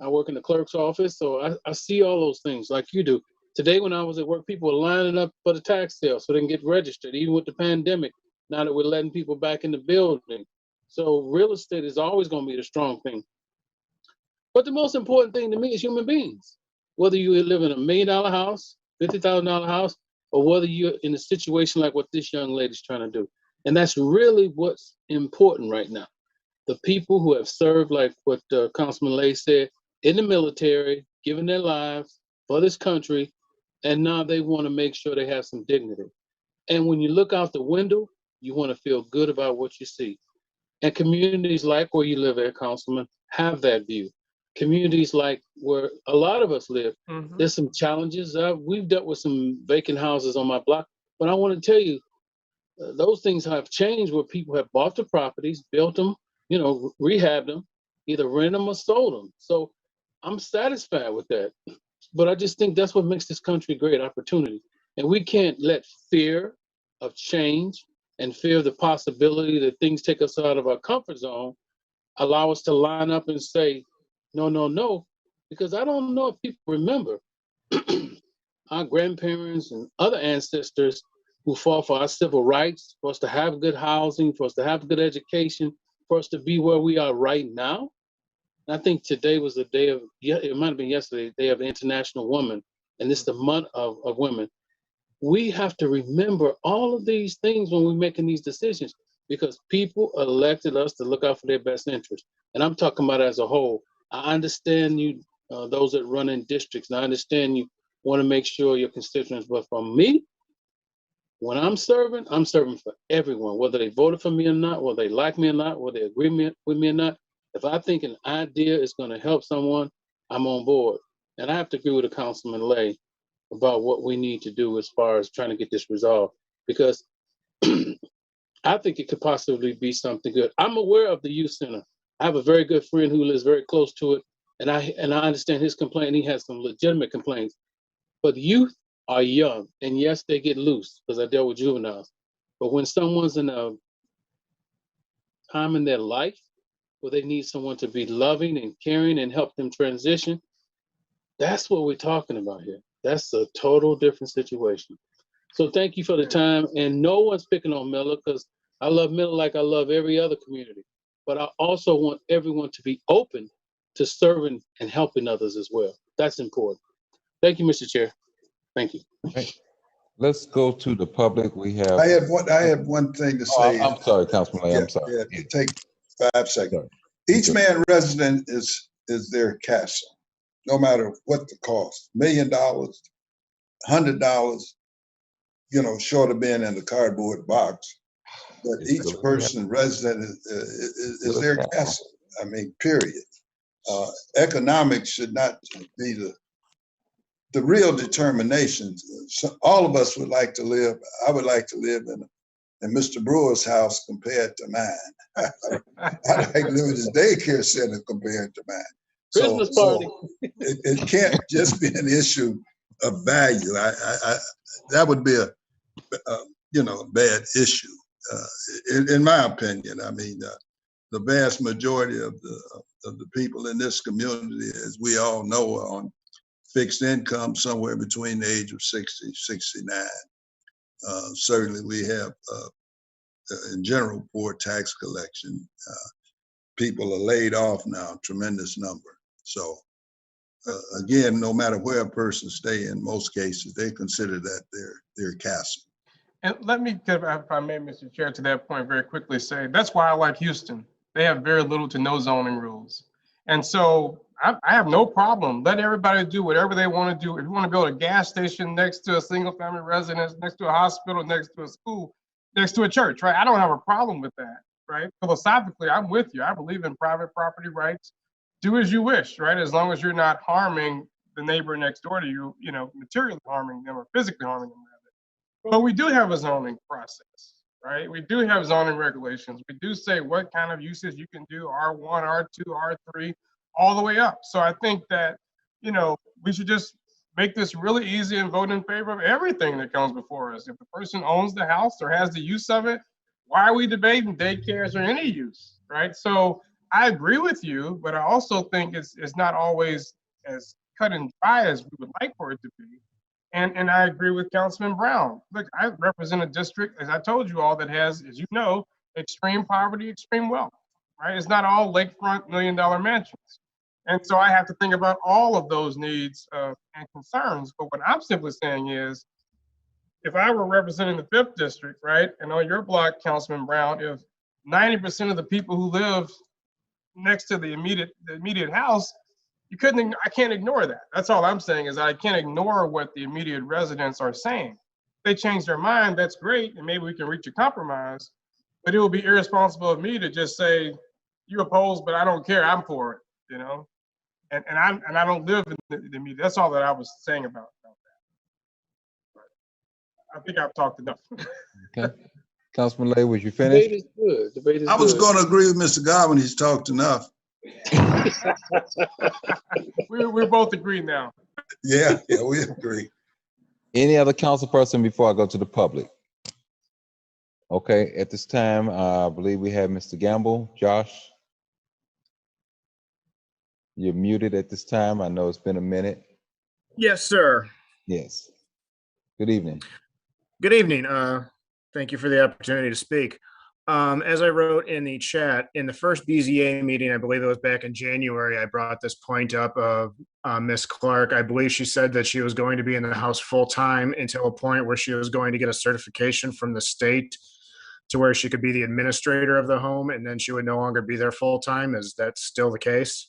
I work in the clerk's office, so I see all those things like you do. Today, when I was at work, people were lining up for the tax sale so they can get registered, even with the pandemic, now that we're letting people back in the building. So real estate is always going to be the strong thing. But the most important thing to me is human beings. Whether you live in $1 million house, $50,000 house, or whether you're in a situation like what this young lady's trying to do. And that's really what's important right now. The people who have served, like what Councilman Lay said, in the military, giving their lives for this country, and now they want to make sure they have some dignity. And when you look out the window, you want to feel good about what you see. And communities like where you live at, Councilman, have that view. Communities like where a lot of us live, there's some challenges. We've dealt with some vacant houses on my block, but I want to tell you, those things have changed where people have bought the properties, built them, rehabbed them, either rent them or sold them. So I'm satisfied with that. But I just think that's what makes this country a great opportunity. And we can't let fear of change and fear of the possibility that things take us out of our comfort zone allow us to line up and say, no, no, no, because I don't know if people remember our grandparents and other ancestors who fought for our civil rights, for us to have good housing, for us to have good education, for us to be where we are right now. And I think today was the day of, it might have been yesterday, Day of the International Woman, and it's the month of women. We have to remember all of these things when we're making these decisions, because people elected us to look out for their best interest. And I'm talking about as a whole. I understand you, those that run in districts, and I understand you want to make sure your constituents, but for me, when I'm serving for everyone, whether they voted for me or not, whether they like me or not, whether they agree with me or not. If I think an idea is going to help someone, I'm on board. And I have to agree with the Councilman Lay about what we need to do as far as trying to get this resolved, because I think it could possibly be something good. I'm aware of the youth center. I have a very good friend who lives very close to it, and I understand his complaint. He has some legitimate complaints, but youth are young, and yes, they get loose because I deal with juveniles. But when someone's in a time in their life where they need someone to be loving and caring and help them transition, That's what we're talking about here. That's a total different situation. So thank you for the time. And no one's picking on Miller, because I love Miller like I love every other community. But I also want everyone to be open to serving and helping others as well. That's important. Thank you, Mr. Chair. Thank you.
Right. Let's go to the public. We have.
I have one thing to say.
I'm sorry, Councilman Lay, I'm sorry.
Yeah, take 5 seconds.
Sorry.
Each man resident is their castle, no matter what the cost, $1 million, $100, short of being in the cardboard box. But each person resident is their castle. I mean, period. Economics should not be the real determination. So all of us would like to live. I would like to live in Mr. Brewer's house compared to mine. I like to live in his daycare center compared to mine.
Christmas party.
It can't just be an issue of value. That would be a bad issue, in my opinion. I mean, the vast majority of the people in this community, as we all know, are on fixed income somewhere between the age of 60, 69. Certainly we have, in general, poor tax collection. People are laid off now, tremendous number. So again, no matter where a person stay, in most cases, they consider that their castle.
And let me, if I may, Mr. Chair, to that point very quickly say, that's why I like Houston. They have very little to no zoning rules. And so I have no problem. Let everybody do whatever they want to do. If you want to build a gas station next to a single family residence, next to a hospital, next to a school, next to a church, right? I don't have a problem with that, right? Philosophically, I'm with you. I believe in private property rights. Do as you wish, right? As long as you're not harming the neighbor next door to you, materially harming them or physically harming them. But we do have a zoning process, right? We do have zoning regulations. We do say what kind of uses you can do, R1, R2, R3, all the way up. So I think that, we should just make this really easy and vote in favor of everything that comes before us. If the person owns the house or has the use of it, why are we debating daycares or any use, right? So I agree with you, but I also think it's not always as cut and dry as we would like for it to be. And I agree with Councilman Brown. Look, I represent a district, as I told you all, that has, as you know, extreme poverty, extreme wealth, right? It's not all lakefront $1 million mansions. And so I have to think about all of those needs and concerns. But what I'm simply saying is, if I were representing the 5th district, right, and on your block, Councilman Brown, if 90% of the people who live next to the immediate house, I can't ignore that. That's all I'm saying, is I can't ignore what the immediate residents are saying. If they change their mind, that's great, and maybe we can reach a compromise, but it would be irresponsible of me to just say, you oppose, but I don't care, I'm for it, And I don't live in the immediate. That's all that I was saying about that. But I think I've talked enough.
Okay. Councilman Lay, was you finished?
Debate is good. Debate is
I was
good.
going to agree with Mr. Godwin. He's talked enough.
We're both agreed now.
Yeah, we agree.
Any other council person before I go to the public? Okay, at this time, I believe we have Mr. Gamble. Josh? You're muted at this time. I know it's been a minute.
Yes, sir.
Yes. Good evening.
Good evening. Thank you for the opportunity to speak. As I wrote in the chat, in the first BZA meeting, I believe it was back in January, I brought this point up of Ms. Clark. I believe she said that she was going to be in the house full time until a point where she was going to get a certification from the state to where she could be the administrator of the home, and then she would no longer be there full time. Is that still the case?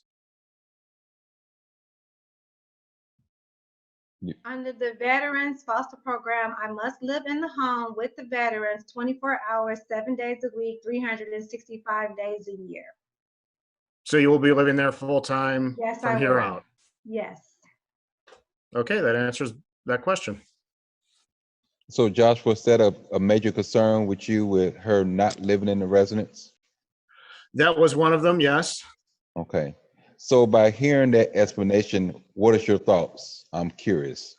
Under the Veterans Foster Program, I must live in the home with the veterans 24 hours, 7 days a week, 365 days a year.
So you will be living there full time from here out?
Yes.
Okay, that answers that question.
So Josh, was that a major concern with you, with her not living in the residence?
That was one of them, yes.
Okay. So by hearing that explanation, what is your thoughts? I'm curious.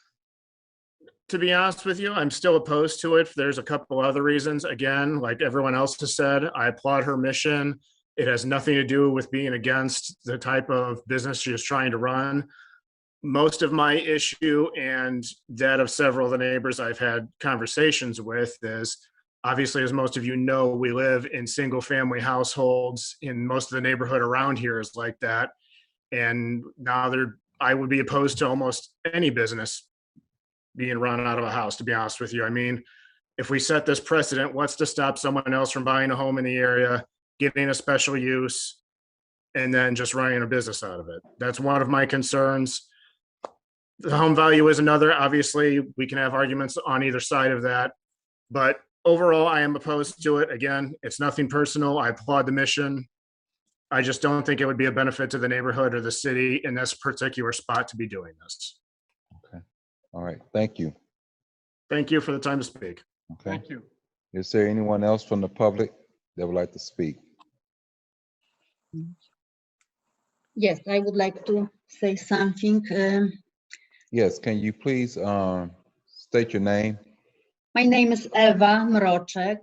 To be honest with you, I'm still opposed to it. There's a couple other reasons. Again, like everyone else has said, I applaud her mission. It has nothing to do with being against the type of business she is trying to run. most of my issue and that of several of the neighbors I've had conversations with is, obviously, as most of you know, we live in single family households, in most of the neighborhood around here is like that. And now I would be opposed to almost any business being run out of a house, to be honest with you. I mean, if we set this precedent, what's to stop someone else from buying a home in the area, getting a special use, and then just running a business out of it? That's one of my concerns. The home value is another. Obviously, we can have arguments on either side of that. But overall, I am opposed to it. Again, it's nothing personal. I applaud the mission. I just don't think it would be a benefit to the neighborhood or the city in this particular spot to be doing this.
Okay. All right. Thank you.
Thank you for the time to speak.
Okay.
Thank you.
Is there anyone else from the public that would like to speak?
Yes, I would like to say something.
Yes. Can you please state your name?
My name is Eva Mroczek,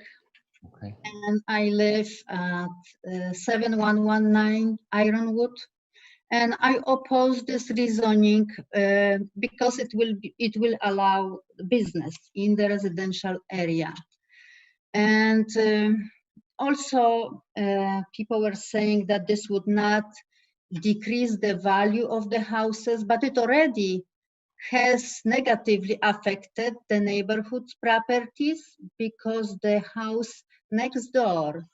Okay.
and I live at 7119 Ironwood. And I oppose this rezoning because it will allow business in the residential area. And also, people were saying that this would not decrease the value of the houses, but it already has negatively affected the neighborhood's properties because the house next door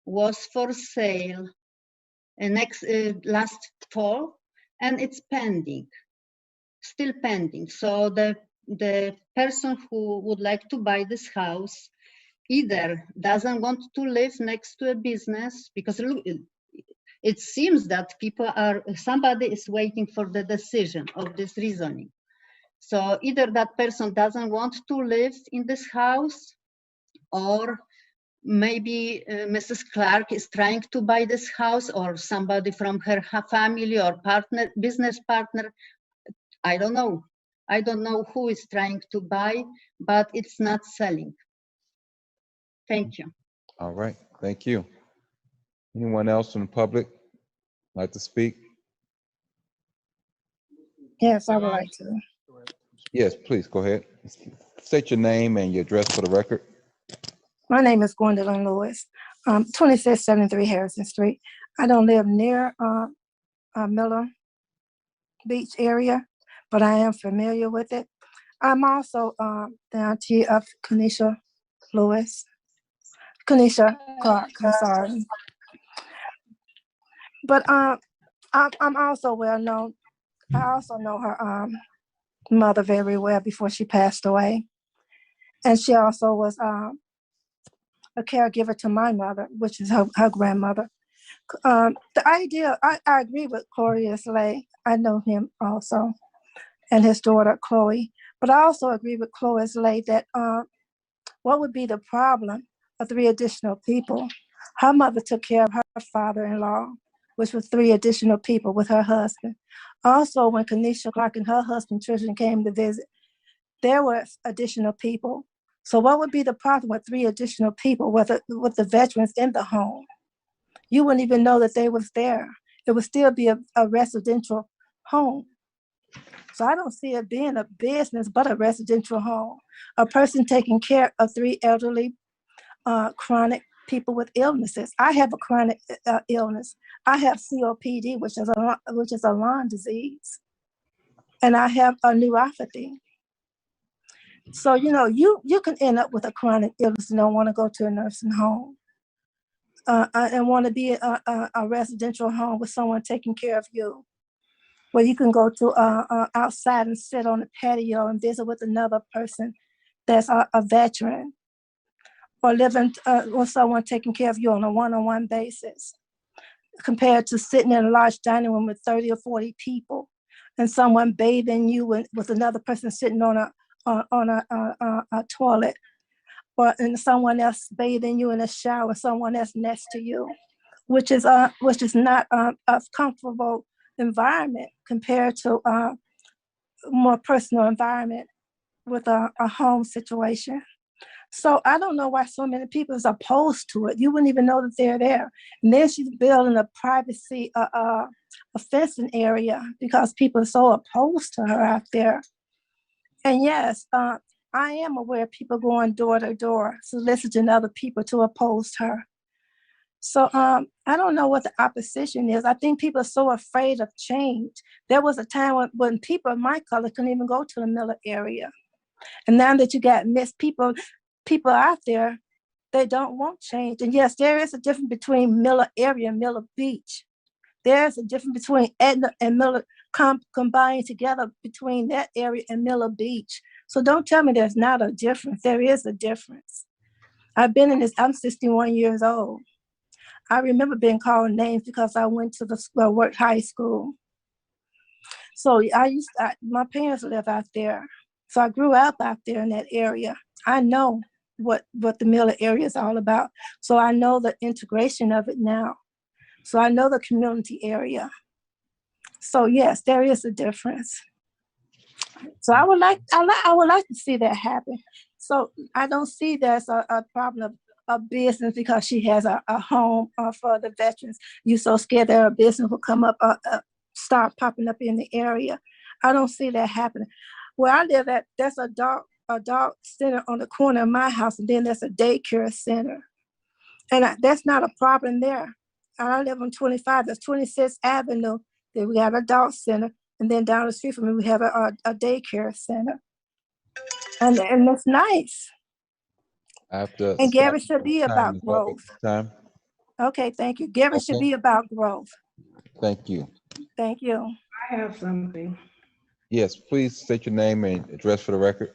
was for sale last fall, and it's pending, still pending. So the person who would like to buy this house either doesn't want to live next to a business, because it seems that somebody is waiting for the decision of this rezoning. So either that person doesn't want to live in this house, or maybe Mrs. Clark is trying to buy this house, or somebody from her family or business partner. I don't know. I don't know who is trying to buy, but it's not selling. Thank you.
All right. Thank you. Anyone else from the public like to speak?
Yes, I would like to.
Yes, please go ahead. State your name and your address for the record.
My name is Gwendolyn Lewis, 2673 Harrison Street. I don't live near Miller Beach area, but I am familiar with it. I'm also the auntie of Kanisha Lewis. Kanisha Clark, I'm sorry. But I'm also well known. I also know her mother very well before she passed away. And she also was a caregiver to my mother, which is her grandmother. The idea, I agree with Corey Slay. I know him also, and his daughter, Chloe. But I also agree with Chloe Slay that what would be the problem of 3 additional people? Her mother took care of her father-in-law, which was 3 additional people with her husband. Also, when Kanisha Clark and her husband Tristan came to visit, there were additional people. So what would be the problem with 3 additional people with the veterans in the home? You wouldn't even know that they was there. It would still be a residential home. So I don't see it being a business, but a residential home. A person taking care of 3 elderly, chronic people with illnesses. I have a chronic illness. I have COPD, which is a lung disease, and I have a neuropathy. So you can end up with a chronic illness and don't want to go to a nursing home, and want to be a residential home with someone taking care of you, where you can go to outside and sit on the patio and visit with another person that's a veteran, or living with someone taking care of you on a one-on-one basis, compared to sitting in a large dining room with 30 or 40 people and someone bathing you with another person sitting on a toilet, and someone else bathing you in a shower, someone else next to you, which is not a comfortable environment compared to more personal environment with a home situation. So I don't know why so many people is opposed to it. You wouldn't even know that they're there. And then she's building a privacy, a fencing area because people are so opposed to her out there. And yes, I am aware of people going door to door, soliciting other people to oppose her. So I don't know what the opposition is. I think people are so afraid of change. There was a time when people of my color couldn't even go to the Miller area. And now that you got mixed people out there, they don't want change. And yes, there is a difference between Miller area and Miller Beach. There's a difference between Edna and Miller combined together between that area and Miller Beach. So don't tell me there's not a difference. There is a difference. I've been in this, I'm 61 years old. I remember being called names because I went to the work high school. So my parents live out there. So I grew up out there in that area. I know what the Miller area is all about. So I know the integration of it now. So I know the community area. So yes, there is a difference. So I would like to see that happen. So I don't see there's a problem of business because she has a home for the veterans. You're so scared that a business will come up, start popping up in the area. I don't see that happening. Where I live at, there's a dog center on the corner of my house, and then there's a daycare center. And that's not a problem there. I live on 25, that's 26th Avenue. Then we have a dog center, and then down the street from me, we have a daycare center. And that's nice. And Gary should be about growth. Okay, thank you. Gary should be about growth.
Thank you.
Thank you.
I have something.
Yes, please state your name and address for the record.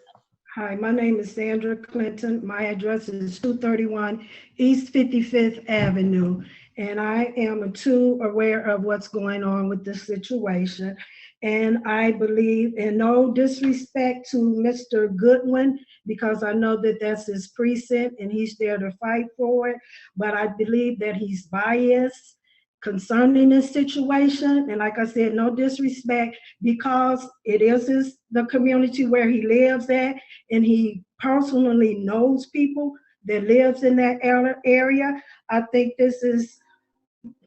Hi, my name is Sandra Clinton. My address is 231 East 55th Avenue. And I am too aware of what's going on with this situation. And I believe, in no disrespect to Mr. Goodwin, because I know that that's his precinct and he's there to fight for it, but I believe that he's biased concerning this situation. And like I said, no disrespect, because it is the community where he lives at, and he personally knows people that lives in that area. I think this is,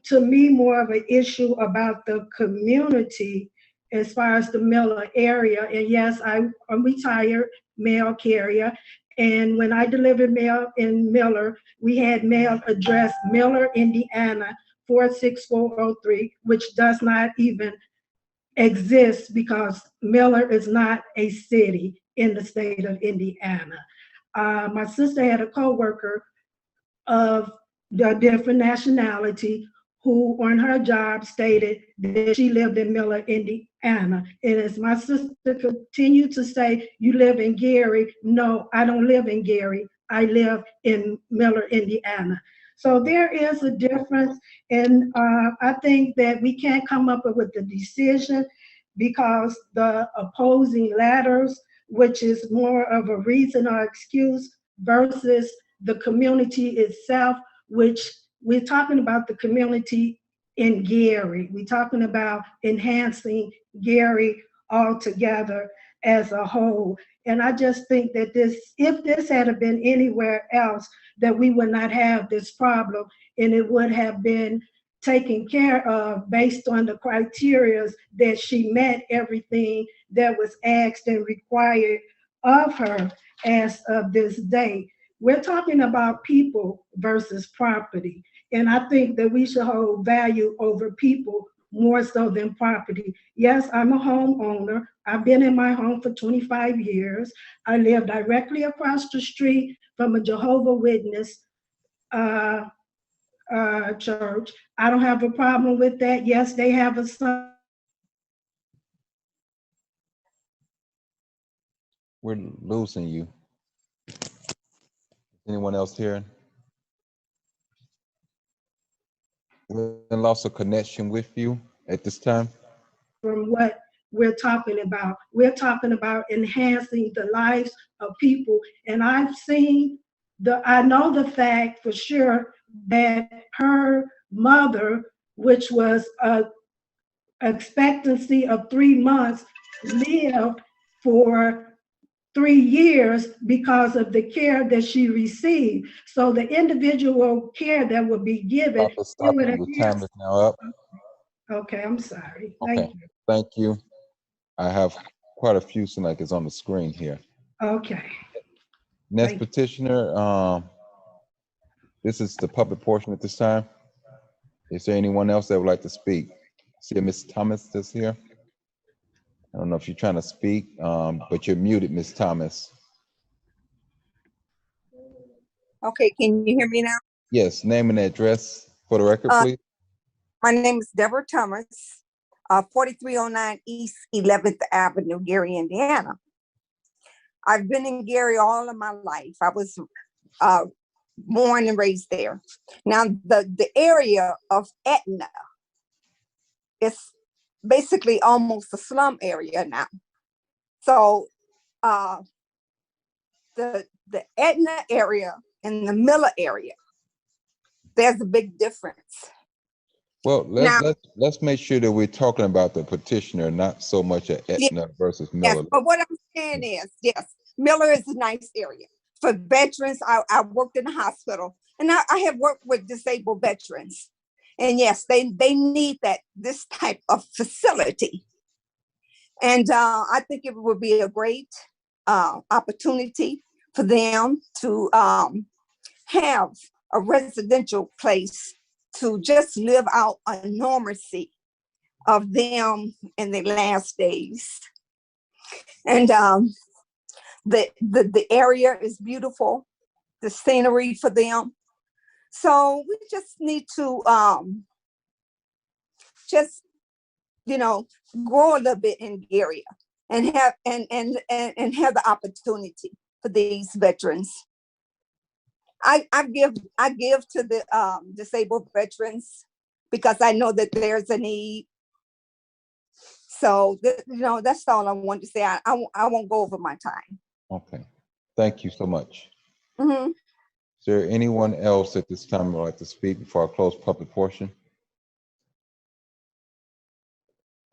to me, more of an issue about the community as far as the Miller area. And yes, I'm a retired mail carrier. And when I delivered mail in Miller, we had mail addressed Miller, Indiana, 46403, which does not even exist because Miller is not a city in the state of Indiana. My sister had a coworker of a different nationality who on her job stated that she lived in Miller, Indiana. And as my sister continued to say, you live in Gary. No, I don't live in Gary. I live in Miller, Indiana. So there is a difference. And I think that we can't come up with a decision because the opposing letters, which is more of a reason or excuse versus the community itself, which we're talking about the community in Gary. We're talking about enhancing Gary altogether as a whole. And I just think that if this had been anywhere else, that we would not have this problem, and it would have been taken care of based on the criteria that she met everything that was asked and required of her as of this day. We're talking about people versus property. And I think that we should hold value over people more so than property. Yes, I'm a homeowner. I've been in my home for 25 years. I live directly across the street from a Jehovah's Witness church. I don't have a problem with that. Yes, they have a son.
We're losing you. Anyone else hearing? We lost a connection with you at this time.
From what we're talking about enhancing the lives of people. And I know the fact for sure that her mother, which was a expectancy of 3 months, lived for 3 years because of the care that she received. So the individual care that would be given,
Dr.
it
Stockton,
would
your time
enhance.
is now up.
Okay, I'm sorry.
Okay,
Thank you.
thank you. I have quite a few, seem like it's on the screen here.
Okay.
Next
Thank you.
petitioner, this is the public portion at this time. Is there anyone else that would like to speak? See Ms. Thomas is here. I don't know if you're trying to speak, but you're muted, Ms. Thomas.
Okay, can you hear me now?
Yes, name and address for the record, please.
My name is Deborah Thomas, 4309 East 11th Avenue, Gary, Indiana. I've been in Gary all of my life. I was born and raised there. Now, the area of Etna is basically almost a slum area now. So the Etna area and the Miller area, there's a big difference.
Well, let's make sure that we're talking about the petitioner, not so much at Etna versus Miller.
Yes, but what I'm saying is, yes, Miller is a nice area. For veterans, I worked in the hospital, and I have worked with disabled veterans. And yes, they need this type of facility. And I think it would be a great opportunity for them to have a residential place to just live out a normalcy of them in their last days. And the area is beautiful, the scenery for them. So we just need to grow a little bit in the area and have have the opportunity for these veterans. I give to the disabled veterans because I know that there's a need. So that's all I want to say. I won't go over my time.
Okay, thank you so much.
Mm-hmm.
Is there anyone else at this time who would like to speak before I close public portion?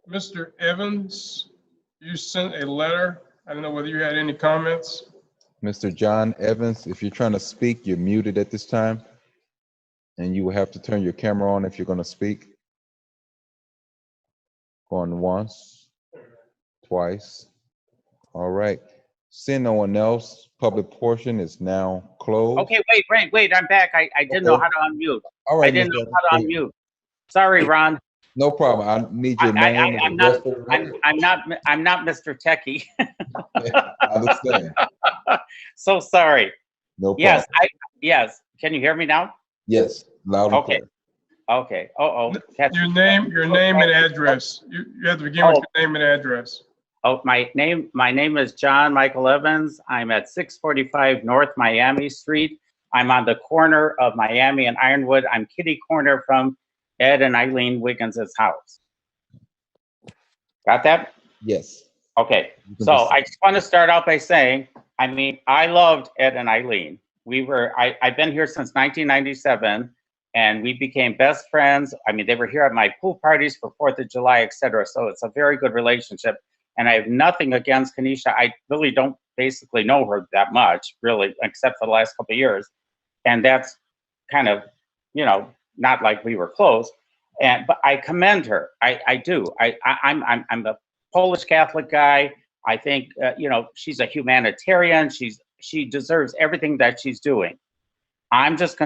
Mr. Evans, you sent a letter. I don't know whether you had any comments.
Mr. John Evans, if you're trying to speak, you're muted at this time. And you will have to turn your camera on if you're going to speak. Going once, twice. All right. Seeing no one else, public portion is now closed.
Okay, wait, I'm back. I didn't know how to unmute.
All right,
I didn't know how to unmute. Sorry, Ron.
No problem. I need your name.
I'm not Mr. Techie.
I understand.
So sorry.
No problem.
Yes. Can you hear me now?
Yes, loud and clear.
Okay.
Your name and address. You have to begin with your name and address.
Oh, my name is John Michael Evans. I'm at 645 North Miami Street. I'm on the corner of Miami and Ironwood. I'm kitty corner from Ed and Eileen Wiggins' house. Got that?
Yes.
Okay. So I just want to start out by saying, I loved Ed and Eileen. I've been here since 1997, and we became best friends. They were here at my pool parties for 4th of July, etc. So it's a very good relationship. And I have nothing against Kenesha. I really don't basically know her that much, really, except for the last couple of years. And that's kind of, not like we were close. But I commend her. I do. I'm a Polish Catholic guy. I think, she's a humanitarian. She deserves everything that she's doing. I'm just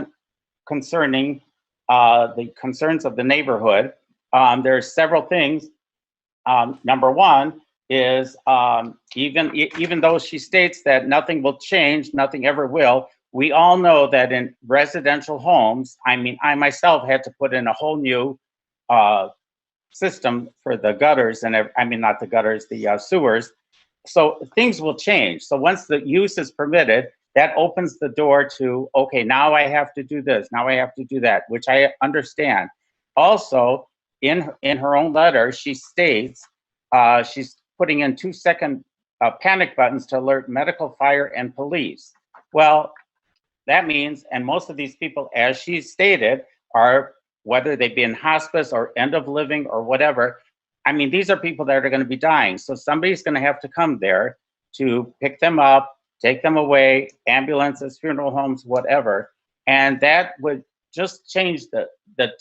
concerning the concerns of the neighborhood. There's several things. Number one is even though she states that nothing will change, nothing ever will, we all know that in residential homes, I myself had to put in a whole new system for the gutters and not the gutters, the sewers. So things will change. So once the use is permitted, that opens the door to, okay, now I have to do this, now I have to do that, which I understand. Also, in her own letter, she states she's putting in 2-second panic buttons to alert medical, fire, and police. Well, that means, and most of these people, as she stated, are, whether they be in hospice or end of living or whatever, these are people that are going to be dying. So somebody's going to have to come there to pick them up, take them away, ambulances, funeral homes, whatever. And that would just change the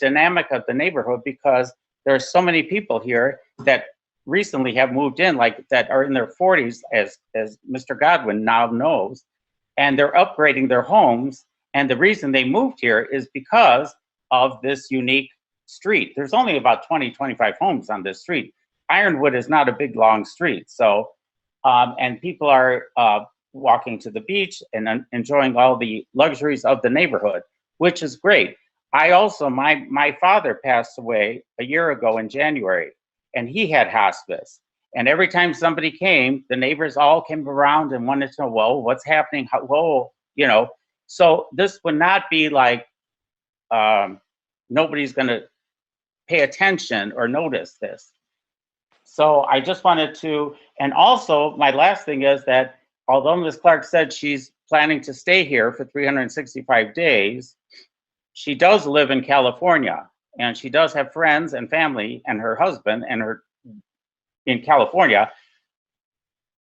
dynamic of the neighborhood, because there are so many people here that recently have moved in, like that are in their 40s, as Mr. Godwin now knows, and they're upgrading their homes. And the reason they moved here is because of this unique street. There's only about 20, 25 homes on this street. Ironwood is not a big, long street. So, and people are walking to the beach and enjoying all the luxuries of the neighborhood, which is great. I also, my father passed away a year ago in January, and he had hospice. And every time somebody came, the neighbors all came around and wanted to know, well, what's happening? Whoa, you know. So this would not be like nobody's going to pay attention or notice this. So I just wanted to, and also my last thing is that although Ms. Clark said she's planning to stay here for 365 days, she does live in California, and she does have friends and family and her husband and her in California.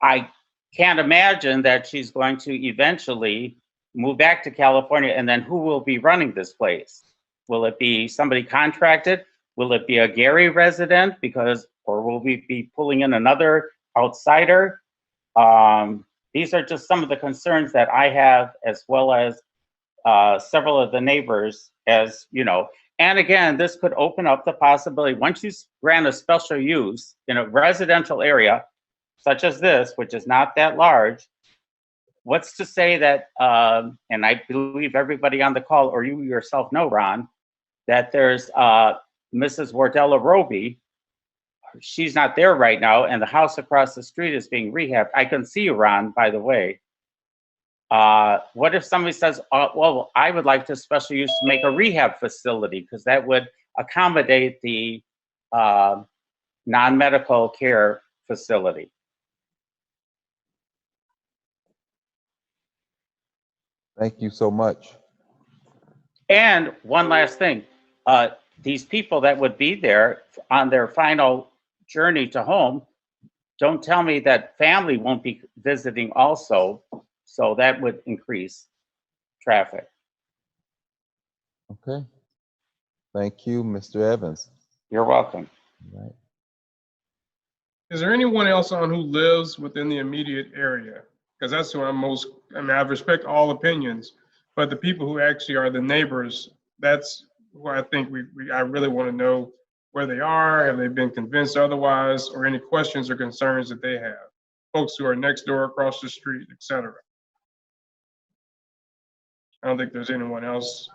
I can't imagine that she's going to eventually move back to California, and then who will be running this place? Will it be somebody contracted? Will it be a Gary resident? Or will we be pulling in another outsider? These are just some of the concerns that I have, as well as several of the neighbors, as you know. And again, this could open up the possibility, once you grant a special use in a residential area, such as this, which is not that large, what's to say that, and I believe everybody on the call, or you yourself know, Ron, that there's Mrs. Wardella Roby. She's not there right now, and the house across the street is being rehabbed. I can see you, Ron, by the way. What if somebody says, well, I would like to special use to make a rehab facility, because that would accommodate the non-medical care facility.
Thank you so much.
And one last thing, these people that would be there on their final journey to home, don't tell me that family won't be visiting also, so that would increase traffic.
Okay. Thank you, Mr. Evans.
You're welcome.
All right.
Is there anyone else on who lives within the immediate area? Because that's who I'm most, I mean, I respect all opinions, but the people who actually are the neighbors, that's who I think I really want to know where they are, have they been convinced otherwise, or any questions or concerns that they have. Folks who are next door, across the street, etc. I don't think there's anyone else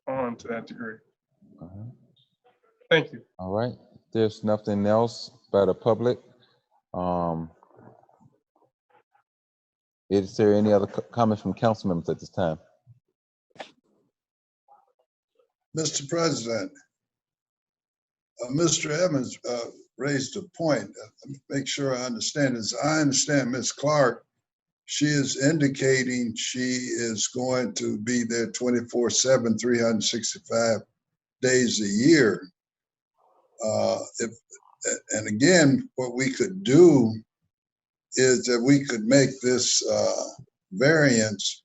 on to that degree. Thank you.
All right. There's nothing else by the public. Is there any other comments from council members at this time?
Mr. President, Mr. Evans raised a point. Make sure I understand this. I understand Ms. Clark, she is indicating she is going to be there 24/7, 365 days a year. And again, what we could do is that we could make this variance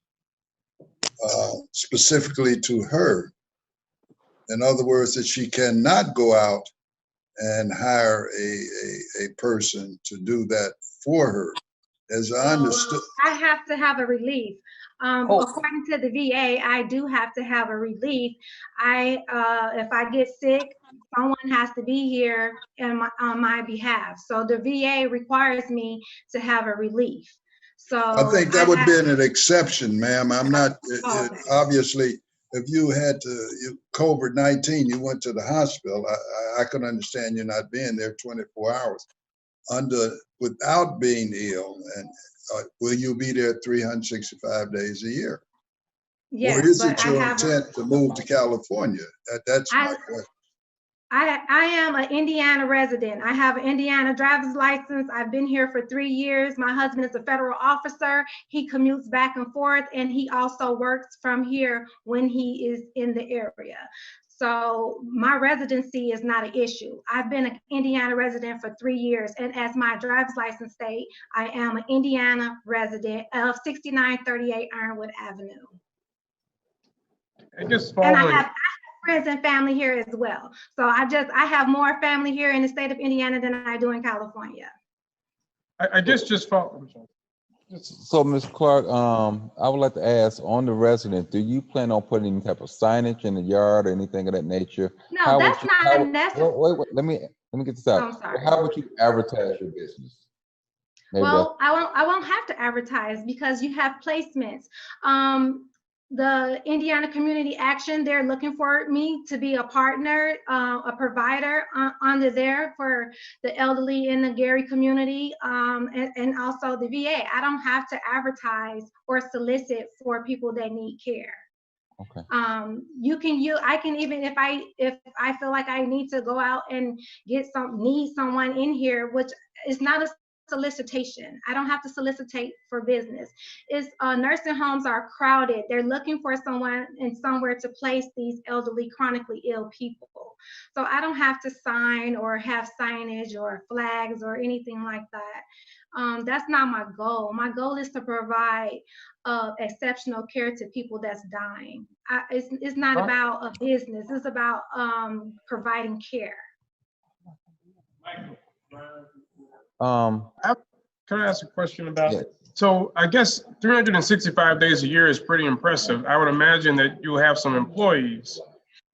specifically to her. In other words, that she cannot go out and hire a person to do that for her. As I understood.
I have to have a relief. According to the VA, I do have to have a relief. If I get sick, someone has to be here on my behalf. So the VA requires me to have a relief. So
I think that would be an exception, ma'am. I'm not, obviously, if you had COVID-19, you went to the hospital, I can understand you not being there 24 hours. Without being ill, and will you be there 365 days a year?
Yes,
or is it your intent to move to California? That's my question.
I am an Indiana resident. I have an Indiana driver's license. I've been here for 3 years. My husband is a federal officer. He commutes back and forth, and he also works from here when he is in the area. So my residency is not an issue. I've been an Indiana resident for 3 years, and as my driver's license state, I am an Indiana resident of 6938 Ironwood Avenue.
I guess
And I
following,
have friends and family here as well. So I have more family here in the state of Indiana than I do in California.
I guess just follow.
So, Ms. Clark, I would like to ask, on the resident, do you plan on putting any type of signage in the yard or anything of that nature?
No,
How would
that's
you-
not
how would-
necessary.
Wait, let me get this out.
I'm sorry.
How would you advertise your business? Maybe
Well, I won't have to advertise because you have placements. The Indiana Community Action, they're looking for me to be a partner, a provider under there for the elderly in the Gary community, and also the VA. I don't have to advertise or solicit for people that need care.
Okay.
I can even, if I feel like I need to go out and need someone in here, which is not a solicitation. I don't have to solicitate for business. Nursing homes are crowded. They're looking for someone and somewhere to place these elderly, chronically ill people. So I don't have to sign or have signage or flags or anything like that. That's not my goal. My goal is to provide exceptional care to people that's dying. It's not about a business. It's about providing care.
Can I ask a question about it? So I guess 365 days a year is pretty impressive. I would imagine that you'll have some employees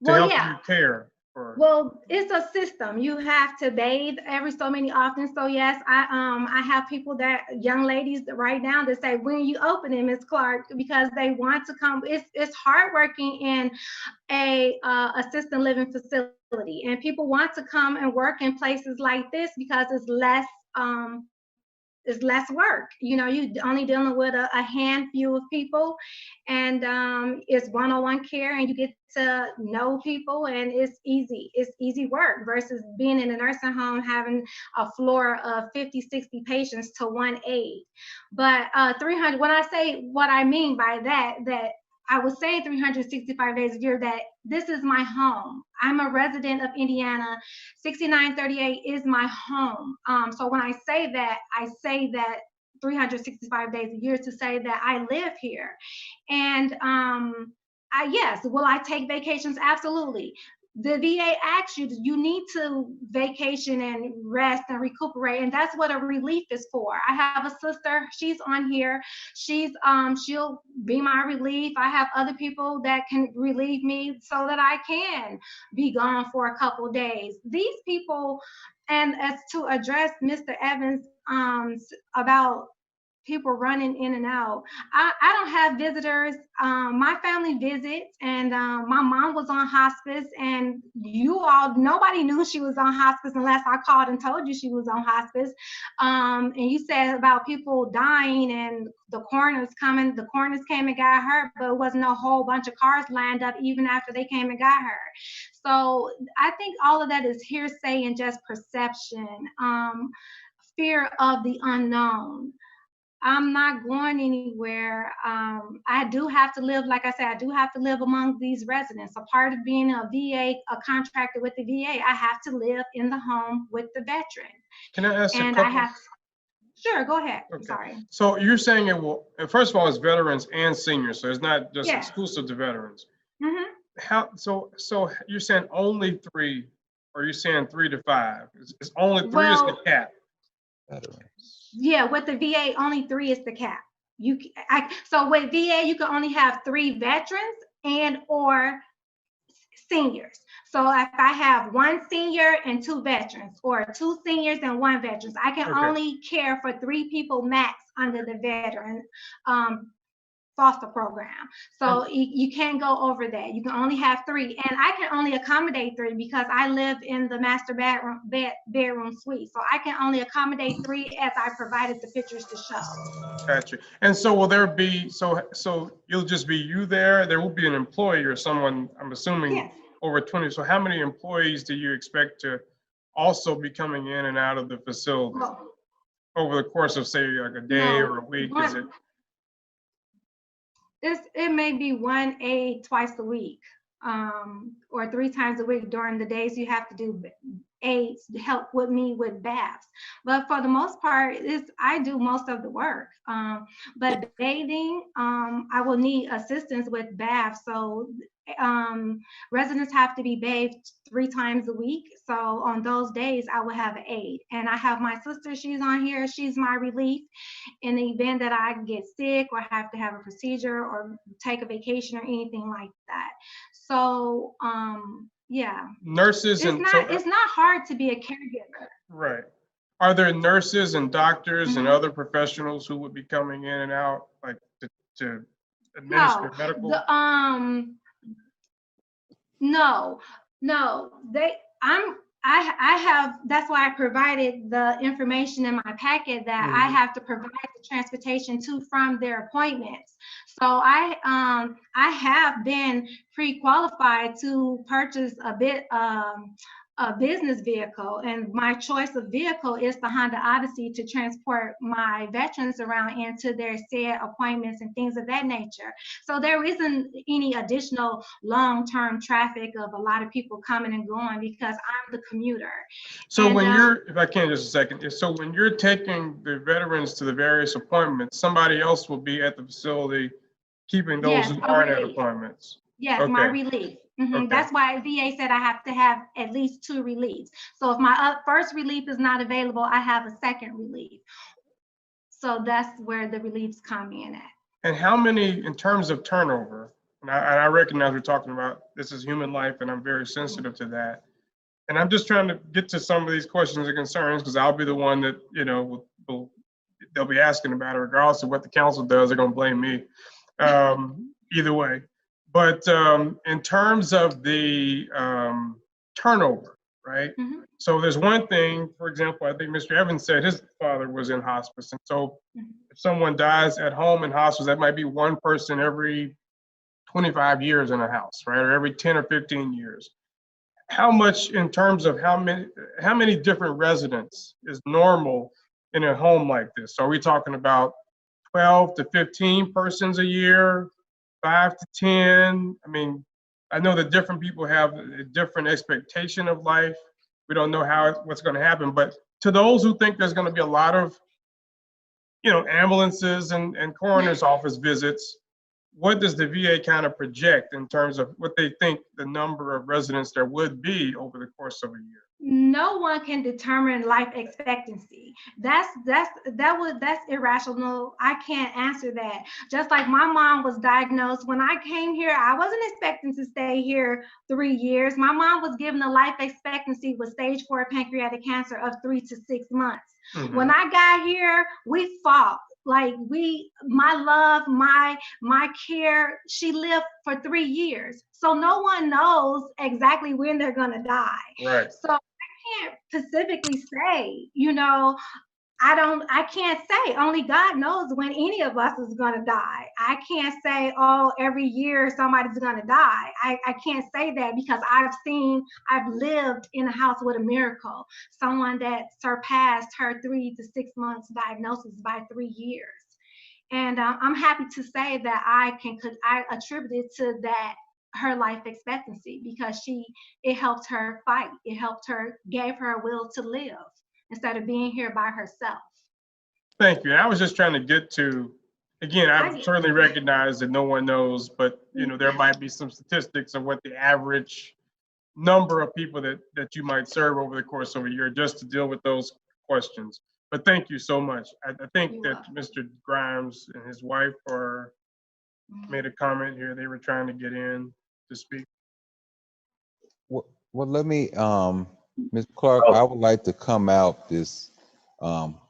to help you care.
Well, it's a system. You have to bathe every so many often. So yes, I have people young ladies right now that say, when you open it, Ms. Clark, because they want to come. It's hard working in a assisted living facility, and people want to come and work in places like this because it's less work. You know, you only dealing with a handful of people, and it's one-on-one care, and you get to know people, and it's easy work versus being in a nursing home having a floor of 50, 60 patients to one aide. But 300, when I say what I mean by that I would say 365 days a year, that this is my home. I'm a resident of Indiana. 6938 is my home. So when I say that 365 days a year to say that I live here. And yes, will I take vacations? Absolutely. The VA asks you need to vacation and rest and recuperate, and that's what a relief is for. I have a sister, she's on here. She'll be my relief. I have other people that can relieve me so that I can be gone for a couple days. These people, and as to address Mr. Evans about people running in and out. I don't have visitors. My family visits, and my mom was on hospice, and nobody knew she was on hospice unless I called and told you she was on hospice. And you said about people dying and the coroners coming. The coroners came and got her, but it wasn't a whole bunch of cars lined up even after they came and got her. So I think all of that is hearsay and just perception, fear of the unknown. I'm not going anywhere. I do have to live, like I said, I do have to live among these residents. A part of being a VA, a contractor with the VA, I have to live in the home with the veteran.
Can I ask
and
a couple?
Sure, go ahead.
Okay.
Sorry.
So you're saying it will, and first of all, it's veterans and seniors, so it's not just exclusive to veterans.
Mm-hmm.
So you're saying only 3, or you're saying 3 to 5? It's only 3 is the cap.
Yeah, with the VA, only 3 is the cap. So with VA, you can only have 3 veterans and or seniors. So if I have 1 senior and 2 veterans, or 2 seniors and 1 veteran, I can only care for 3 people max under the veteran foster program. So you can't go over that. You can only have 3, and I can only accommodate 3 because I live in the master bedroom suite. So I can only accommodate 3 as I provided the pictures to show.
Gotcha. And so will there be, so you'll just be you there? There will be an employee or someone, I'm assuming, over 20. So how many employees do you expect to also be coming in and out of the facility over the course of, say, like a day or a week? Is it?
It may be 1 aide twice a week. or 3 times a week during the days you have to do aids to help with me with baths. But for the most part, I do most of the work. But bathing, I will need assistance with baths. So residents have to be bathed 3 times a week. So on those days, I will have an aide. And I have my sister, she's on here, she's my relief in the event that I get sick or have to have a procedure or take a vacation or anything like that. So yeah.
Nurses and
it's not hard to be a caregiver.
Right. Are there nurses and doctors and other professionals who would be coming in and out, like to administer medical?
No, I have, that's why I provided the information in my packet that I have to provide the transportation to from their appointments. So I have been pre-qualified to purchase a business vehicle, and my choice of vehicle is the Honda Odyssey to transport my veterans around and to their said appointments and things of that nature. So there isn't any additional long-term traffic of a lot of people coming and going because I'm the commuter.
So
and,
when you're, if I can just a second, so when you're taking the veterans to the various appointments, somebody else will be at the facility keeping those
Yes,
who aren't at
relief.
appointments?
Yes,
Okay.
my relief.
Okay.
That's why VA said I have to have at least 2 reliefs. So if my first relief is not available, I have a second relief. So that's where the reliefs come in at.
And how many, in terms of turnover, and I recognize we're talking about this is human life, and I'm very sensitive to that. And I'm just trying to get to some of these questions and concerns because I'll be the one that, you know, they'll be asking about it regardless of what the council does. They're going to blame me either way. But in terms of the turnover, right? So there's one thing, for example, I think Mr. Evans said his father was in hospice. And so if someone dies at home in hospice, that might be one person every 25 years in a house, right? Or every 10 or 15 years. How much in terms of how many different residents is normal in a home like this? So are we talking about 12 to 15 persons a year? 5 to 10. I mean, I know that different people have a different expectation of life. We don't know what's going to happen, but to those who think there's going to be a lot of, you know, ambulances and coroner's office visits, what does the VA kind of project in terms of what they think the number of residents there would be over the course of a year?
No one can determine life expectancy. That's irrational. I can't answer that. Just like my mom was diagnosed when I came here, I wasn't expecting to stay here 3 years. My mom was given a life expectancy with stage 4 pancreatic cancer of 3 to 6 months. When I got here, we fought. Like my love, my care, she lived for 3 years. So no one knows exactly when they're gonna die.
Right.
So I can't specifically say, you know, I can't say, only God knows when any of us is gonna die. I can't say, oh, every year somebody's gonna die. I can't say that because I've lived in a house with a miracle, someone that surpassed her 3 to 6 months diagnosis by 3 years. And I'm happy to say that I attribute it to that, her life expectancy, because it helped her fight. It helped her, gave her a will to live instead of being here by herself.
Thank you. I was just trying to get to, again, I certainly recognize that no one knows, but you know, there might be some statistics of what the average number of people that you might serve over the course of a year, just to deal with those questions. But thank you so much. I think that Mr. Grimes and his wife made a comment here. They were trying to get in to speak.
Well, let me, Ms. Clark, I would like to come out this,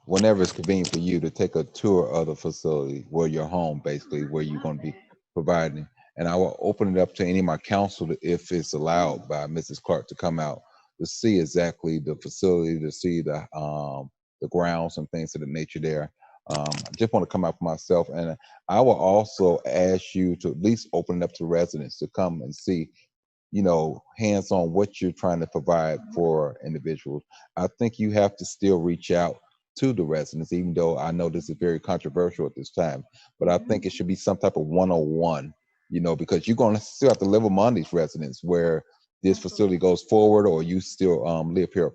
whenever it's convenient for you, to take a tour of the facility, where your home, basically, where you're going to be providing. And I will open it up to any of my council, if it's allowed by Mrs. Clark, to come out to see exactly the facility, to see the grounds and things of the nature there. I just want to come out for myself, and I will also ask you to at least open it up to residents to come and see, you know, hands-on what you're trying to provide for individuals. I think you have to still reach out to the residents, even though I know this is very controversial at this time, but I think it should be some type of one-on-one you know, because you're going to still have to live among these residents where this facility goes forward, or you still live here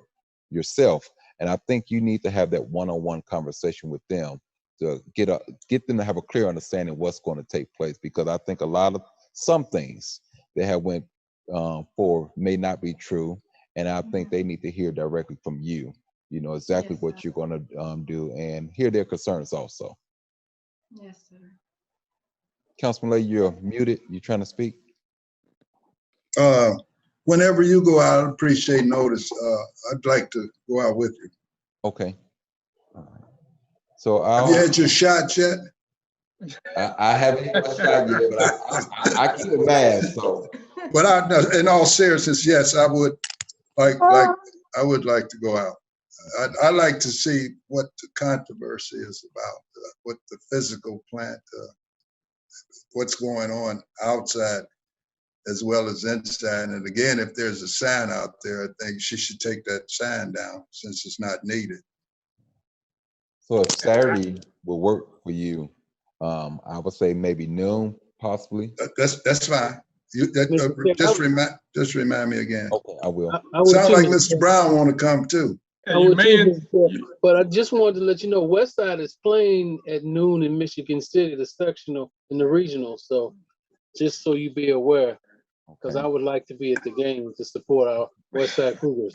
yourself. And I think you need to have that one-on-one conversation with them to get them to have a clear understanding of what's going to take place, because I think some things that have went forward may not be true, and I think they need to hear directly from you, you know, exactly what you're going to do, and hear their concerns also.
Yes, sir.
Councilman Lay, you're muted. You trying to speak?
Whenever you go out, I appreciate notice. I'd like to go out with you.
Okay. All right. So
Have you had your shot yet?
I haven't had my shot yet, but I keep it mad. So,
but in all seriousness, yes, I would I would like to go out. I'd like to see what the controversy is about, what the physical plant, what's going on outside as well as inside. And again, if there's a sign out there, I think she should take that sign down since it's not needed.
so if Saturday will work for you, I would say maybe noon, possibly.
That's fine. Just remind me again.
Okay, I will.
Sounds like Mr. Brown want to come too.
But I just wanted to let you know, West Side is playing at noon in Michigan City, the sectional and the regional. So just so you be aware, because I would like to be at the game to support our West Side Cougars.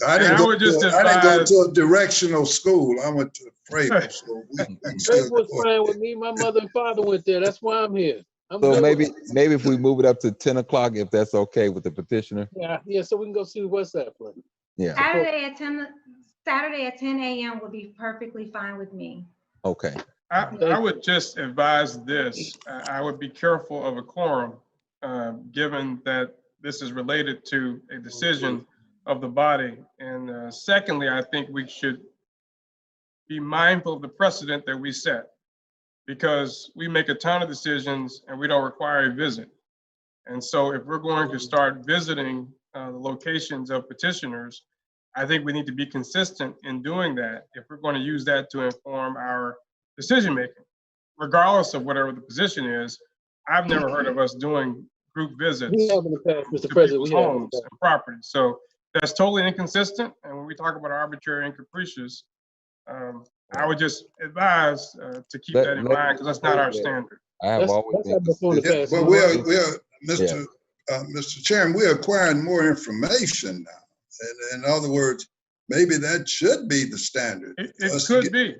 I didn't go to a directional school. I went to Fravel. So
Fravel was fine with me. My mother and father went there. That's why I'm here.
So maybe if we move it up to 10 o'clock, if that's okay with the petitioner.
Yeah, so we can go see the West Side play.
Yeah.
Saturday at 10 a.m. would be perfectly fine with me.
Okay.
I would just advise this. I would be careful of a quorum, given that this is related to a decision of the body. And secondly, I think we should be mindful of the precedent that we set, because we make a ton of decisions and we don't require a visit. And so if we're going to start visiting the locations of petitioners, I think we need to be consistent in doing that if we're going to use that to inform our decision-making, regardless of whatever the position is. I've never heard of us doing group visits
We have in the past, Mr.
to
President.
people's
We have in the
homes
past.
and properties. So that's totally inconsistent. And when we talk about arbitrary and capricious, I would just advise to keep that in mind, because that's not our standard.
I have always been consistent.
Well, we're Mr. Chairman, we're acquiring more information now. In other words, maybe that should be the standard.
It could be.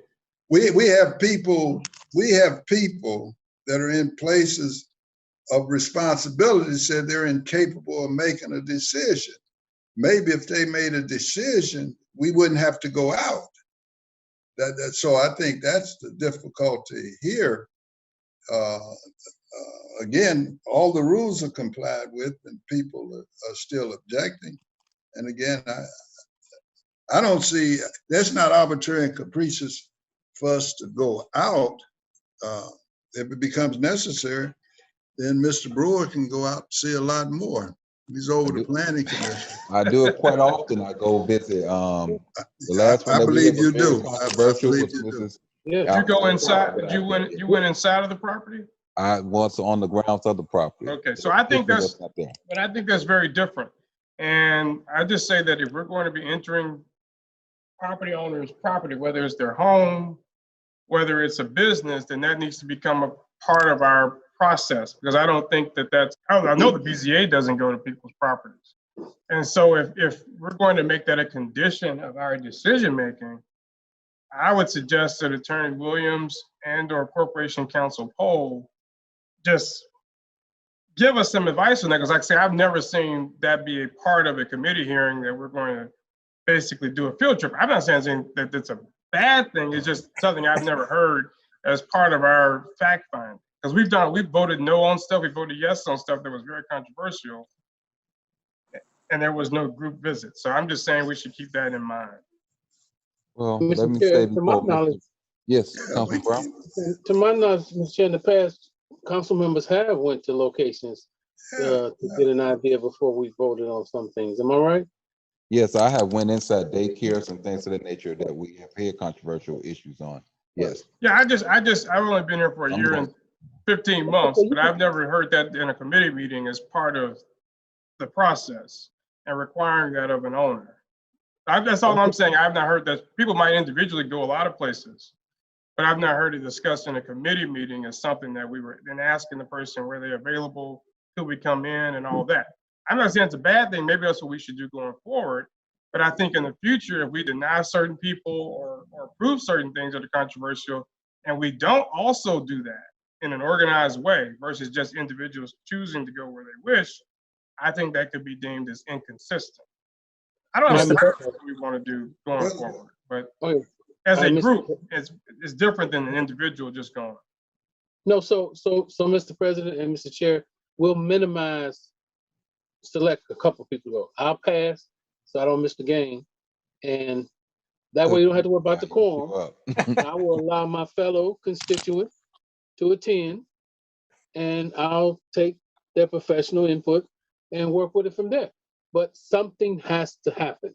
We have people that are in places of responsibility said they're incapable of making a decision. Maybe if they made a decision, we wouldn't have to go out. So I think that's the difficulty here. Again, all the rules are complied with and people are still objecting. And again, I don't see, that's not arbitrary and capricious for us to go out. If it becomes necessary, then Mr. Brewer can go out and see a lot more. He's over the planning commission.
I do it quite often. I go visit. The last one
I
that we
believe
had
you
was very
do.
controversial
believe
was
you do.
Mrs.
Did you go inside? Did you went inside of the property?
I was on the grounds of the property.
Okay, so I think
What's not there.
but I think that's very different. And I just say that if we're going to be entering property owners' property, whether it's their home, whether it's a business, then that needs to become a part of our process, because I don't think that's, I know the BZA doesn't go to people's properties. And so if we're going to make that a condition of our decision-making, I would suggest that Attorney Williams and/or Corporation Counsel Pohl just give us some advice on that, because like I say, I've never seen that be a part of a committee hearing that we're going to basically do a field trip. I'm not saying that it's a bad thing. It's just something I've never heard as part of our fact finding. Because we've voted no on stuff, we voted yes on stuff that was very controversial, and there was no group visit. So I'm just saying we should keep that in mind.
Well,
Mr.
let me
Chair,
say
to my
before,
knowledge,
yes, Councilman Brown.
To my knowledge, Mr. Chair, in the past, council members have went to locations to get an idea before we voted on some things. Am I right?
Yes, I have went inside daycares and things of that nature that we have had controversial issues on. Yes.
Yeah, I've only been here for a year and 15 months, but I've never heard that in a committee meeting as part of the process and requiring that of an owner. That's all I'm saying. I've not heard that. People might individually go a lot of places, but I've not heard it discussed in a committee meeting as something that we were then asking the person were they available, could we come in, and all that. I'm not saying it's a bad thing. Maybe that's what we should do going forward. But I think in the future, if we deny certain people or approve certain things that are controversial, and we don't also do that in an organized way versus just individuals choosing to go where they wish, I think that could be deemed as inconsistent. I don't know what we want to do going forward, but as a group, it's different than an individual just going.
No, so Mr. President and Mr. Chair, we'll select a couple people to go. I'll pass, so I don't miss the game, and that way you don't have to worry about the quorum. I will allow my fellow constituent to attend, and I'll take their professional input and work with it from there. But something has to happen.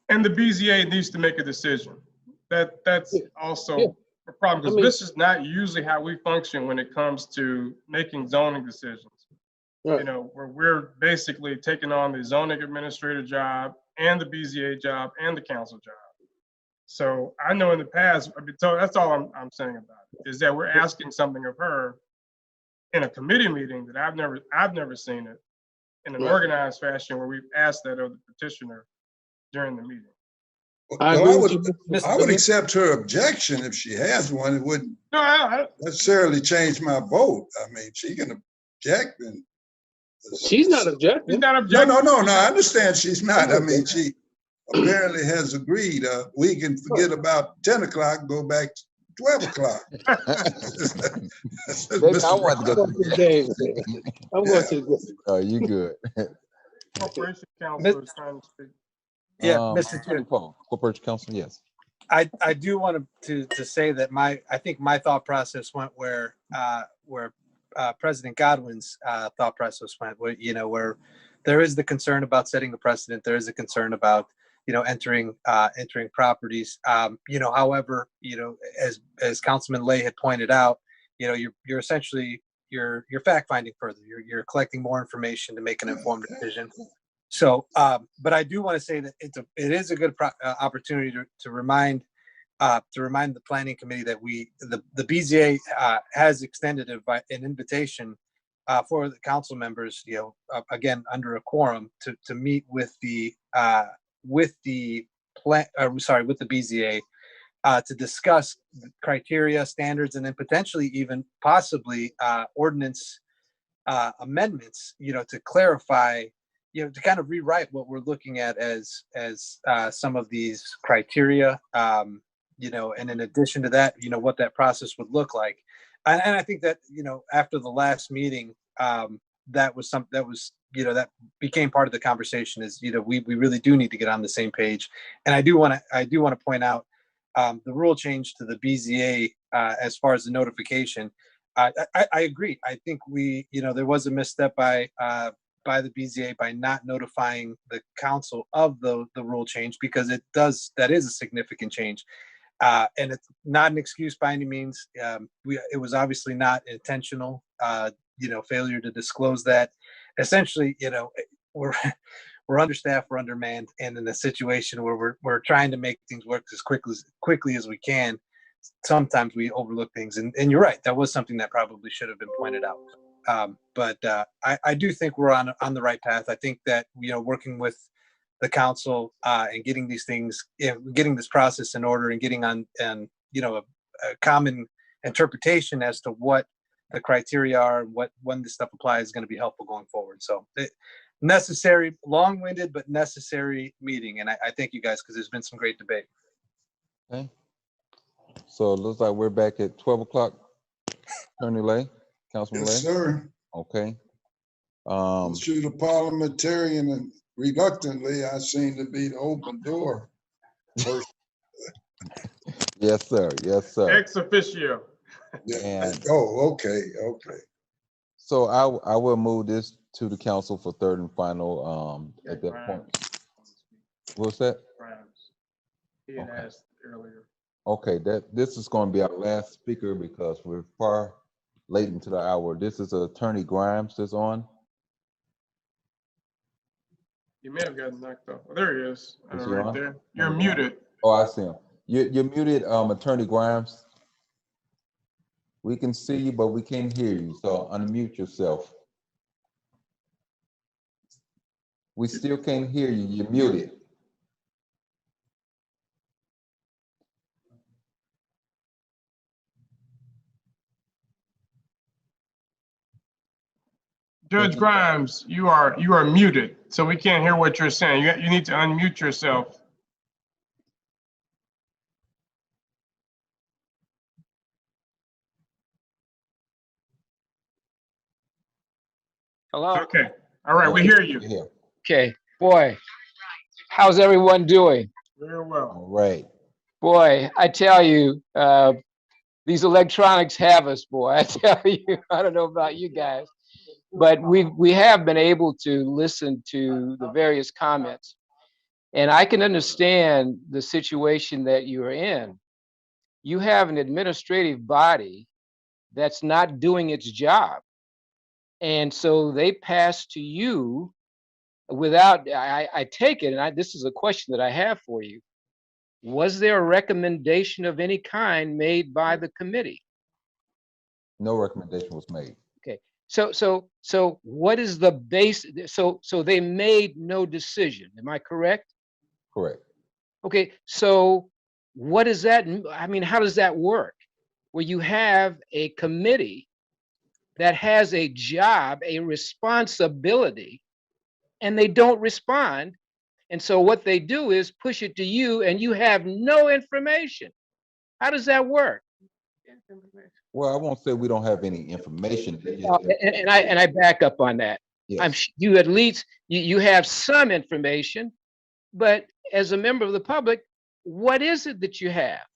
And the BZA needs to make a decision. That's also a problem, because this is not usually how we function when it comes to making zoning decisions. Right. You know, where we're basically taking on the zoning administrator job and the BZA job and the council job. So I know in the past, that's all I'm saying about it, is that we're asking something of her in a committee meeting that I've never seen it in an organized fashion where we've asked that of the petitioner during the meeting.
I would accept her objection if she has one. It wouldn't necessarily change my vote. I mean, she can object, and
she's not objecting.
No. I understand she's not. I mean, she apparently has agreed. We can forget about 10 o'clock, go back to 12 o'clock.
I want to go to the
I'm going to.
Oh, you good?
Corporation Council is trying to speak.
Yeah, Mr. Chair.
Corporation Council, yes.
I do want to say that I think my thought process went where President Godwin's thought process went, where there is the concern about setting a precedent. There is a concern about entering properties. However, as Councilman Lay had pointed out, you're essentially you're fact finding further. You're collecting more information to make an informed decision. So, but I do want to say that it is a good opportunity to remind the planning committee that the BZA has extended an invitation for the council members, again under a quorum, to meet with the BZA to discuss criteria, standards, and then potentially even possibly ordinance amendments, to clarify, to kind of rewrite what we're looking at as some of these criteria, and in addition to that, what that process would look like. And I think that, after the last meeting, that that became part of the conversation is, we really do need to get on the same page. And I do want to point out the rule change to the BZA as far as the notification. I agree. I think there was a misstep by the BZA by not notifying the council of the rule change, because that is a significant change. And it's not an excuse by any means. It was obviously not intentional, failure to disclose that. Essentially, we're understaffed, we're undermanned, and in a situation where we're trying to make things work as quickly as we can, sometimes we overlook things. And you're right, that was something that probably should have been pointed out. But I do think we're on the right path. I think that, working with the council and getting these things, getting this process in order, and getting on a common interpretation as to what the criteria are, and when this stuff applies, is going to be helpful going forward. So necessary, long-winded, but necessary meeting. And I thank you guys, because there's been some great debate.
Okay. So it looks like we're back at 12 o'clock. Attorney Lay, Councilman Lay.
Yes, sir.
Okay.
Through the parliamentarian, and reluctantly, I seem to be the open door person.
Yes, sir. Yes, sir.
Ex officio.
Okay.
So I will move this to the council for third and final at that point. What's that?
He had asked earlier.
Okay, this is going to be our last speaker because we're far late into the hour. This is Attorney Grimes that's on.
You may have gotten knocked off. Oh, there he is,
Is he
right
on?
there. You're muted.
Oh, I see him. You're muted, Attorney Grimes. We can see you, but we can't hear you, so unmute yourself. We still can't hear you. You're muted.
Judge Grimes, you are muted, so we can't hear what you're saying. You need to unmute yourself.
Hello?
Okay. All right, we hear you.
Okay, boy, how's everyone doing?
Very well.
All right.
Boy, I tell you, these electronics have us, boy. I tell you, I don't know about you guys, but we have been able to listen to the various comments. And I can understand the situation that you're in. You have an administrative body that's not doing its job. And so they pass to you without, I take it, and this is a question that I have for you. Was there a recommendation of any kind made by the committee?
No recommendation was made.
Okay, so what is the base? So they made no decision, am I correct?
Correct.
Okay, so what does that, I mean, how does that work? Where you have a committee that has a job, a responsibility, and they don't respond. And so what they do is push it to you and you have no information. How does that work?
Well, I won't say we don't have any information.
And I back up on that.
Yes.
You at least, you have some information, but as a member of the public, what is it that you have?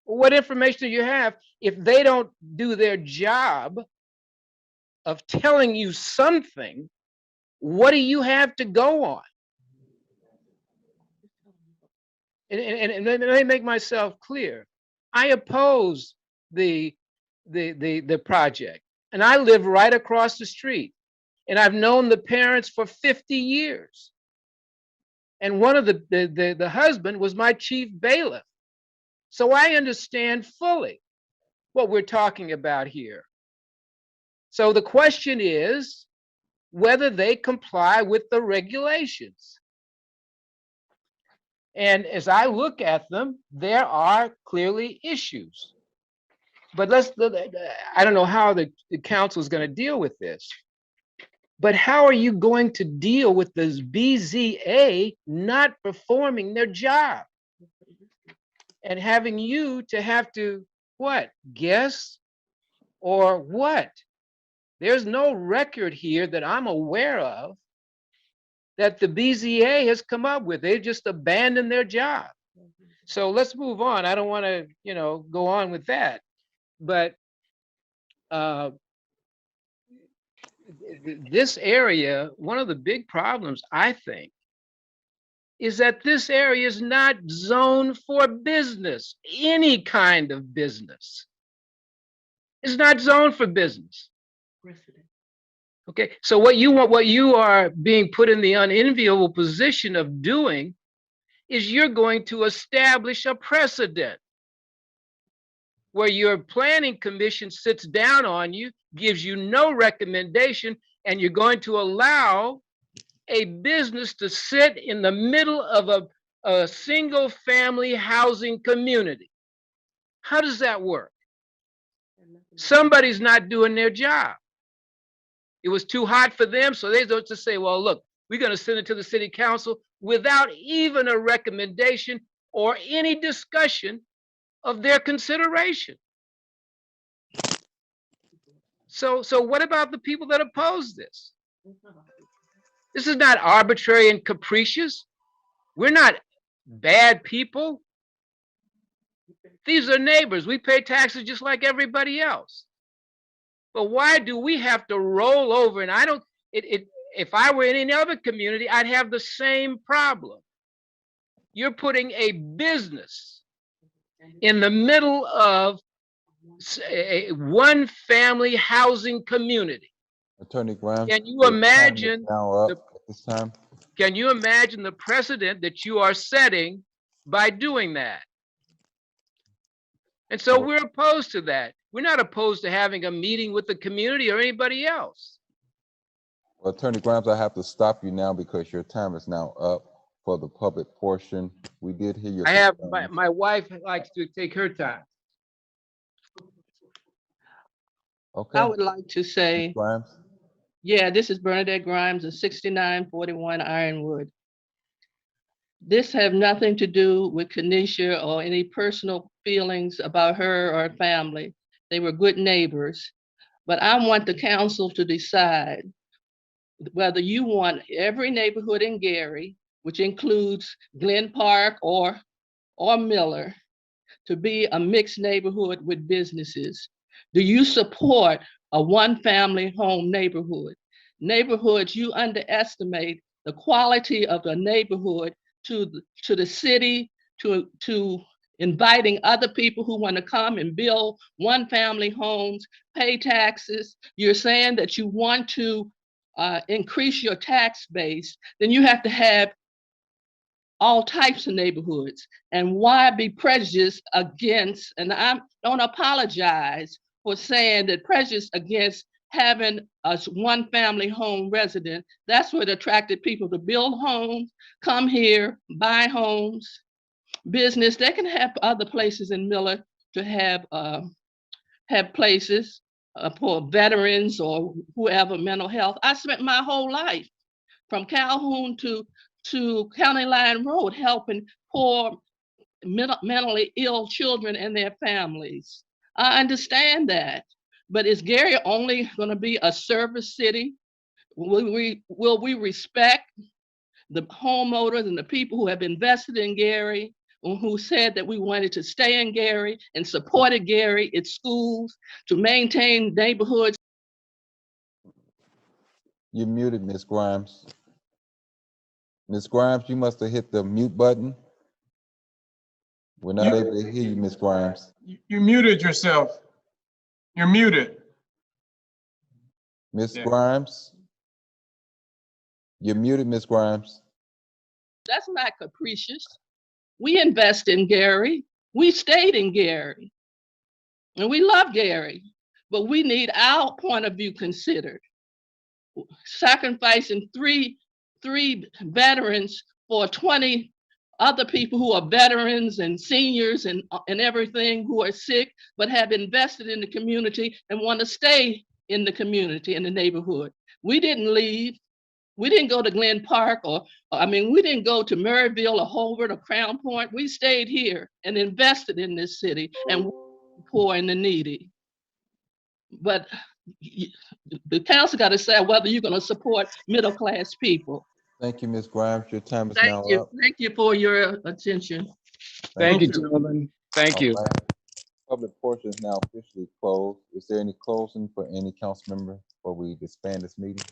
What information do you have if they don't do their job of telling you something? What do you have to go on? And let me make myself clear. I oppose the project, and I live right across the street, and I've known the parents for 50 years. And one of the husband was my chief bailiff. So I understand fully what we're talking about here. So the question is whether they comply with the regulations. And as I look at them, there are clearly issues. But I don't know how the council is going to deal with this. But how are you going to deal with this BZA not performing their job? And having you to have to, what, guess or what? There's no record here that I'm aware of that the BZA has come up with. They've just abandoned their job. So let's move on. I don't want to, go on with that. But this area, one of the big problems, I think, is that this area is not zoned for business, any kind of business. It's not zoned for business. Okay, so what you are being put in the unenviable position of doing is you're going to establish a precedent where your planning commission sits down on you, gives you no recommendation, and you're going to allow a business to sit in the middle of a single family housing community. How does that work? Somebody's not doing their job. It was too hot for them, so they don't just say, well, look, we're going to send it to the city council without even a recommendation or any discussion of their consideration. So what about the people that oppose this? This is not arbitrary and capricious. We're not bad people. These are neighbors. We pay taxes just like everybody else. But why do we have to roll over? And I don't, if I were in any other community, I'd have the same problem. You're putting a business in the middle of a one family housing community.
Attorney Grimes.
Can you
your time is
imagine
now up
the,
at this time?
can you imagine the precedent that you are setting by doing that? And so we're opposed to that. We're not opposed to having a meeting with the community or anybody else.
Well, Attorney Grimes, I have to stop you now because your time is now up for the public portion. We did hear your.
I have,
concerns.
my wife likes to take her time.
Okay.
I would like to say,
Grimes.
yeah, this is Bernadette Grimes of 6941 Ironwood. This have nothing to do with Kenesha or any personal feelings about her or her family. They were good neighbors. But I want the council to decide whether you want every neighborhood in Gary, which includes Glen Park or Miller, to be a mixed neighborhood with businesses. Do you support a one-family home neighborhood? Neighborhoods, you underestimate the quality of the neighborhood to the city, to inviting other people who want to come and build one-family homes, pay taxes. You're saying that you want to increase your tax base, then you have to have all types of neighborhoods. And why be prejudiced against, and I don't apologize for saying that prejudice against having a one family home resident. That's what attracted people to build homes, come here, buy homes, business. They can have other places in Miller to have places for veterans or whoever, mental health. I spent my whole life from Calhoun to County Line Road helping poor mentally ill children and their families. I understand that, but is Gary only going to be a service city? Will we respect the homeowners and the people who have invested in Gary, who said that we wanted to stay in Gary and supported Gary, its schools, to maintain neighborhoods?
You're muted, Ms. Grimes. Ms. Grimes, you must have hit the mute button. We're not able to hear you, Ms. Grimes.
You muted yourself. You're muted.
Ms. Grimes? You're muted, Ms. Grimes.
That's not capricious. We invest in Gary. We stayed in Gary. And we love Gary, but we need our point of view considered. Sacrificing three veterans for 20 other people who are veterans and seniors and everything, who are sick, but have invested in the community and want to stay in the community, in the neighborhood. We didn't leave. We didn't go to Glen Park we didn't go to Maryville or Hobart or Crown Point. We stayed here and invested in this city and poor and the needy. But the council got to say whether you're going to support middle-class people.
Thank you, Ms. Grimes. Your time is
Thank
now
you.
up.
Thank you for your attention.
Thank you, gentlemen. Thank you.
All right. Public portion is now officially closed. Is there any closing for any council member before we disband this meeting?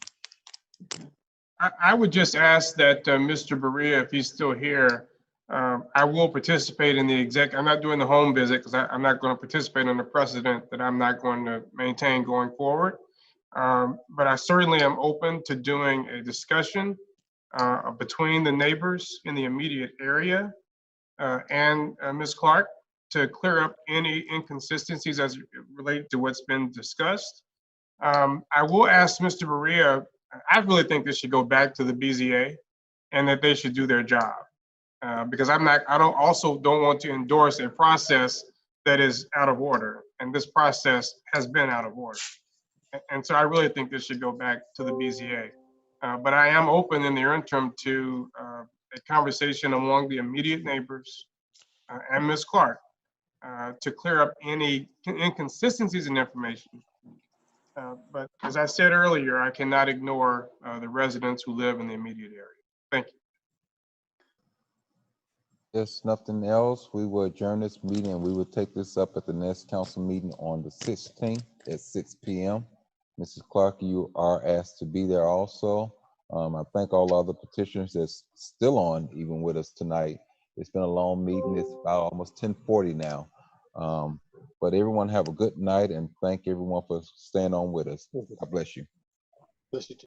I would just ask that Mr. Berea, if he's still here, I will participate in the I'm not doing the home visit because I'm not going to participate on the precedent that I'm not going to maintain going forward. But I certainly am open to doing a discussion between the neighbors in the immediate area and Ms. Clark to clear up any inconsistencies as related to what's been discussed. I will ask Mr. Berea, I really think this should go back to the BZA and that they should do their job. Because I don't want to endorse a process that is out of order. And this process has been out of order. And so I really think this should go back to the BZA. But I am open in the interim to a conversation among the immediate neighbors and Ms. Clark to clear up any inconsistencies in information. But as I said earlier, I cannot ignore the residents who live in the immediate area. Thank you.
There's nothing else. We will adjourn this meeting and we will take this up at the next council meeting on the 16th at 6 p.m. Mrs. Clark, you are asked to be there also. I thank all other petitioners that's still on, even with us tonight. It's been a long meeting. It's about almost 10:40 now. But everyone have a good night and thank everyone for staying on with us. God bless you.
Bless you too.